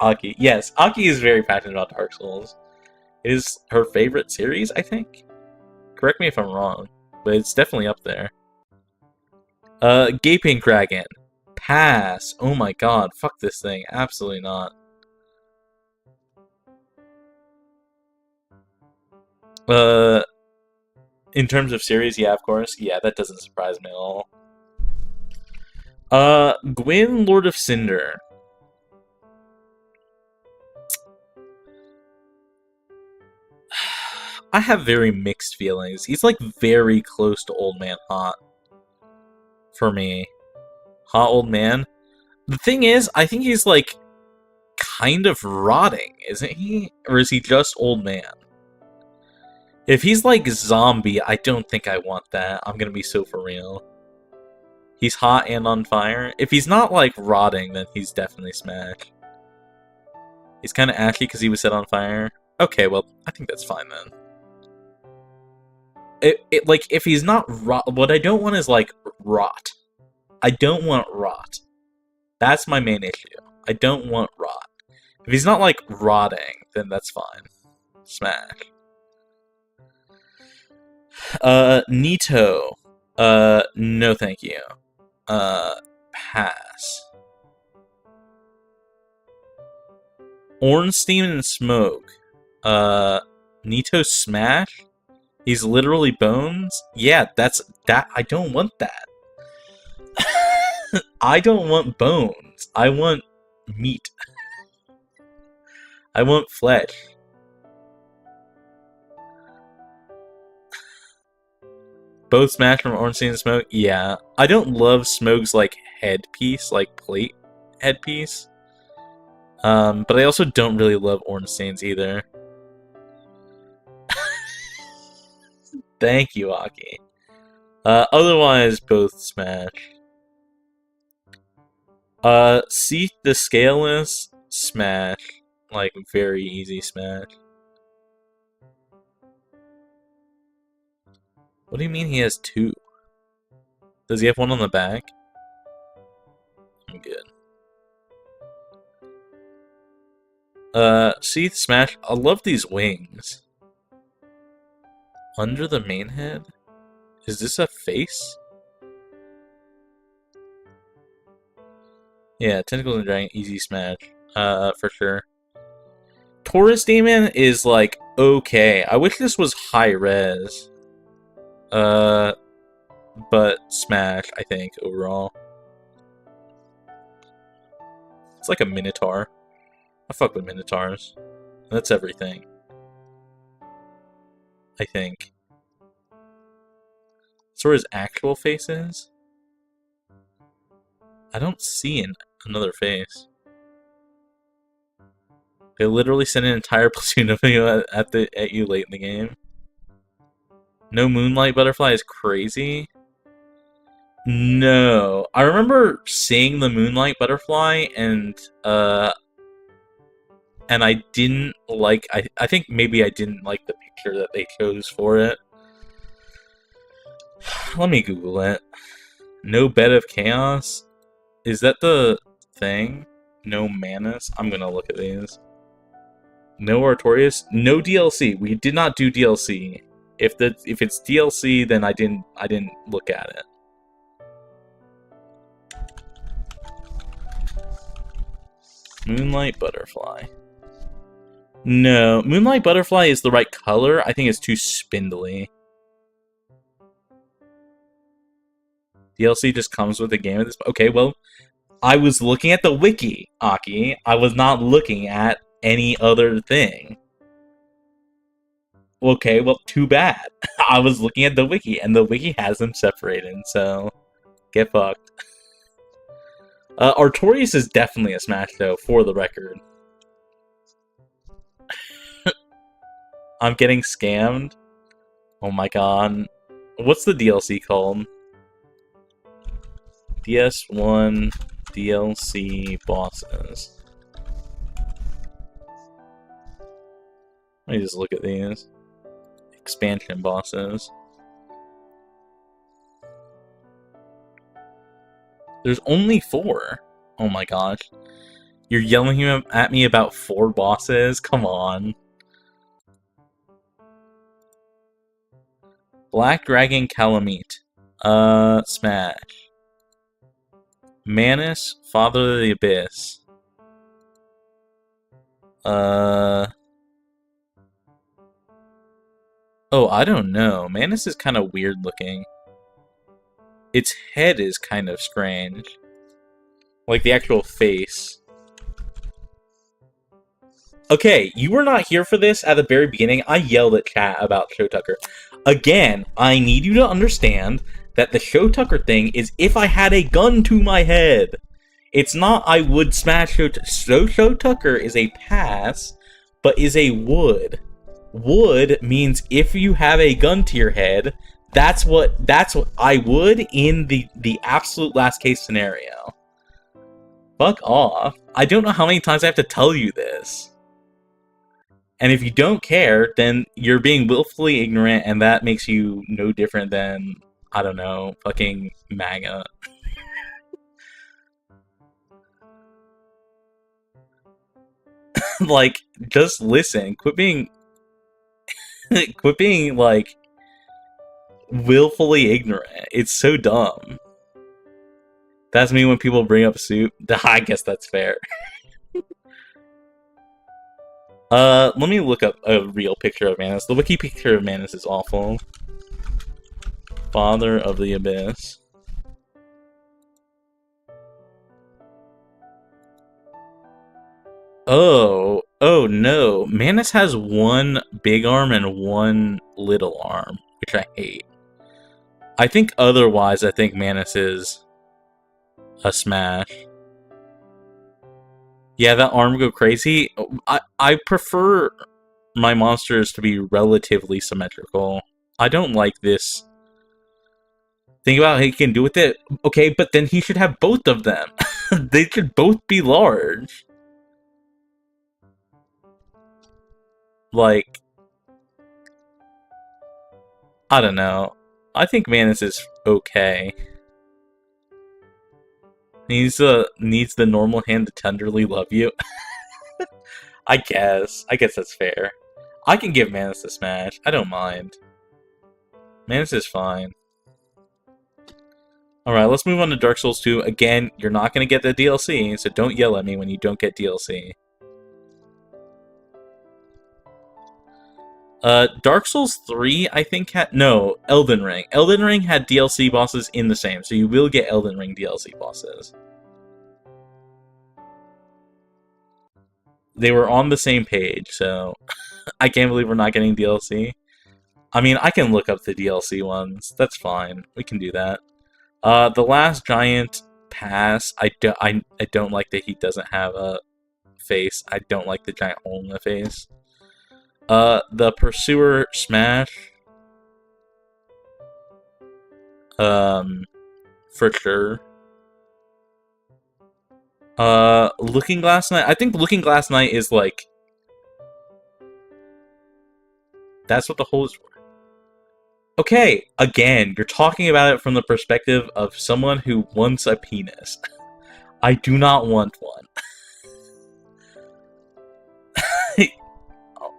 Speaker 1: Aki, yes, Aki is very passionate about Dark Souls. It is her favorite series, I think. Correct me if I'm wrong, but it's definitely up there. Gaping Dragon. Pass. Oh my god, fuck this thing. Absolutely not. In terms of series, yeah, of course. Yeah, that doesn't surprise me at all. Gwyn, Lord of Cinder. I have very mixed feelings. He's, like, very close to Old Man Hot. For me. Hot Old Man. The thing is, I think he's, like, kind of rotting, isn't he? Or is he just Old Man? If he's, like, zombie, I don't think I want that. I'm gonna be so for real. He's hot and on fire. If he's not, like, rotting, then he's definitely smash. He's kind of ashy because he was set on fire. Okay, well, I think that's fine then. Like, if he's not rot... What I don't want is, like, rot. I don't want rot. That's my main issue. I don't want rot. If he's not, like, rotting, then that's fine. Smash. Nito. No thank you. Pass. Ornstein and Smoke. Nito smash? He's literally bones? Yeah, that. I don't want that. I don't want bones. I want meat. I want flesh. Both Smash from Ornstein and Smoke? Yeah. I don't love Smoke's, like, headpiece, like, plate headpiece. But I also don't really love Ornstein's either. Thank you, Aki. Otherwise, both Smash. See the Scaleless? Smash. Like, very easy Smash. What do you mean he has two? Does he have one on the back? I'm good. See Smash? I love these wings. Under the main head? Is this a face? Yeah, Tentacles and Dragon, easy Smash. For sure. Taurus Demon is, like, okay. I wish this was high res. But Smash, I think, overall. It's like a Minotaur. I fuck with Minotaurs. That's everything. I think. So where his actual face is? I don't see another face. They literally sent an entire platoon of you at you late in the game. No Moonlight Butterfly is crazy. No, I remember seeing the Moonlight Butterfly and I didn't like. I think maybe I didn't like the picture that they chose for it. Let me Google it. No Bed of Chaos. Is that the thing? No Manus. I'm gonna look at these. No Artorias. No DLC. We did not do DLC. If it's DLC, then I didn't look at it. Moonlight Butterfly. No, Moonlight Butterfly is the right color. I think it's too spindly. DLC just comes with the game at this. Okay, well, I was looking at the wiki, Aki. I was not looking at any other thing. Okay, well, too bad. I was looking at the wiki, and the wiki has them separated, so get fucked. Artorias is definitely a Smash, though, for the record. I'm getting scammed. Oh my god. What's the DLC called? DS1 DLC bosses. Let me just look at these. Expansion bosses. There's only 4. Oh my gosh. You're yelling at me about 4 bosses? Come on. Black Dragon Calamite. Smash. Manus, Father of the Abyss. Oh, I don't know. Manus is kind of weird looking. Its head is kind of strange. Like the actual face. Okay, you were not here for this at the very beginning. I yelled at chat about Show Tucker. Again, I need you to understand that the Show Tucker thing is if I had a gun to my head. It's not I would smash Show Tucker. So Show Tucker is a pass, but is a would. Would means if you have a gun to your head, that's what I would in the absolute last case scenario. Fuck off. I don't know how many times I have to tell you this. And if you don't care, then you're being willfully ignorant, and that makes you no different than, I don't know, fucking MAGA. Like, just listen. Quit being, like, willfully ignorant. It's so dumb. That's me when people bring up soup. I guess that's fair. Let me look up a real picture of Manus. The wiki picture of Manus is awful. Father of the Abyss. Oh no. Manus has one big arm and one little arm, which I hate. I think otherwise, I think Manus is a smash. Yeah, that arm go crazy. I prefer my monsters to be relatively symmetrical. I don't like this. Think about how he can do with it. Okay, but then he should have both of them. They should both be large. Like, I don't know. I think Manus is okay. He's needs the normal hand to tenderly love you. I guess. I guess that's fair. I can give Manus a smash. I don't mind. Manus is fine. Alright, let's move on to Dark Souls 2. Again, you're not going to get the DLC, so don't yell at me when you don't get DLC. Dark Souls 3, I think, had... No, Elden Ring. Elden Ring had DLC bosses in the same, so you will get Elden Ring DLC bosses. They were on the same page, so... I can't believe we're not getting DLC. I mean, I can look up the DLC ones. That's fine. We can do that. The Last Giant, pass. I don't like that he doesn't have a face. I don't like the giant hole in the face. The Pursuer, smash. For sure. Looking Glass Knight. I think Looking Glass Knight is like... That's what the hole is for. Okay, again, you're talking about it from the perspective of someone who wants a penis. I do not want one.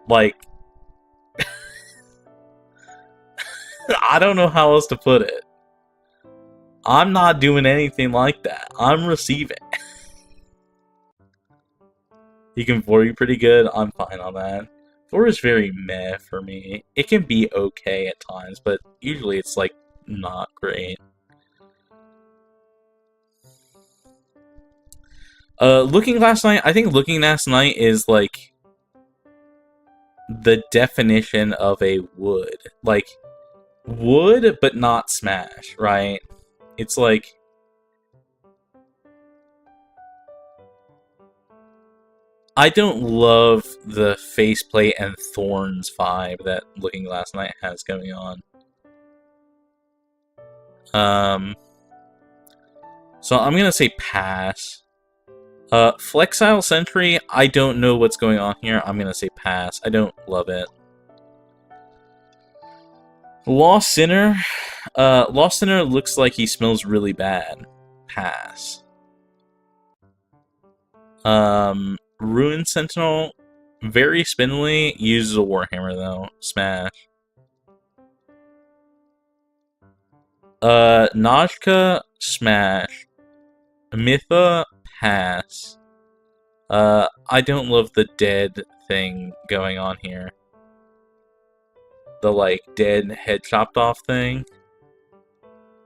Speaker 1: Like... I don't know how else to put it. I'm not doing anything like that. I'm receiving. He can 4 you pretty good. I'm fine on that. 4 is very meh for me. It can be okay at times, but usually it's, like, not great. Looking Last Night, I think Looking Last Night is, like, the definition of a wood. Like, wood, but not smash, right? It's like... I don't love the faceplate and thorns vibe that Looking Last Night has going on. So I'm gonna say pass. Flexile Sentry, I don't know what's going on here. I'm gonna say pass. I don't love it. Lost Sinner. Lost Sinner looks like he smells really bad. Pass. Ruin Sentinel, very spindly, uses a Warhammer though. Smash. Najka, smash. Mytha, pass. I don't love the dead thing going on here. The, like, dead head chopped off thing.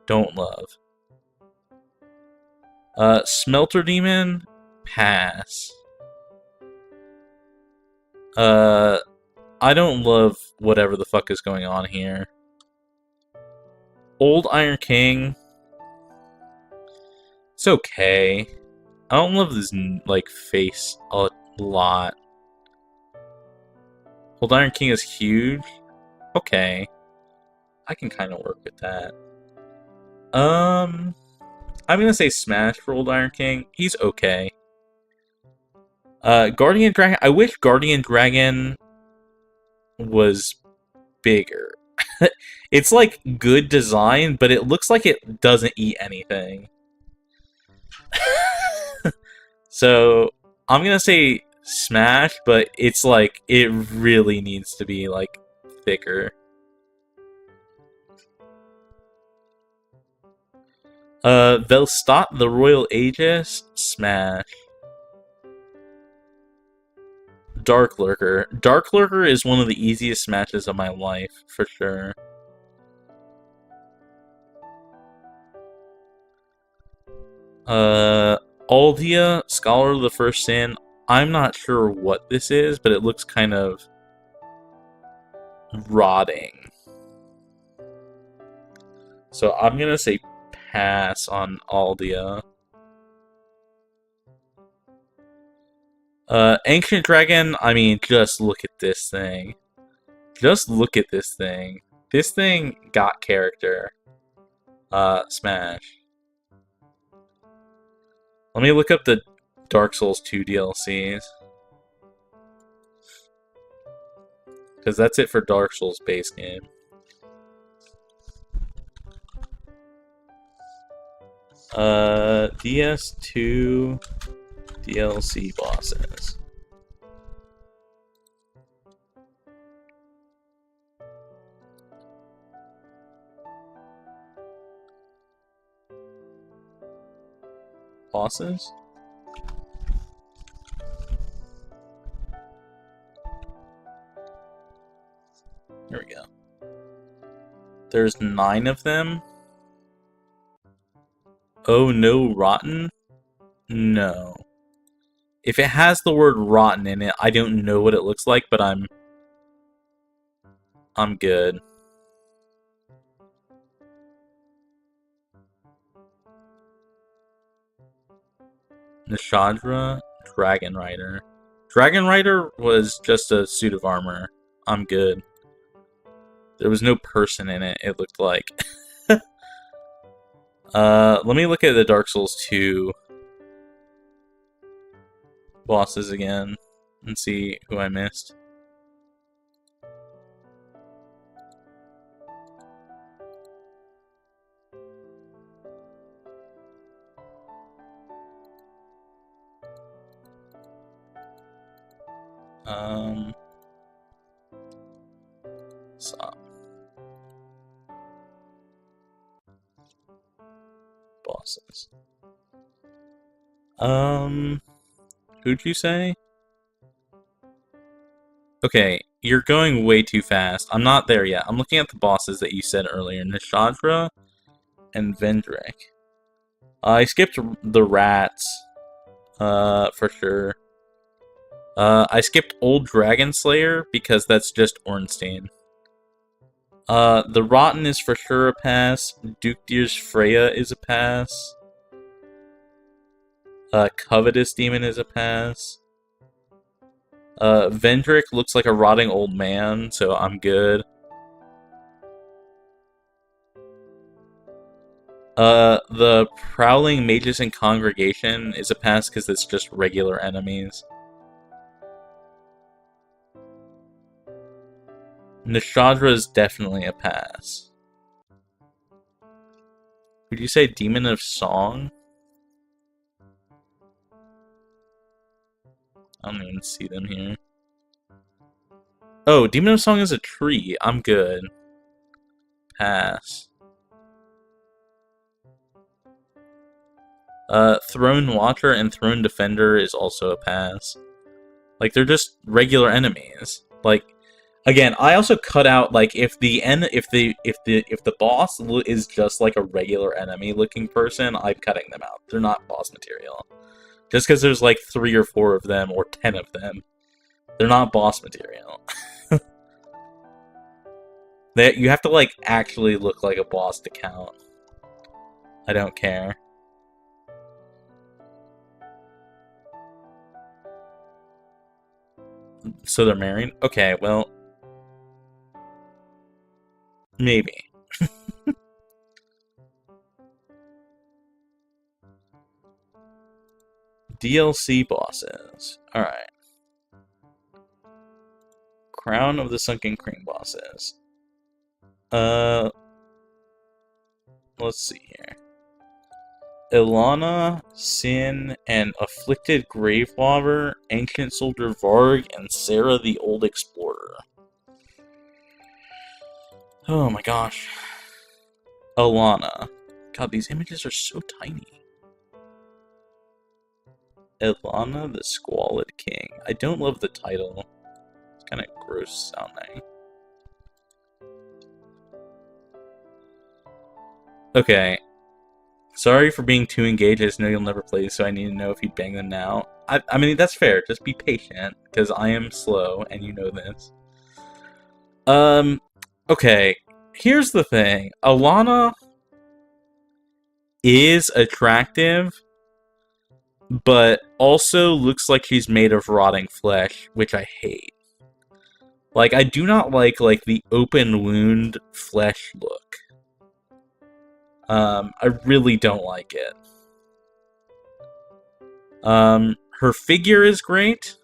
Speaker 1: Don't love. Smelter Demon, pass. I don't love whatever the fuck is going on here. Old Iron King. It's okay. I don't love this, like, face a lot. Old Iron King is huge. Okay. I can kind of work with that. I'm gonna say smash for Old Iron King. He's okay. Guardian Dragon. I wish Guardian Dragon was bigger. It's like good design, but it looks like it doesn't eat anything. So I'm gonna say smash, but it's like it really needs to be like thicker. Velstadt, the Royal Aegis, smash. Dark Lurker. Dark Lurker is one of the easiest smashes of my life, for sure. Aldia, Scholar of the First Sin. I'm not sure what this is, but it looks kind of rotting. So I'm gonna say pass on Aldia. Ancient Dragon, I mean, just look at this thing. Just look at this thing. This thing got character. Smash. Let me look up the Dark Souls 2 DLCs. Because that's it for Dark Souls base game. DS2 DLC bosses. Bosses? There we go. There's 9 of them. Oh no, rotten? No. If it has the word rotten in it, I don't know what it looks like, but I'm good. Nishadra, Dragon Rider. Dragon Rider was just a suit of armor. I'm good. There was no person in it, it looked like. Let me look at the Dark Souls 2 bosses again and see who I missed. Stop. Bosses. Who'd you say? Okay, you're going way too fast. I'm not there yet. I'm looking at the bosses that you said earlier. Nishadra and Vendrick. I skipped the rats. For sure. I skipped Old Dragon Slayer because that's just Ornstein. The Rotten is for sure a pass. Duke Deer's Freya is a pass. Covetous Demon is a pass. Vendrick looks like a rotting old man, so I'm good. The Prowling Mages and Congregation is a pass because it's just regular enemies. Nishadra is definitely a pass. Would you say Demon of Song? I don't even see them here. Oh, Demon of Song is a tree. I'm good. Pass. Throne Watcher and Throne Defender is also a pass. Like, they're just regular enemies. Like, again, I also cut out, like, if the boss is just like a regular enemy looking person, I'm cutting them out. They're not boss material. Just because there's like 3 or 4 of them or 10 of them, they're not boss material. You have to like actually look like a boss to count. I don't care. So they're married? Okay, well, maybe. DLC bosses. Alright. Crown of the Sunken Cream bosses. Let's see here. Ilana, Sin, and Afflicted Gravelobber, Ancient Soldier Varg, and Sarah the Old Explorer. Oh my gosh. Ilana. God, these images are so tiny. Ilana the Squalid King. I don't love the title. It's kind of gross sounding. Okay. Sorry for being too engaged. I just know you'll never play, so I need to know if you'd bang them now. I mean, that's fair. Just be patient, because I am slow, and you know this. Okay. Here's the thing. Alana is attractive, but also looks like she's made of rotting flesh, which I hate. Like, I do not like the open wound flesh look. I really don't like it. Her figure is great.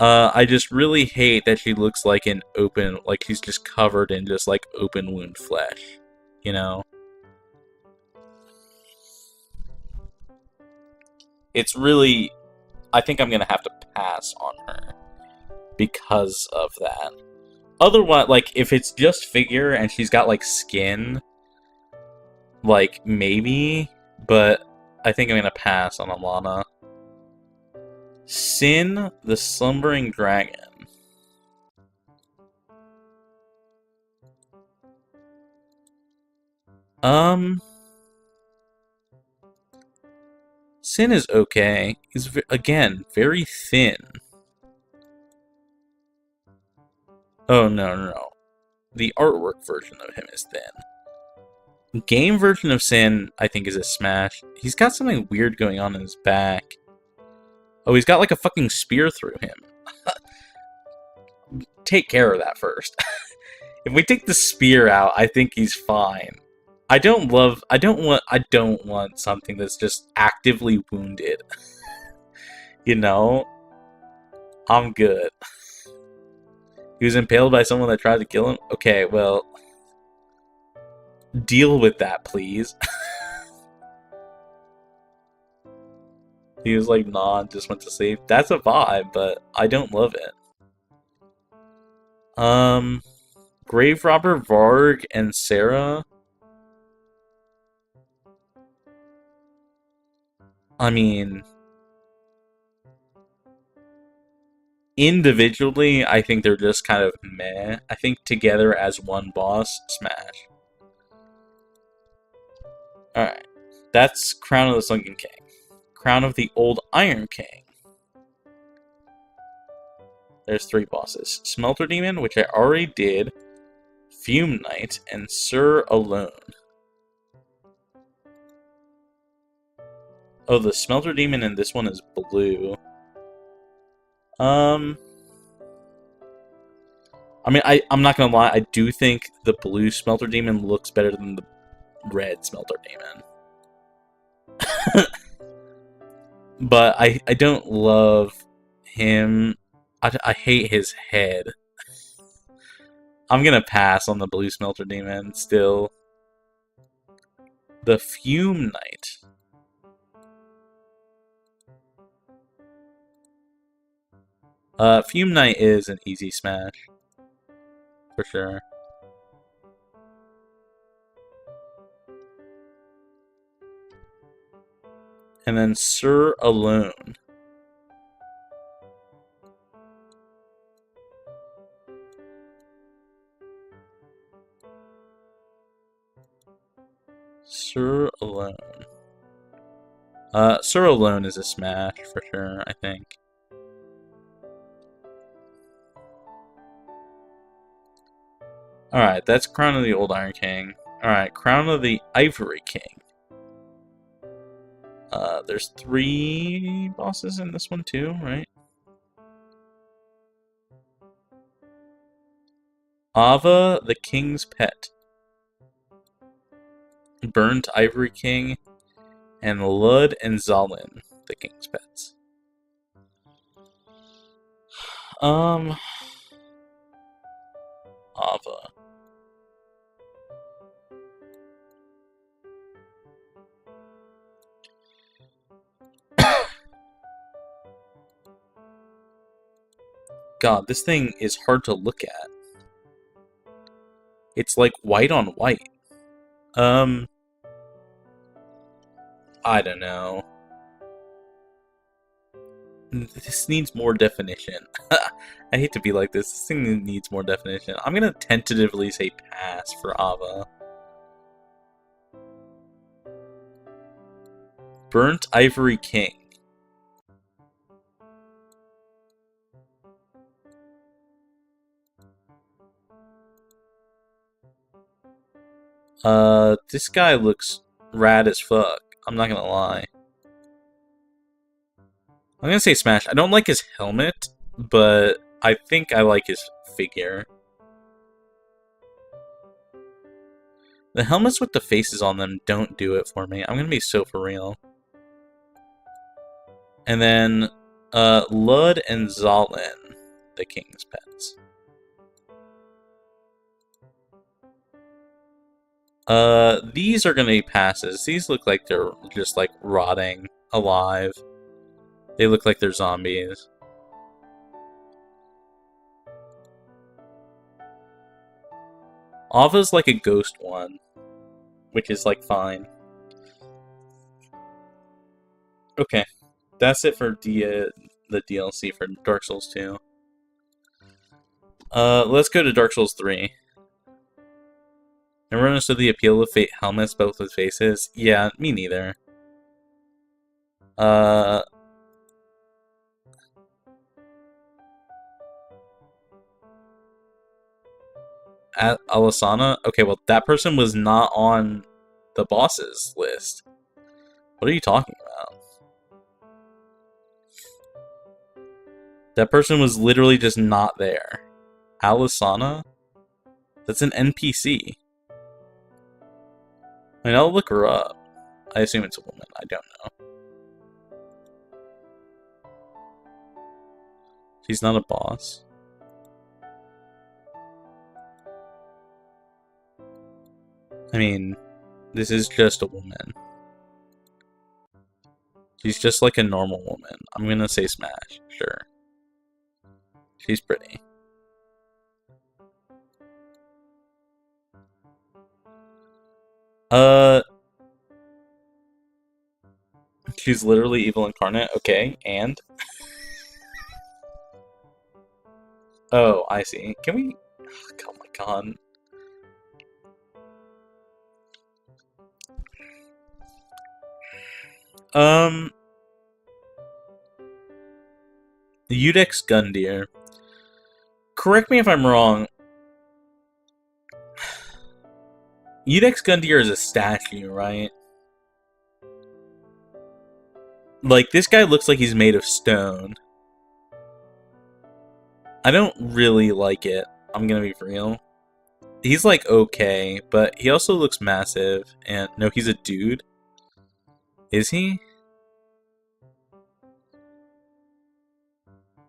Speaker 1: I just really hate that she looks like an open, like she's just covered in just like open wound flesh, you know? It's really, I think I'm gonna have to pass on her because of that. Otherwise, like, if it's just figure and she's got like skin, like, maybe, but I think I'm gonna pass on Alana. Sin, the Slumbering Dragon. Sin is okay. He's, again, very thin. Oh, no. The artwork version of him is thin. Game version of Sin, I think, is a smash. He's got something weird going on in his back. Oh, he's got like a fucking spear through him. Take care of that first. If we take the spear out, I think he's fine. I don't want something that's just actively wounded. You know? I'm good. He was impaled by someone that tried to kill him? Okay, well, deal with that, please. He was like, nah, just went to sleep. That's a vibe, but I don't love it. Grave Robber Varg and Sarah. I mean, individually, I think they're just kind of meh. I think together as one boss, smash. Alright. That's Crown of the Sunken King. Crown of the Old Iron King. There's 3 bosses. Smelter Demon, which I already did. Fume Knight, and Sir Alone. Oh, the Smelter Demon in this one is blue. I mean, I'm not gonna lie, I do think the blue Smelter Demon looks better than the red Smelter Demon. But I don't love him. I hate his head. I'm gonna pass on the blue Smelter Demon still. The Fume Knight. Fume Knight is an easy smash. For sure. And then Sir Alone. Sir Alone. Sir Alone is a smash for sure, I think. Alright, that's Crown of the Old Iron King. Alright, Crown of the Ivory King. There's 3 bosses in this one too, right? Ava, the King's Pet. Burnt Ivory King. And Lud and Zalin, the King's Pets. Ava. God, this thing is hard to look at. It's like white on white. I don't know. This needs more definition. I hate to be like this. This thing needs more definition. I'm gonna tentatively say pass for Ava. Burnt Ivory King. This guy looks rad as fuck. I'm not gonna lie. I'm gonna say Smash. I don't like his helmet, but I think I like his figure. The helmets with the faces on them don't do it for me. I'm gonna be so for real. And then, Lud and Zalin, the king's pets. These are gonna be passes. These look like they're just, like, rotting alive. They look like they're zombies. Ava's like a ghost one, which is, like, fine. Okay. That's it for the DLC for Dark Souls 2. Let's go to Dark Souls 3. Never understood the appeal of Fate helmets, both with faces. Yeah, me neither. Alisana? Okay, well, that person was not on the bosses list. What are you talking about? That person was literally just not there. Alisana? That's an NPC. I mean, I'll look her up. I assume it's a woman. I don't know. She's not a boss. I mean, this is just a woman. She's just like a normal woman. I'm gonna say Smash, sure. She's pretty. She's literally evil incarnate. Okay, and? Oh, I see. Can we... Oh my god. Udex Gundyr. Correct me if I'm wrong. Udex Gundyr is a statue, right? Like, this guy looks like he's made of stone. I don't really like it. I'm gonna be real. He's, like, okay, but he also looks massive. And, no, he's a dude. Is he?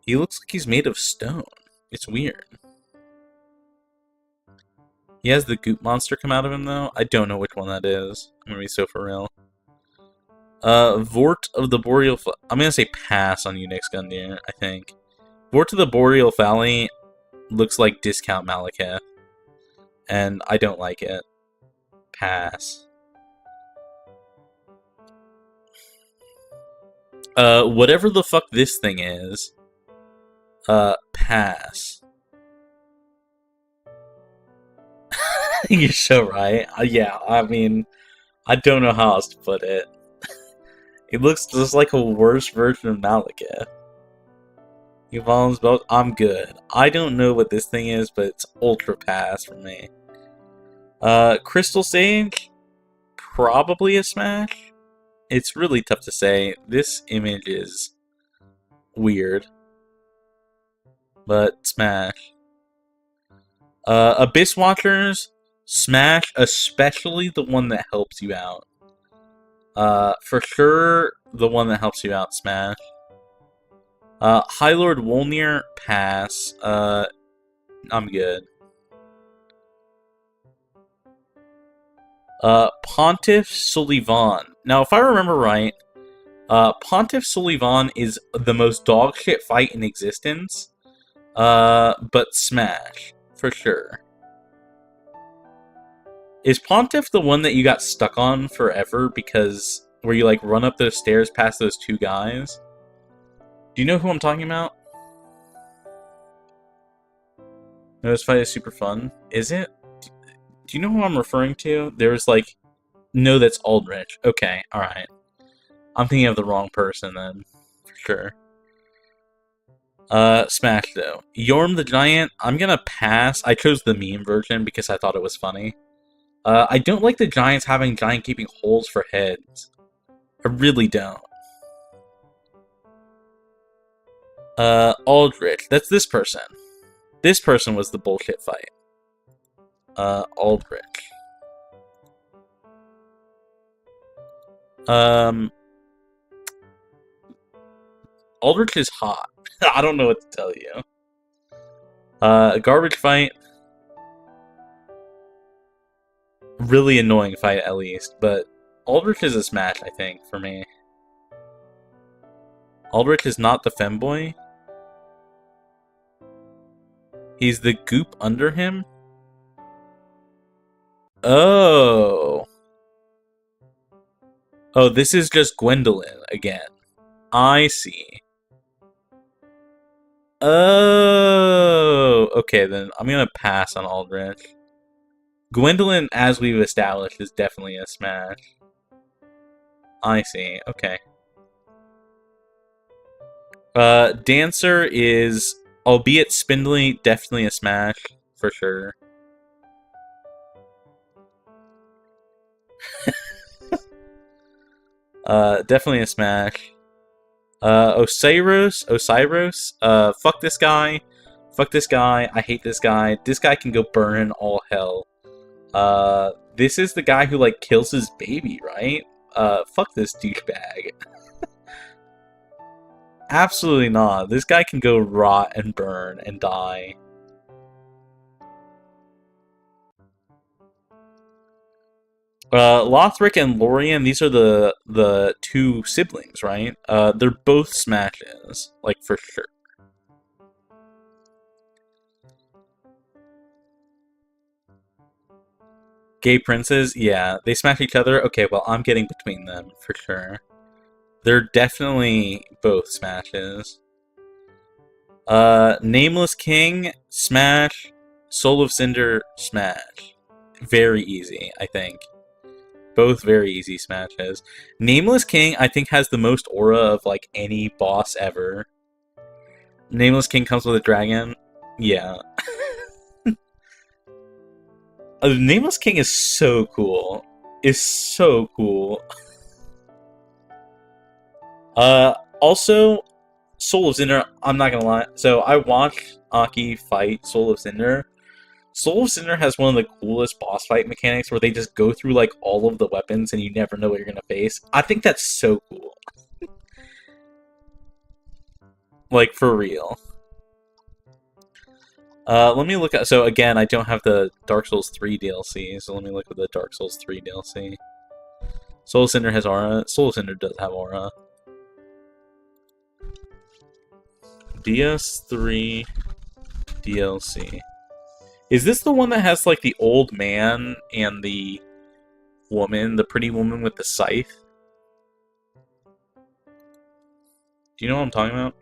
Speaker 1: He looks like he's made of stone. It's weird. He has the goop monster come out of him, though. I don't know which one that is. I'm gonna be so for real. Vort of the Boreal... I'm gonna say pass on Unix Gundyr, I think. Vort of the Boreal Valley looks like Discount Malekith. And I don't like it. Pass. Whatever the fuck this thing is... pass. You're so right. Yeah, I mean... I don't know how else to put it. It looks just like a worse version of Malekith. Yvonne's belt, I'm good. I don't know what this thing is, but it's ultra pass for me. Crystal Sage? Probably a smash? It's really tough to say. This image is weird. But smash. Abyss Watchers? Smash, especially the one that helps you out. For sure, the one that helps you out, smash. High Lord Wolnir, pass. I'm good. Pontiff Sullivan. Now, if I remember right, Pontiff Sullivan is the most dogshit fight in existence. But smash, for sure. Is Pontiff the one that you got stuck on forever because where you like run up those stairs past those two guys? Do you know who I'm talking about? No, this fight is super fun. Is it? Do you know who I'm referring to? There's like... No, that's Aldrich. Okay, alright. I'm thinking of the wrong person then, for sure. Smash though. Yorm the Giant, I'm gonna pass. I chose the meme version because I thought it was funny. I don't like the giants having giant gaping holes for heads. I really don't. Aldrich. That's this person. This person was the bullshit fight. Aldrich. Aldrich is hot. I don't know what to tell you. Garbage fight. Really annoying fight, at least. But Aldrich is a smash, I think, for me. Aldrich is not the femboy. He's the goop under him. Oh. Oh, this is just Gwendolyn again. I see. Oh. Okay, then I'm gonna pass on Aldrich. Gwendolyn, as we've established, is definitely a smash. I see. Okay. Dancer is, albeit spindly, definitely a smash, for sure. Definitely a smash. Osiris, fuck this guy. Fuck this guy. I hate this guy. This guy can go burn in all hell. This is the guy who, like, kills his baby, right? Fuck this douchebag. Absolutely not. This guy can go rot and burn and die. Lothric and Lorien, these are the two siblings, right? They're both smashes, like, for sure. Gay princes, yeah, they smash each other. Okay, well, I'm getting between them, for sure. They're definitely both smashes. Nameless King, smash. Soul of Cinder, smash. Very easy, I think. Both very easy smashes. Nameless King, I think, has the most aura of, like, any boss ever. Nameless King comes with a dragon. Yeah. Nameless King is so cool. Is so cool. Also, Soul of Cinder, I'm not gonna lie. So, I watched Aki fight Soul of Cinder. Soul of Cinder has one of the coolest boss fight mechanics where they just go through, like, all of the weapons and you never know what you're gonna face. I think that's so cool. Like, for real. Let me look at... So, again, I don't have the Dark Souls 3 DLC, so let me look at the Dark Souls 3 DLC. Soul of Cinder has aura. Soul of Cinder does have aura. DS3 DLC. Is this the one that has, like, the old man and the woman, the pretty woman with the scythe? Do you know what I'm talking about?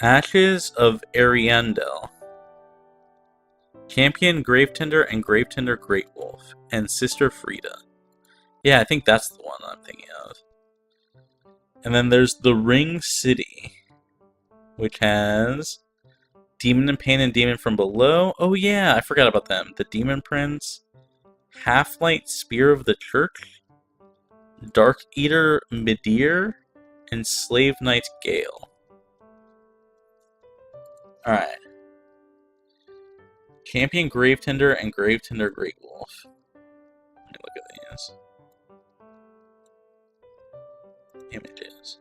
Speaker 1: Ashes of Ariandel. Champion Gravetender and Gravetender Great Wolf. And Sister Frida. Yeah, I think that's the one I'm thinking of. And then there's the Ring City, which has Demon in Pain and Demon from Below. Oh yeah, I forgot about them. The Demon Prince, Half-Light Spear of the Church, Dark Eater Midir, and Slave Knight Gale. Alright. Champion Gravetender and Gravetender Great Wolf. Let me look at these. Images.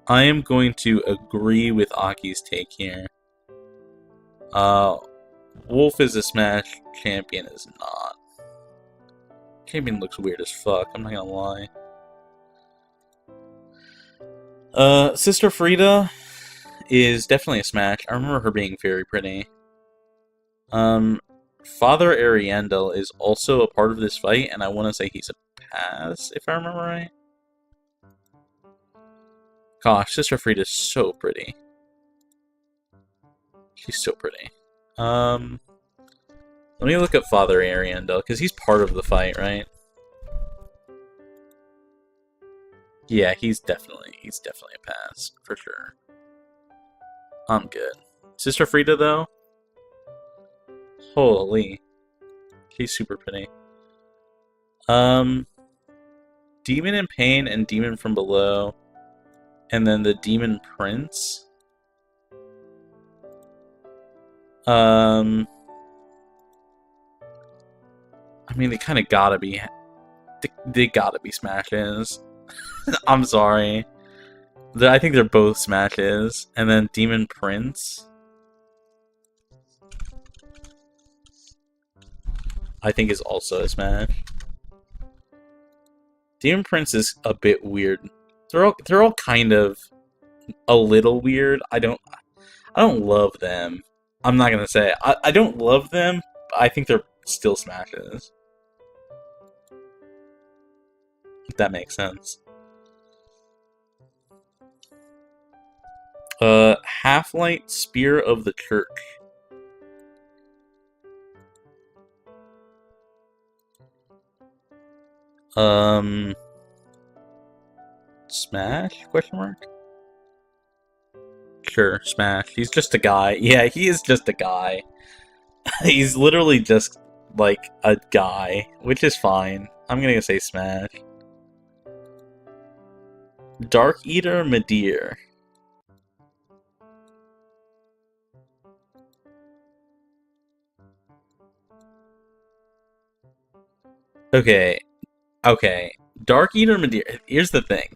Speaker 1: I am going to agree with Aki's take here. Wolf is a smash, Champion is not. Champion looks weird as fuck, I'm not gonna lie. Sister Frida is definitely a smash. I remember her being very pretty. Father Ariandel is also a part of this fight, and I want to say he's a pass, if I remember right. Gosh, Sister Frida's so pretty. She's so pretty. Let me look up Father Ariandel, because he's part of the fight, right? Yeah, he's definitely a pass, for sure. I'm good. Sister Frida, though? Holy. She's super pretty. Demon in Pain and Demon from Below. And then the Demon Prince. I mean, they kind of gotta be... They gotta be smashes. I'm sorry. I think they're both smashes. And then Demon Prince. I think is also a smash. Demon Prince is a bit weird. They're all kind of a little weird. I don't love them. I'm not gonna say I don't love them, but I think they're still smashes. If that makes sense. Half-Light Spear of the Church. Smash? Question mark? Sure, smash. He's just a guy. Yeah, he is just a guy. He's literally just, like, a guy, which is fine. I'm gonna say smash. Dark Eater Madir. Okay. Dark Eater Madir. Here's the thing.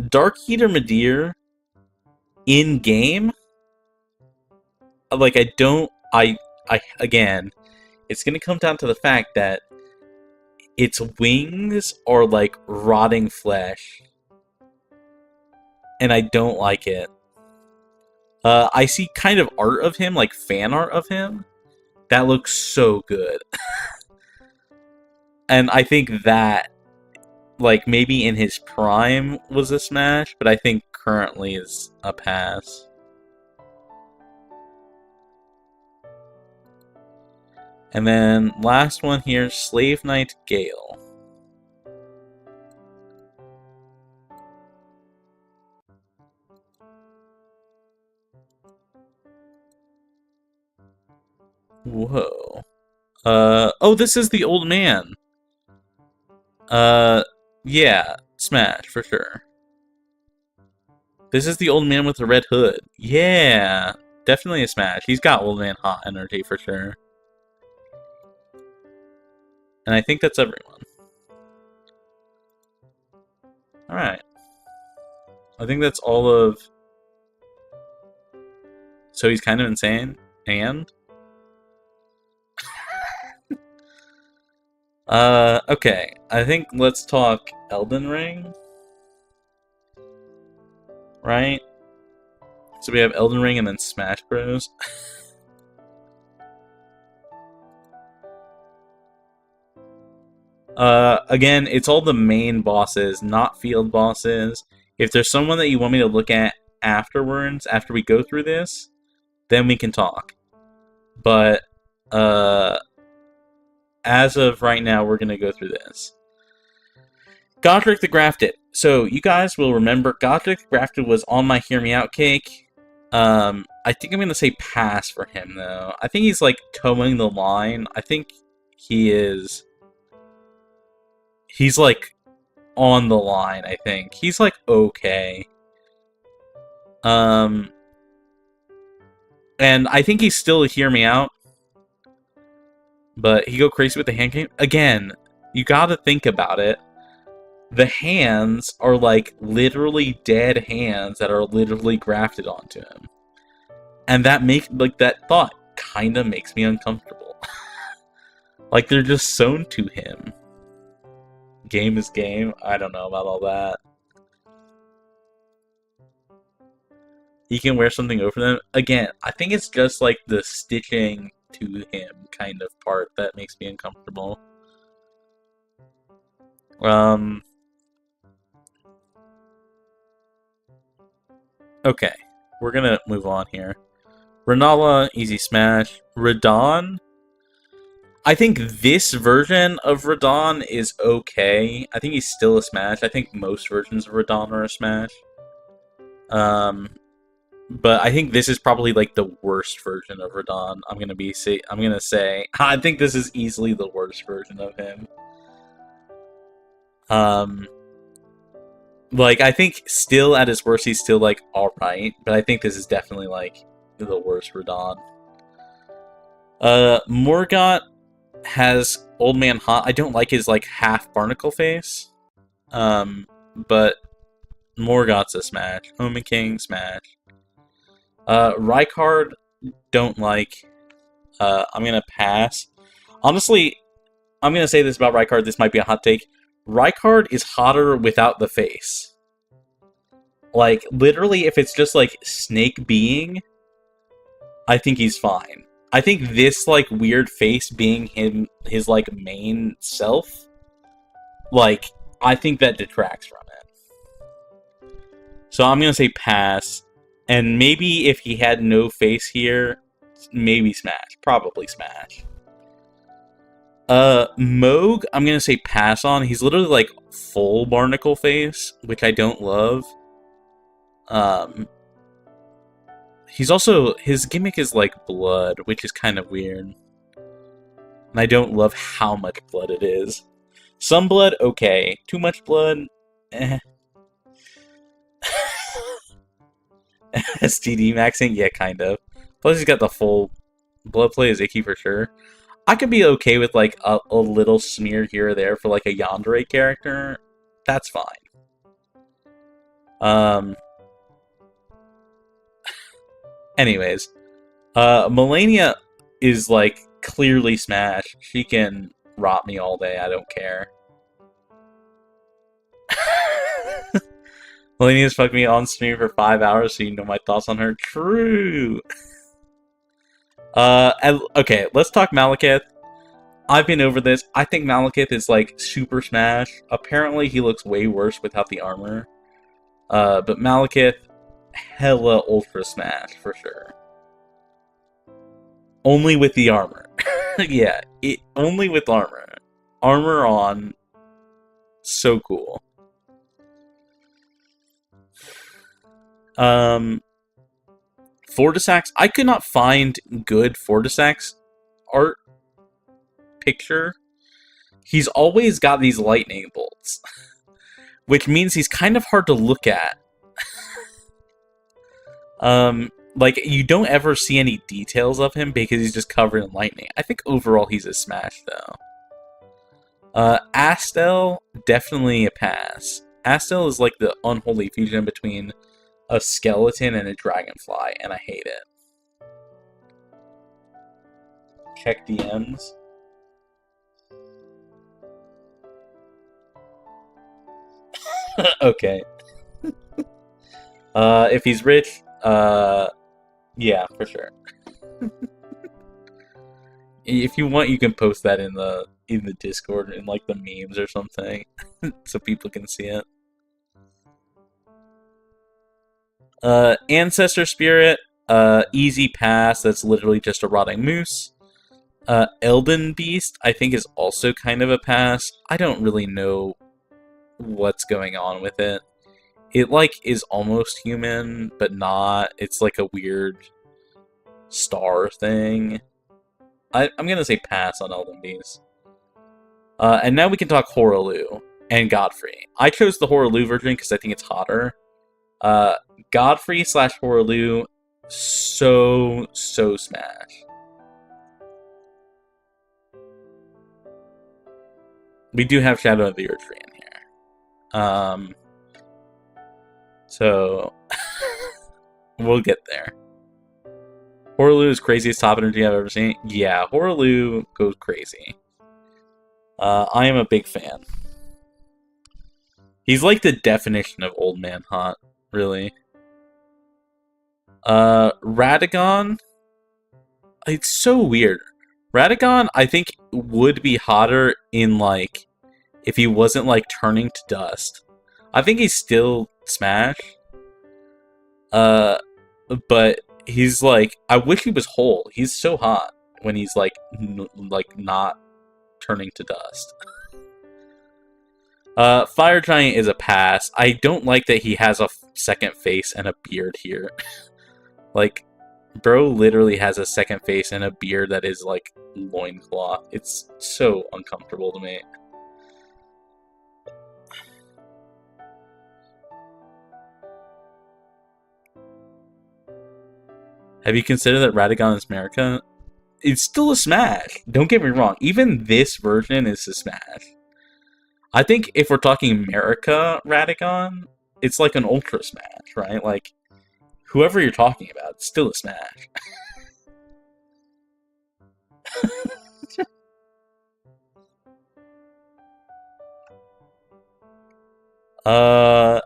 Speaker 1: Dark Eater Madir in game, like, again, it's gonna come down to the fact that its wings are like rotting flesh, and I don't like it. I see kind of art of him, like fan art of him, that looks so good. And I think that, like, maybe in his prime was a smash, but I think currently is a pass. And then last one here, Slave Knight Gale. Whoa. Oh, this is the old man. Yeah, smash, for sure. This is the old man with the red hood. Yeah, definitely a smash. He's got old man hot energy, for sure. And I think that's everyone. Alright. I think that's all of... So he's kind of insane? And? Okay. I think let's talk Elden Ring. Right? So we have Elden Ring and then Smash Bros. Again, it's all the main bosses, not field bosses. If there's someone that you want me to look at afterwards, after we go through this, then we can talk. But, as of right now, we're gonna go through this. Godric the Grafted. So, you guys will remember, Godric the Grafted was on my Hear Me Out cake. I think I'm gonna say pass for him, though. I think he's, like, towing the line. I think he is... He's, like, on the line, I think. He's, like, okay. And I think he's still a Hear Me Out. But he go crazy with the hand game. Again, you gotta think about it. The hands are, like, literally dead hands that are literally grafted onto him. And that that thought kinda makes me uncomfortable. Like, they're just sewn to him. Game is game. I don't know about all that. He can wear something over them. Again, I think it's just, like, the stitching to him kind of part that makes me uncomfortable. Okay, we're gonna move on here. Renala, easy smash. Radon. I think this version of Radon is okay. I think he's still a smash. I think most versions of Radon are a smash. But I think this is probably like the worst version of Radon. I'm gonna say I think this is easily the worst version of him. Like I think still at his worst he's still like alright, but I think this is definitely like the worst Radon. Morgott has Old Man Hot. I don't like his like half barnacle face. But Morgott's a smash. Omen King, smash. Rykard, don't like. I'm gonna pass. Honestly, I'm gonna say this about Rykard. This might be a hot take. Rykard is hotter without the face. Like, literally, if it's just like Snake being, I think he's fine. I think this like weird face being his like main self, like I think that detracts from it. So I'm gonna say pass. And maybe if he had no face here, maybe smash. Probably smash. Moog, I'm gonna say pass on. He's literally like full barnacle face, which I don't love. He's also, his gimmick is like blood, which is kind of weird. And I don't love how much blood it is. Some blood, okay. Too much blood, eh. STD maxing, yeah, kind of. Plus he's got the full blood play is icky for sure. I could be okay with like a little smear here or there for like a Yandere character. That's fine. Anyways, Melania is like clearly smash. She can rot me all day. I don't care. Melania's fucked me on stream for 5 hours, so you know my thoughts on her. True. Okay, let's talk Malekith. I've been over this. I think Malekith is like super smash. Apparently, he looks way worse without the armor. But Malekith, hella ultra smash for sure. Only with the armor. Yeah, only with armor. Armor on. So cool. Fortisax. I could not find good Fortisax art picture. He's always got these lightning bolts, which means he's kind of hard to look at. Like, you don't ever see any details of him because he's just covered in lightning. I think overall he's a smash, though. Astel, definitely a pass. Astel is like the unholy fusion between a skeleton and a dragonfly, and I hate it. Check DMs. Okay. If he's rich, yeah, for sure. If you want, you can post that in the Discord in like the memes or something, so people can see it. Ancestor Spirit, easy pass. That's literally just a rotting moose. Elden Beast, I think, is also kind of a pass. I don't really know what's going on with it. It, like, is almost human, but not. It's like a weird star thing. I'm gonna say pass on Elden Beast. And now we can talk Horaloo and Godfrey. I chose the Horaloo version because I think it's hotter. Godfrey / Horaloo, so smash. We do have Shadow of the Earth Tree in here. So we'll get there. Horaloo is craziest top energy I've ever seen. Yeah, Horaloo goes crazy. I am a big fan. He's like the definition of old man hot, really. Radagon, it's so weird. Radagon, I think, would be hotter in, like, if he wasn't, like, turning to dust. I think he's still smash. Uh, but he's like, I wish he was whole. He's so hot when he's like, not turning to dust. Fire Giant is a pass. I don't like that he has a second face and a beard here. Like, bro literally has a second face and a beard that is like loincloth. It's so uncomfortable to me. Have you considered that Radagon is America? It's still a smash. Don't get me wrong. Even this version is a smash. I think if we're talking America Radagon, it's like an ultra smash, right? Like, whoever you're talking about, it's still a smash.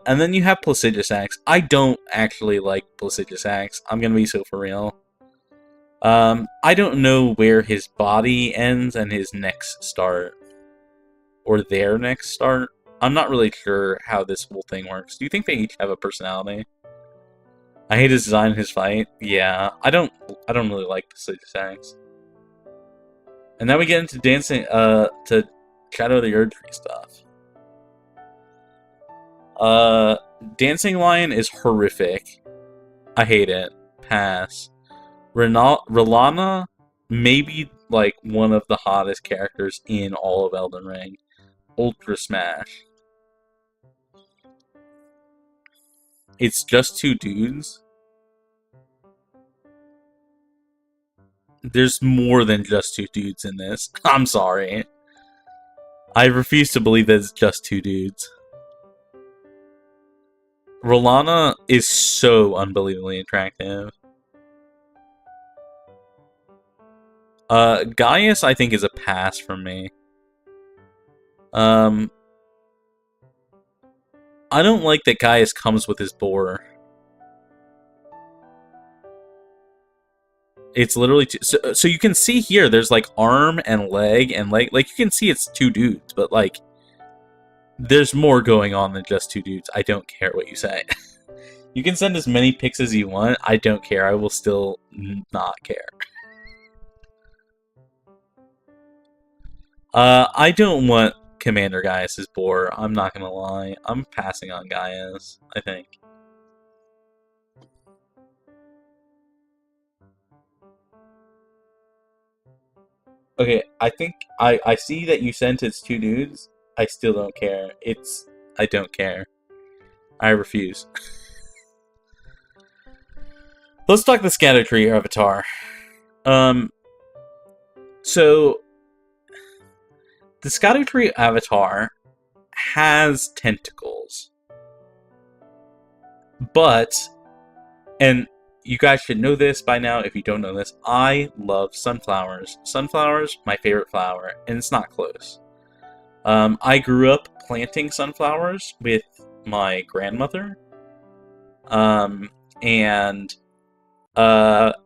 Speaker 1: And then you have Placidusax. I don't actually like Placidusax. I'm gonna be so for real. I don't know where his body ends and his necks start. Or their necks start. I'm not really sure how this whole thing works. Do you think they each have a personality? I hate his design and his fight. Yeah, I don't really like Placidusax. And now we get into dancing, to Shadow of the Erdtree stuff. Dancing Lion is horrific. I hate it. Pass. Rellana, maybe like one of the hottest characters in all of Elden Ring. Ultra Smash. It's just two dudes. There's more than just two dudes in this. I'm sorry. I refuse to believe that it's just two dudes. Rellana is so unbelievably attractive. Gaius, I think, is a pass for me. I don't like that Gaius comes with his boar. It's literally two, so you can see here. There's like arm and leg and leg. Like you can see it's two dudes, but like there's more going on than just two dudes. I don't care what you say. You can send as many pics as you want. I don't care. I will still not care. I don't want Commander Gaius' boar. I'm not gonna lie. I'm passing on Gaius, I think. Okay, I think I see that you sent it's two dudes. I still don't care. I don't care. I refuse. Let's talk the Scatter Tree avatar. So the Scatter Tree avatar has tentacles. But, and you guys should know this by now if you don't know this, I love sunflowers. Sunflowers, my favorite flower, and it's not close. I grew up planting sunflowers with my grandmother. And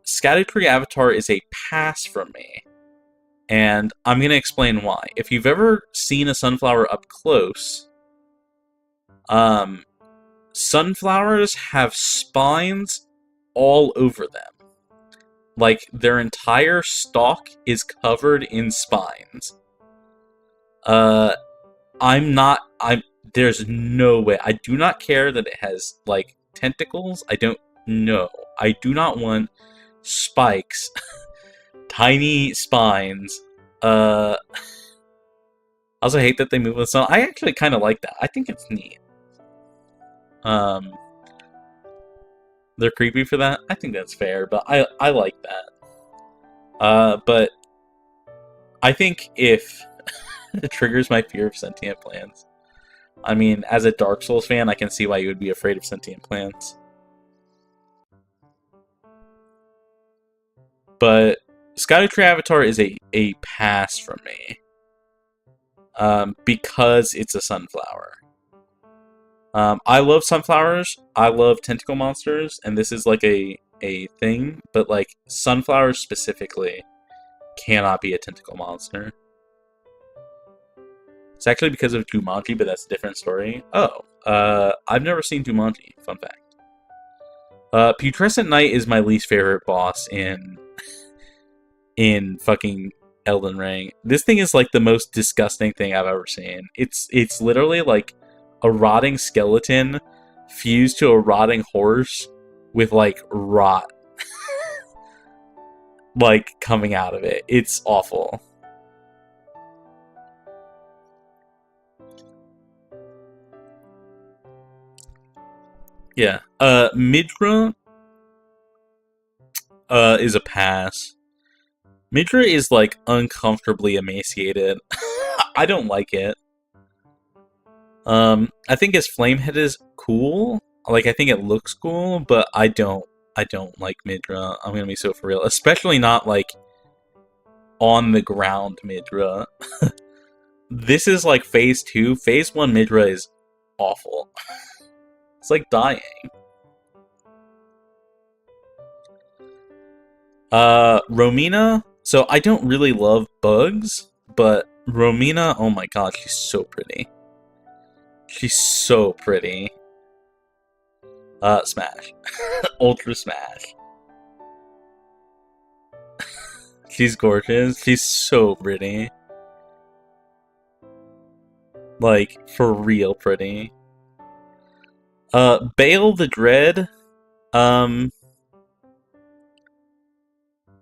Speaker 1: Scatter Tree avatar is a pass from me. And I'm going to explain why. If you've ever seen a sunflower up close, sunflowers have spines all over them. Like, their entire stalk is covered in spines. There's no way. I do not care that it has, like, tentacles. I don't know. I do not want spikes. Tiny spines. I also hate that they move with sun. I actually kind of like that. I think it's neat. They're creepy for that. I think that's fair, but I like that. But I think if it triggers my fear of sentient plants. I mean, as a Dark Souls fan, I can see why you would be afraid of sentient plants. But Scatter Tree Avatar is a pass from me. Because it's a sunflower. I love sunflowers. I love tentacle monsters, and this is like a thing, but like sunflowers specifically cannot be a tentacle monster. It's actually because of Jumanji, but that's a different story. Oh, I've never seen Jumanji. Fun fact. Putrescent Knight is my least favorite boss in fucking Elden Ring. This thing is like the most disgusting thing I've ever seen. It's literally like a rotting skeleton fused to a rotting horse with like rot like coming out of it. It's awful. Yeah. Midra is a pass. Midra is like uncomfortably emaciated. I don't like it. I think his flamehead is cool. Like I think it looks cool, but I don't like Midra. I'm gonna be so for real. Especially not like on the ground Midra. This is like phase 2. Phase 1 Midra is awful. It's like dying. Romina. So I don't really love bugs, but Romina, oh my god, she's so pretty. She's so pretty. Smash. Ultra Smash. She's gorgeous. She's so pretty. Like, for real pretty. Bale the Dread.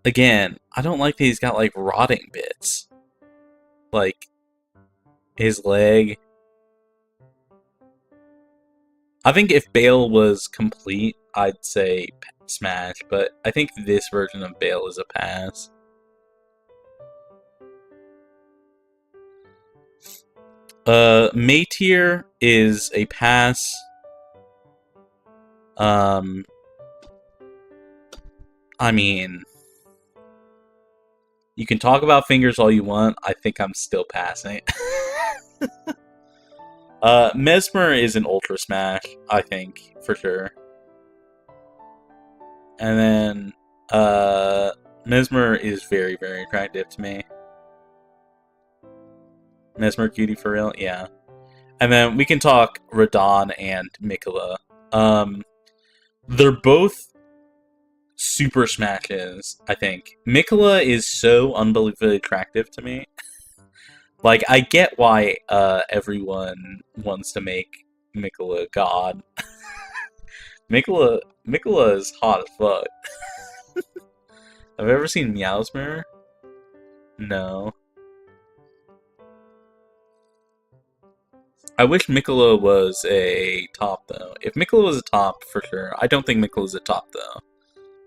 Speaker 1: Again, I don't like that he's got, like, rotting bits. Like, his leg. I think if Bale was complete, I'd say Smash, but I think this version of Bale is a pass. Maetier is a pass. I mean, you can talk about fingers all you want. I think I'm still passing. Mesmer is an Ultra Smash, I think, for sure. And then, Mesmer is very, very attractive to me. Mesmer cutie for real? Yeah. And then we can talk Radon and Mikola. They're both super smashes, I think. Mikola is so unbelievably attractive to me. Like, I get why everyone wants to make Mikola god. Mikola is hot as fuck. Have you ever seen Meowsmere? No. I wish Mikola was a top, though. If Mikola was a top, for sure. I don't think Mikola's a top, though.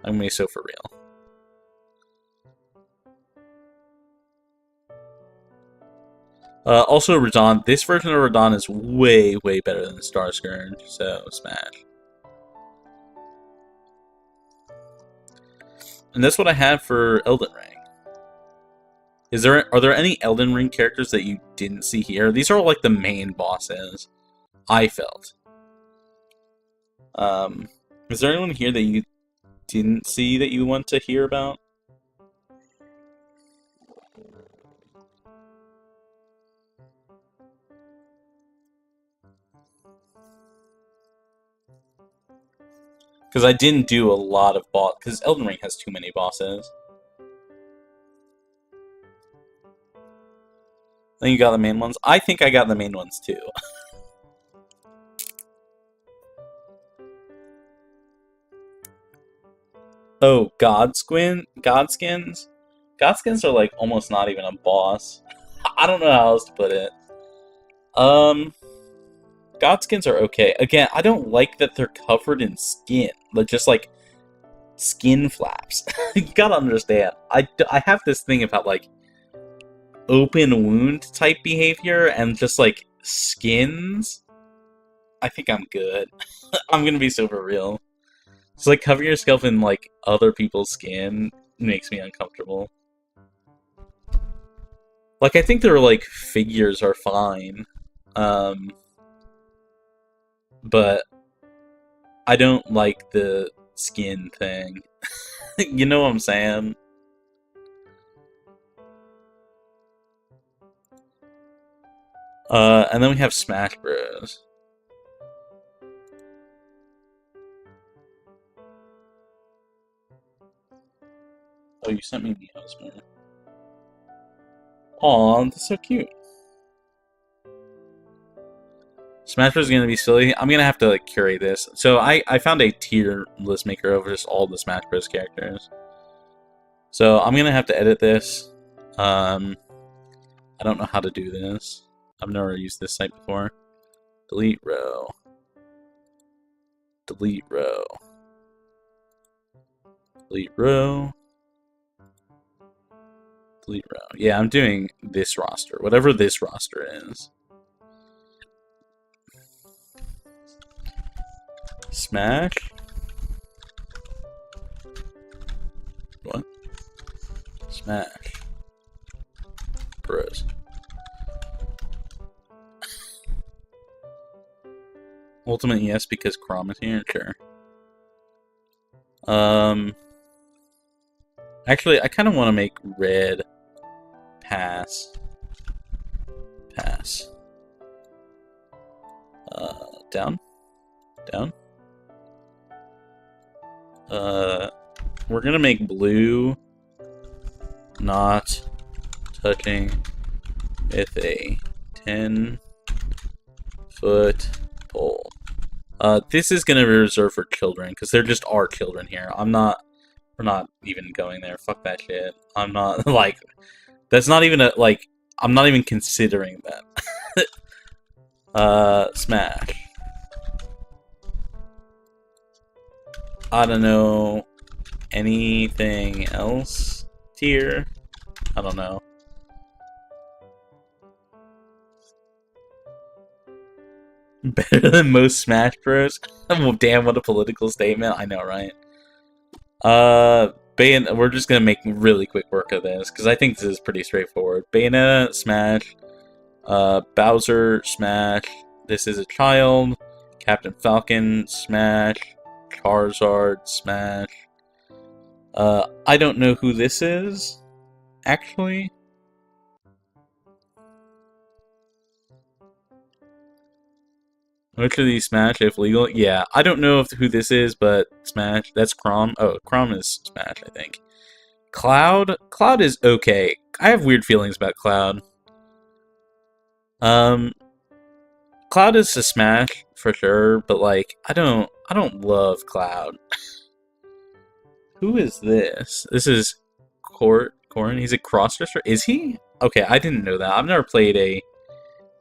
Speaker 1: I'm gonna be so for real. Also, Radon. This version of Radon is way, way better than Star Scourge, so Smash. And that's what I have for Elden Ring. Are there any Elden Ring characters that you didn't see here? These are like the main bosses, I felt. Is there anyone here that you didn't see that you want to hear about? Because I didn't do a lot of because Elden Ring has too many bosses. I think you got the main ones. I think I got the main ones too. Oh, Godskins? Godskins are like almost not even a boss. I don't know how else to put it. Godskins are okay. Again, I don't like that they're covered in skin. They're just like skin flaps. You gotta understand. I have this thing about like open wound type behavior and just like skins. I think I'm good. I'm gonna be super real. It's like covering yourself in like other people's skin makes me uncomfortable. Like I think their like figures are fine. But I don't like the skin thing. You know what I'm saying? And then we have Smash Bros. Oh, you sent me the husband. Aw, that's so cute. Smash Bros. Is gonna be silly. I'm gonna have to like curate this. So I found a tier list maker over just all the Smash Bros. Characters. So I'm gonna have to edit this. I don't know how to do this. I've never used this site before. Delete row. Delete row. Delete row. Delete row. Yeah, I'm doing this roster. Whatever this roster is. Smash. What? Smash Bros. Ultimate yes because Chrom is here, sure. Actually, I kind of want to make red pass. Pass. Down. Down. We're gonna make blue not touching with a 10-foot pole. This is gonna be reserved for children, because there just are children here. We're not even going there. Fuck that shit. I'm not, like, that's not even I'm not even considering that. Smash. I don't know anything else tier. I don't know. Better than most Smash Bros. Well, damn, what a political statement. I know, right? We're just gonna make really quick work of this, because I think this is pretty straightforward. Bayonetta, Smash. Bowser, Smash. This is a child. Captain Falcon, Smash. Charizard, Smash. I don't know who this is, actually. Which of these Smash, if legal? Yeah, I don't know who this is, but Smash. That's Chrom. Oh, Chrom is Smash, I think. Cloud? Cloud is okay. I have weird feelings about Cloud. Cloud is a Smash, for sure, but, like, I don't love Cloud. Who is this? This is Corrin. He's a crossdresser. Is he? Okay, I didn't know that. I've never played a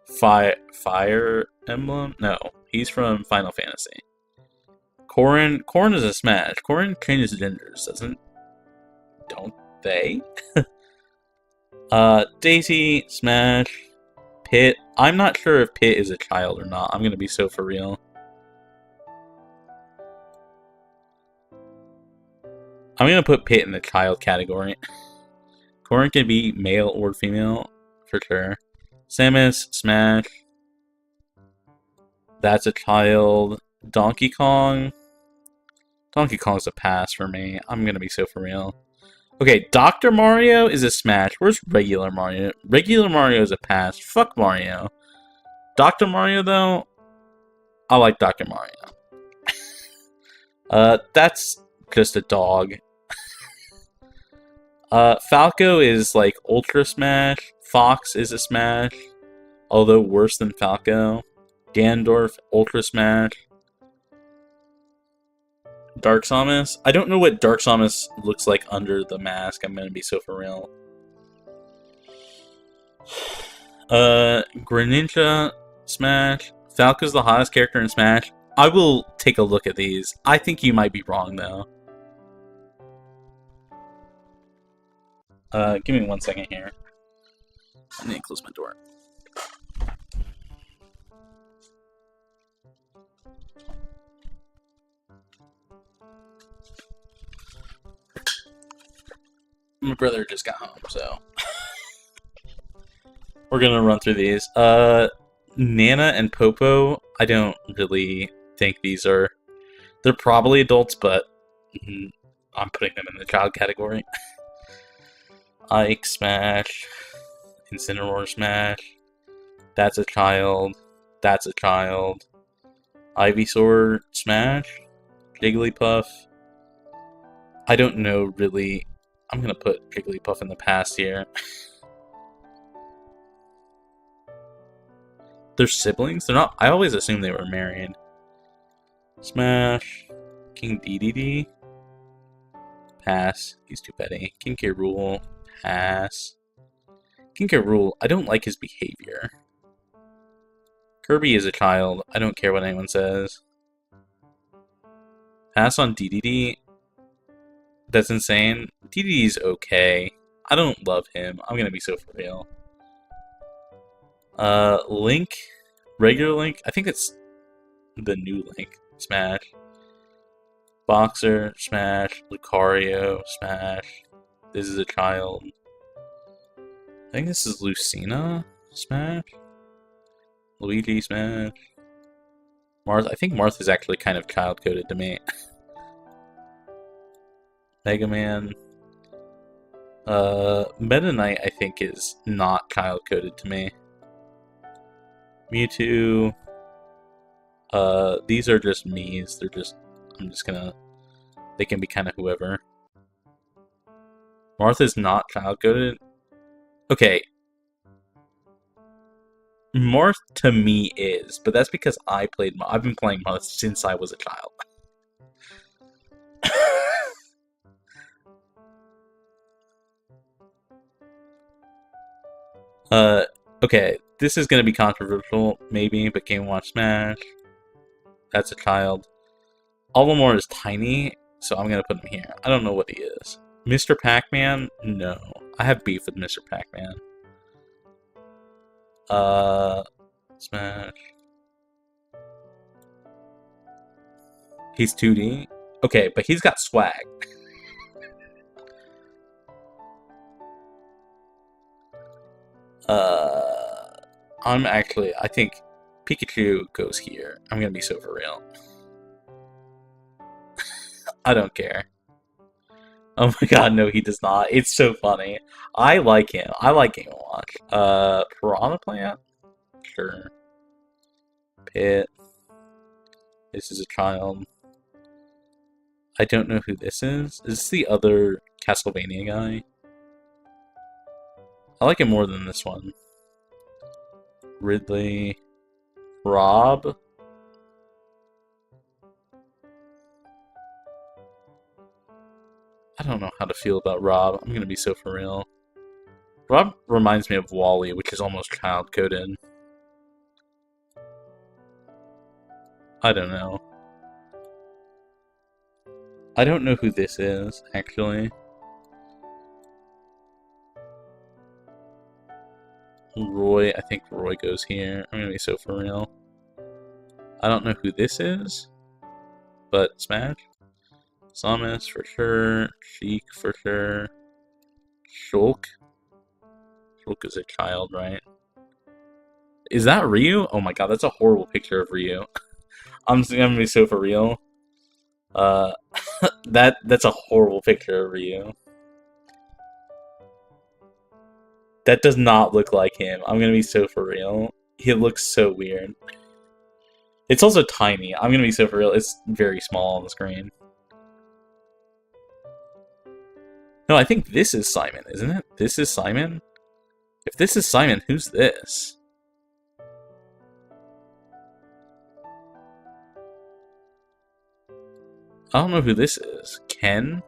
Speaker 1: Fire Emblem. No, he's from Final Fantasy. Corrin is a Smash. Corrin changes genders, don't they? Daisy, Smash. Pit. I'm not sure if Pit is a child or not. I'm gonna be so for real. I'm gonna put Pit in the child category. Corrin can be male or female, for sure. Samus, Smash. That's a child. Donkey Kong. Donkey Kong's a pass for me. I'm gonna be so for real. Okay, Dr. Mario is a Smash. Where's regular Mario? Regular Mario is a pass. Fuck Mario. Dr. Mario, though, I like Dr. Mario. That's just a dog. Falco is like Ultra Smash. Fox is a Smash, although worse than Falco. Ganondorf, Ultra Smash. Dark Samus. I don't know what Dark Samus looks like under the mask. I'm gonna be so for real. Greninja, Smash. Falco's the hottest character in Smash. I will take a look at these. I think you might be wrong, though. Give me 1 second here. I need to close my door. My brother just got home, so we're gonna run through these. Nana and Popo, I don't really think these are... They're probably adults, but I'm putting them in the child category. Ike, Smash. Incineroar, Smash. That's a child. That's a child. Ivysaur, Smash. Jigglypuff. I don't know, really. I'm gonna put Jigglypuff in the past here. They're siblings? They're not. I always assumed they were married. Smash. King DDD. Pass. He's too petty. King K. Rool. Pass. King K. Rool. I don't like his behavior. Kirby is a child. I don't care what anyone says. Pass on DDD. That's insane. DDD's okay. I don't love him. I'm gonna be so for real. Link. Regular Link. I think it's the new Link. Smash. Boxer. Smash. Lucario. Smash. This is a child. I think this is Lucina. Smash. Luigi. Smash. Marth. I think Marth is actually kind of child-coded to me. Mega Man. Meta Knight, I think, is not child-coded to me. Mewtwo. These are just me's. They're just... I'm just gonna... They can be kind of whoever. Martha's not child-coded. Okay. Marth to me is, but that's because I played Marth. I've been playing Marth since I was a child. Okay, this is gonna be controversial, maybe, but Game Watch Smash. That's a child. Olimar is tiny, so I'm gonna put him here. I don't know what he is. Mr. Pac-Man? No. I have beef with Mr. Pac-Man. Smash. He's 2D? Okay, but he's got swag. I think Pikachu goes here. I'm gonna be so for real. I don't care. Oh my god, no, he does not. It's so funny. I like him. I like Game & Watch. Piranha Plant? Sure. Pit. This is a child. I don't know who this is. Is this the other Castlevania guy? I like it more than this one. Ridley. Rob. I don't know how to feel about Rob. I'm gonna be so for real. Rob reminds me of Wally, which is almost child-coded. I don't know. I don't know who this is, actually. Roy, I think Roy goes here. I'm gonna be so for real. I don't know who this is, but Smash. Samus for sure. Sheik for sure. Shulk. Shulk is a child, right? Is that Ryu? Oh my god, that's a horrible picture of Ryu. I'm gonna be so for real. That's a horrible picture of Ryu. That does not look like him. I'm gonna be so for real. He looks so weird. It's also tiny. I'm gonna be so for real. It's very small on the screen. No, I think this is Simon, isn't it? This is Simon? If this is Simon, who's this? I don't know who this is. Ken?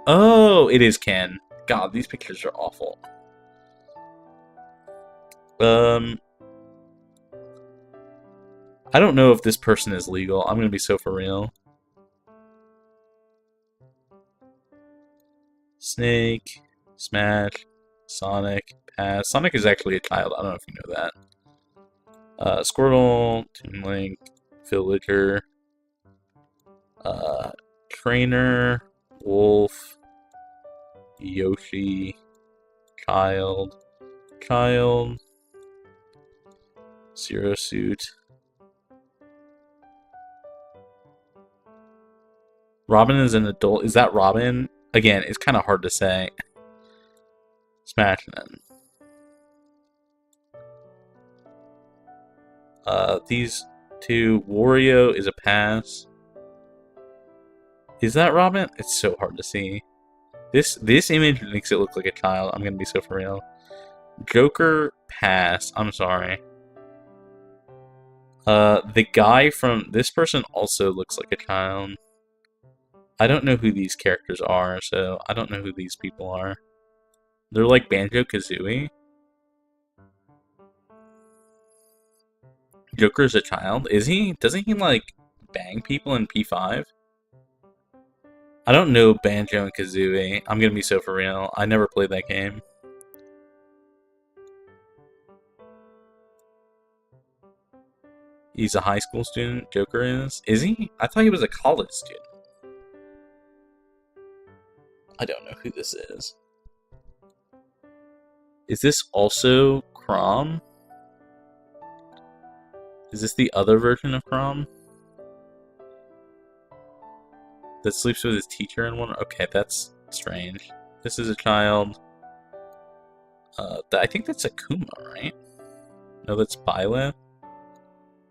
Speaker 1: Oh, it is Ken. God, these pictures are awful. I don't know if this person is legal. I'm gonna be so for real. Snake, Smash, Sonic, Pass. Sonic is actually a child. I don't know if you know that. Squirtle, Toon Link, Villager, Trainer, Wolf, Yoshi, Child, Zero Suit. Robin is an adult. Is that Robin? Again, it's kind of hard to say. Smash then. These two. Wario is a pass. Is that Robin? It's so hard to see. This image makes it look like a child. I'm gonna be so for real. Joker pass. I'm sorry. The guy from this person also looks like a child. I don't know who these characters are, so I don't know who these people are. They're like Banjo-Kazooie. Joker's a child? Is he? Doesn't he, like, bang people in P5? I don't know Banjo and Kazooie. I'm gonna be so for real. I never played that game. He's a high school student, Joker is? Is he? I thought he was a college student. I don't know who this is. Is this also Crom? Is this the other version of Crom? That sleeps with his teacher in one? Okay, that's strange. This is a child. I think that's Akuma, right? No, that's Byleth.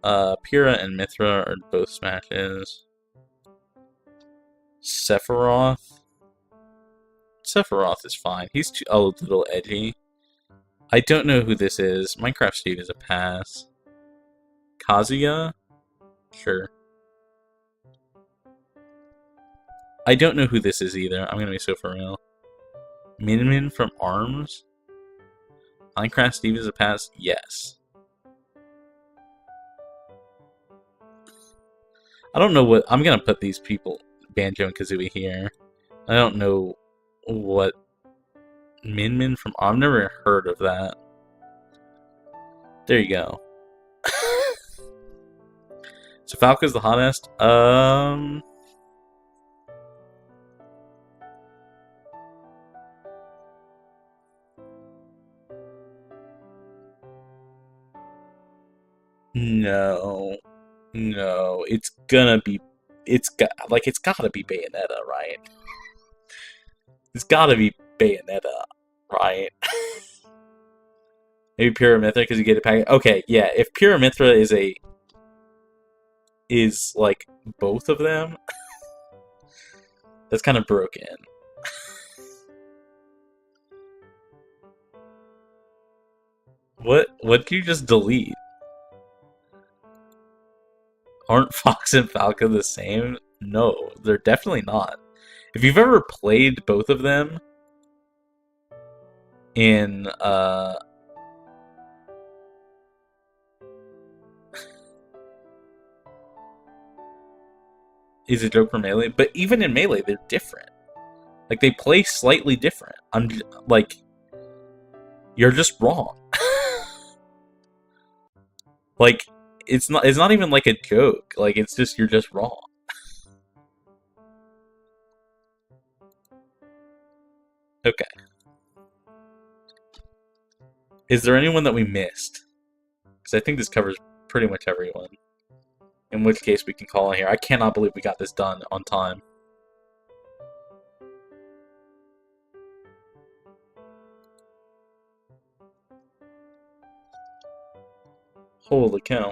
Speaker 1: Pyrrha and Mithra are both smashes. Sephiroth. Sephiroth is fine. He's a little edgy. I don't know who this is. Minecraft Steve is a pass. Kazuya? Sure. I don't know who this is either. I'm gonna be so for real. Min Min from ARMS? Minecraft Steve is a pass? Yes. I don't know what... I'm gonna put these people, Banjo and Kazooie, here. I don't know what... Min Min from... I've never heard of that. There you go. So Falco's the hottest? No. No. It's gotta be... it's gotta be Bayonetta, right? It's gotta be Bayonetta, right? Maybe Pyrrha Mithra because you get a packet. Okay, yeah. If Pyrrha Mithra is like both of them, that's kind of broken. What did you just delete? Aren't Fox and Falco the same? No, they're definitely not. If you've ever played both of them in is a joke for Melee, but even in Melee they're different. Like they play slightly different. Like you're just wrong. Like it's not even like a joke. Like it's just you're just wrong. Okay. Is there anyone that we missed? Because I think this covers pretty much everyone. In which case we can call in here. I cannot believe we got this done on time. Holy cow.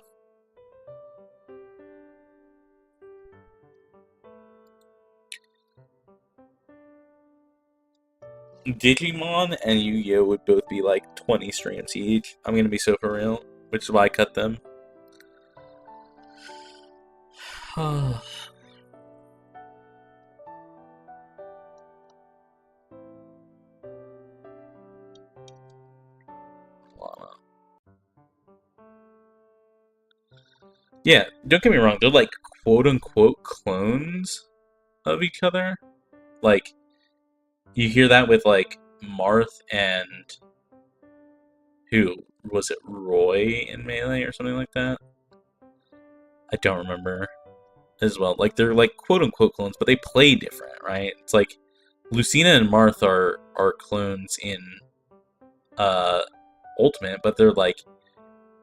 Speaker 1: Digimon and Yu-Gi-Oh! Would both be like 20 streams each. I'm gonna be so for real. Which is why I cut them. Yeah, don't get me wrong, they're like quote-unquote clones of each other. Like, you hear that with like Marth and who? Was it Roy in Melee or something like that? I don't remember as well. Like, they're like quote-unquote clones, but they play different, right? It's like Lucina and Marth are clones in Ultimate, but they're like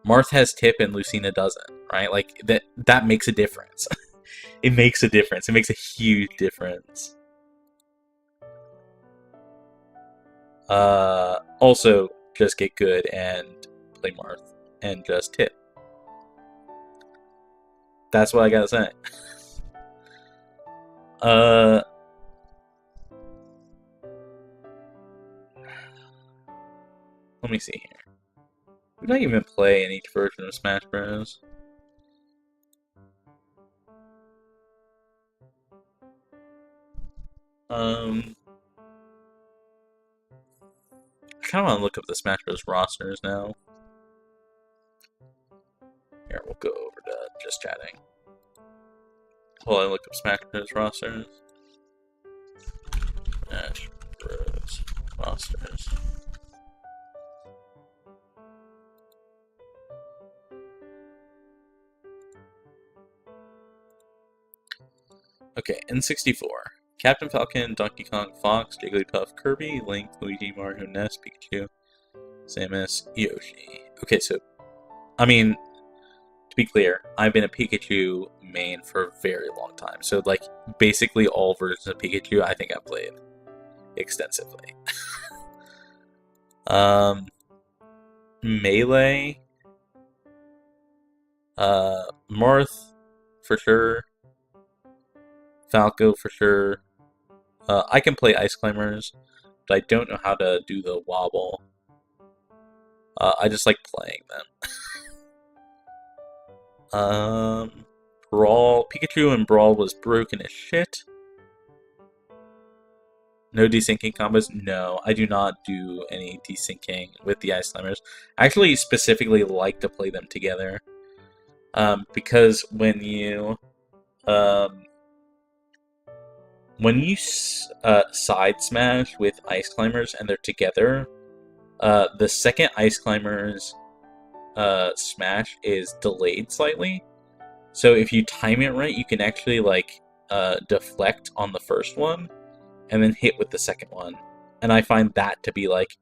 Speaker 1: Marth has tip and Lucina doesn't, right? Like that makes a difference. It makes a difference. It makes a huge difference. Also, just get good and play Marth and just tip. That's what I gotta say. let me see here. We don't even play in each version of Smash Bros. I kind of want to look up the Smash Bros. Rosters now. Here, we'll go over to just chatting. While I look up Smash Bros. Rosters. Smash Bros. Rosters. Okay, N64. Captain Falcon, Donkey Kong, Fox, Jigglypuff, Kirby, Link, Luigi, Mario, Ness, Pikachu, Samus, Yoshi. Okay, so, I mean, to be clear, I've been a Pikachu main for a very long time. So, like, basically all versions of Pikachu I think I've played extensively. Melee. Marth, for sure. Falco, for sure. I can play Ice Climbers, but I don't know how to do the wobble. I just like playing them. Brawl. Pikachu and Brawl was broken as shit. No desyncing combos? No, I do not do any desyncing with the Ice Climbers. I actually specifically like to play them together. Because when you side smash with Ice Climbers and they're together, the second Ice Climbers smash is delayed slightly. So if you time it right, you can actually like deflect on the first one and then hit with the second one. And I find that to be like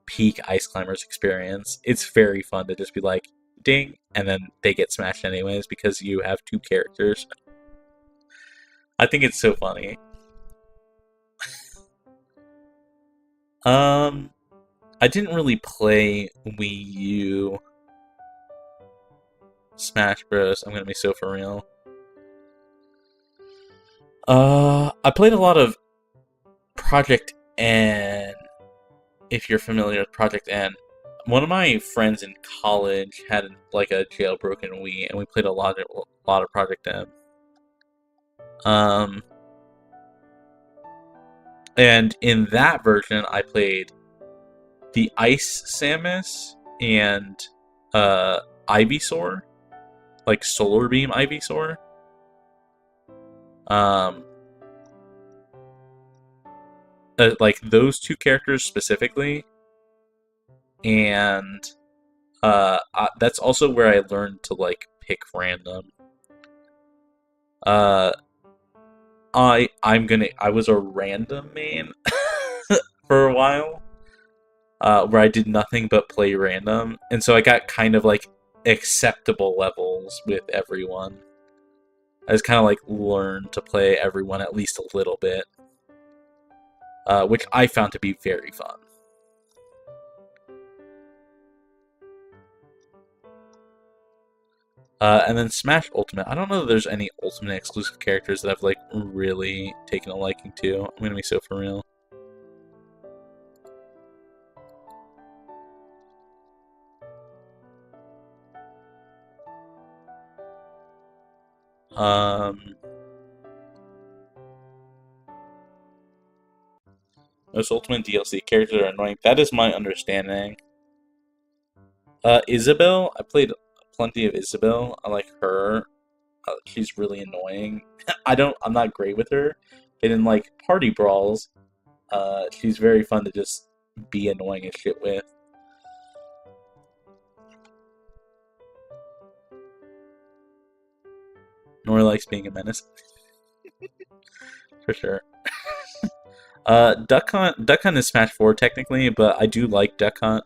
Speaker 1: peak Ice Climbers experience. It's very fun to just be like ding, and then they get smashed anyways because you have two characters. I think it's so funny. I didn't really play Wii U Smash Bros. I'm gonna be so for real. I played a lot of Project N, if you're familiar with Project N. One of my friends in college had like a jailbroken Wii, and we played a lot of Project N. And in that version, I played the Ice Samus and Ivysaur, like Solar Beam Ivysaur. Like those two characters specifically, and that's also where I learned to like pick random. I was a random main for a while, where I did nothing but play random, and so I got kind of like acceptable levels with everyone. I just kind of like learned to play everyone at least a little bit, which I found to be very fun. And then Smash Ultimate. I don't know if there's any Ultimate exclusive characters that I've like really taken a liking to. I'm gonna be so for real. Most Ultimate DLC characters are annoying. That is my understanding. Isabelle. I played plenty of Isabelle. I like her. She's really annoying. I'm not great with her. And in like party brawls, she's very fun to just be annoying as shit with. Nori likes being a menace. For sure. Duck Hunt is Smash 4 technically, but I do like Duck Hunt.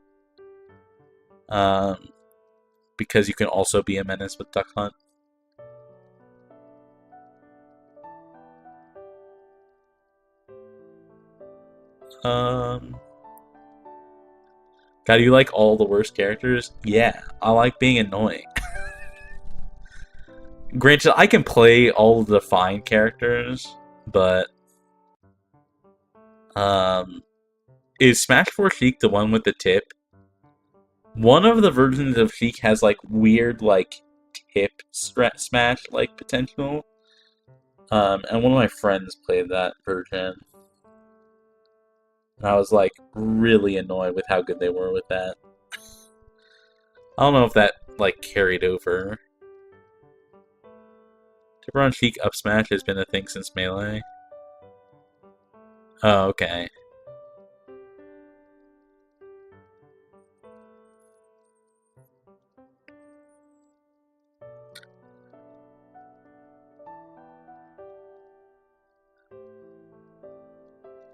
Speaker 1: Because you can also be a menace with Duck Hunt. God, you like all the worst characters? Yeah, I like being annoying. Granted, I can play all of the fine characters, but is Smash 4 Sheik the one with the tip? One of the versions of Sheik has like weird like tip smash like potential. And one of my friends played that version. And I was like really annoyed with how good they were with that. I don't know if that like carried over. Tipper on Sheik up smash has been a thing since Melee. Oh, okay.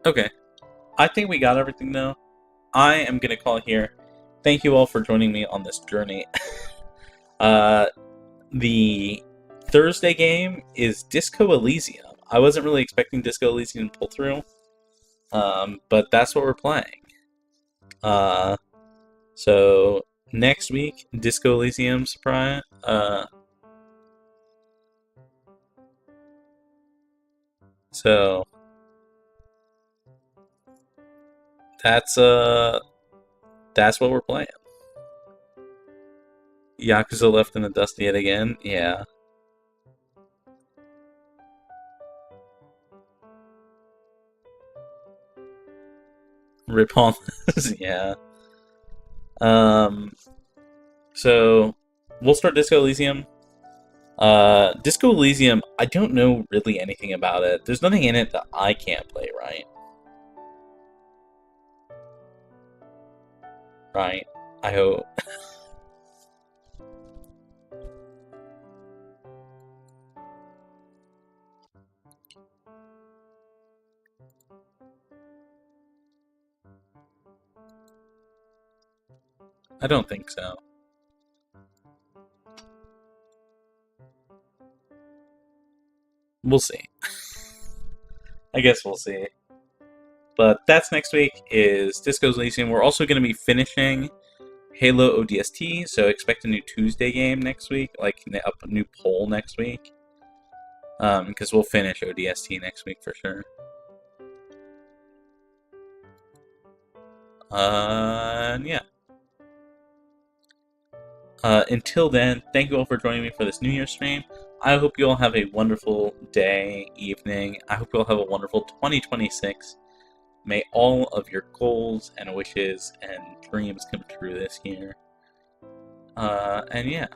Speaker 1: Okay. I think we got everything though. I am gonna call it here. Thank you all for joining me on this journey. The Thursday game is Disco Elysium. I wasn't really expecting Disco Elysium to pull through, but that's what we're playing. So next week, Disco Elysium surprise. So that's what we're playing. Yakuza left in the dust yet again. Yeah. Rip on this. Yeah. So we'll start Disco Elysium. Disco Elysium, I don't know really anything about it. There's nothing in it that I can't play, right? Right. I hope. I don't think so. We'll see. I guess we'll see. But that's next week is Disco Elysium. We're also going to be finishing Halo ODST, so expect a new Tuesday game next week, like a new poll next week. Because we'll finish ODST next week for sure. Yeah. Until then, thank you all for joining me for this New Year's stream. I hope you all have a wonderful day, evening. I hope you all have a wonderful 2026. May all of your goals and wishes and dreams come true this year. And yeah,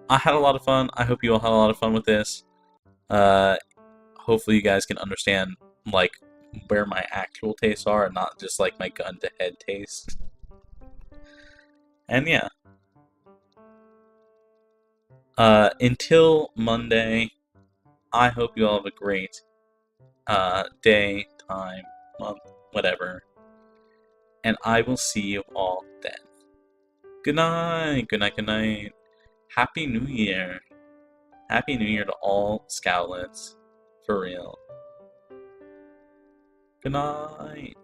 Speaker 1: I had a lot of fun. I hope you all had a lot of fun with this. Hopefully you guys can understand, like, where my actual tastes are and not just, like, my gun-to-head taste. And yeah. Until Monday, I hope you all have a great day, time, month, whatever. And I will see you all then. Good night, good night, good night. Happy New Year. Happy New Year to all Scoutlets. For real. Good night.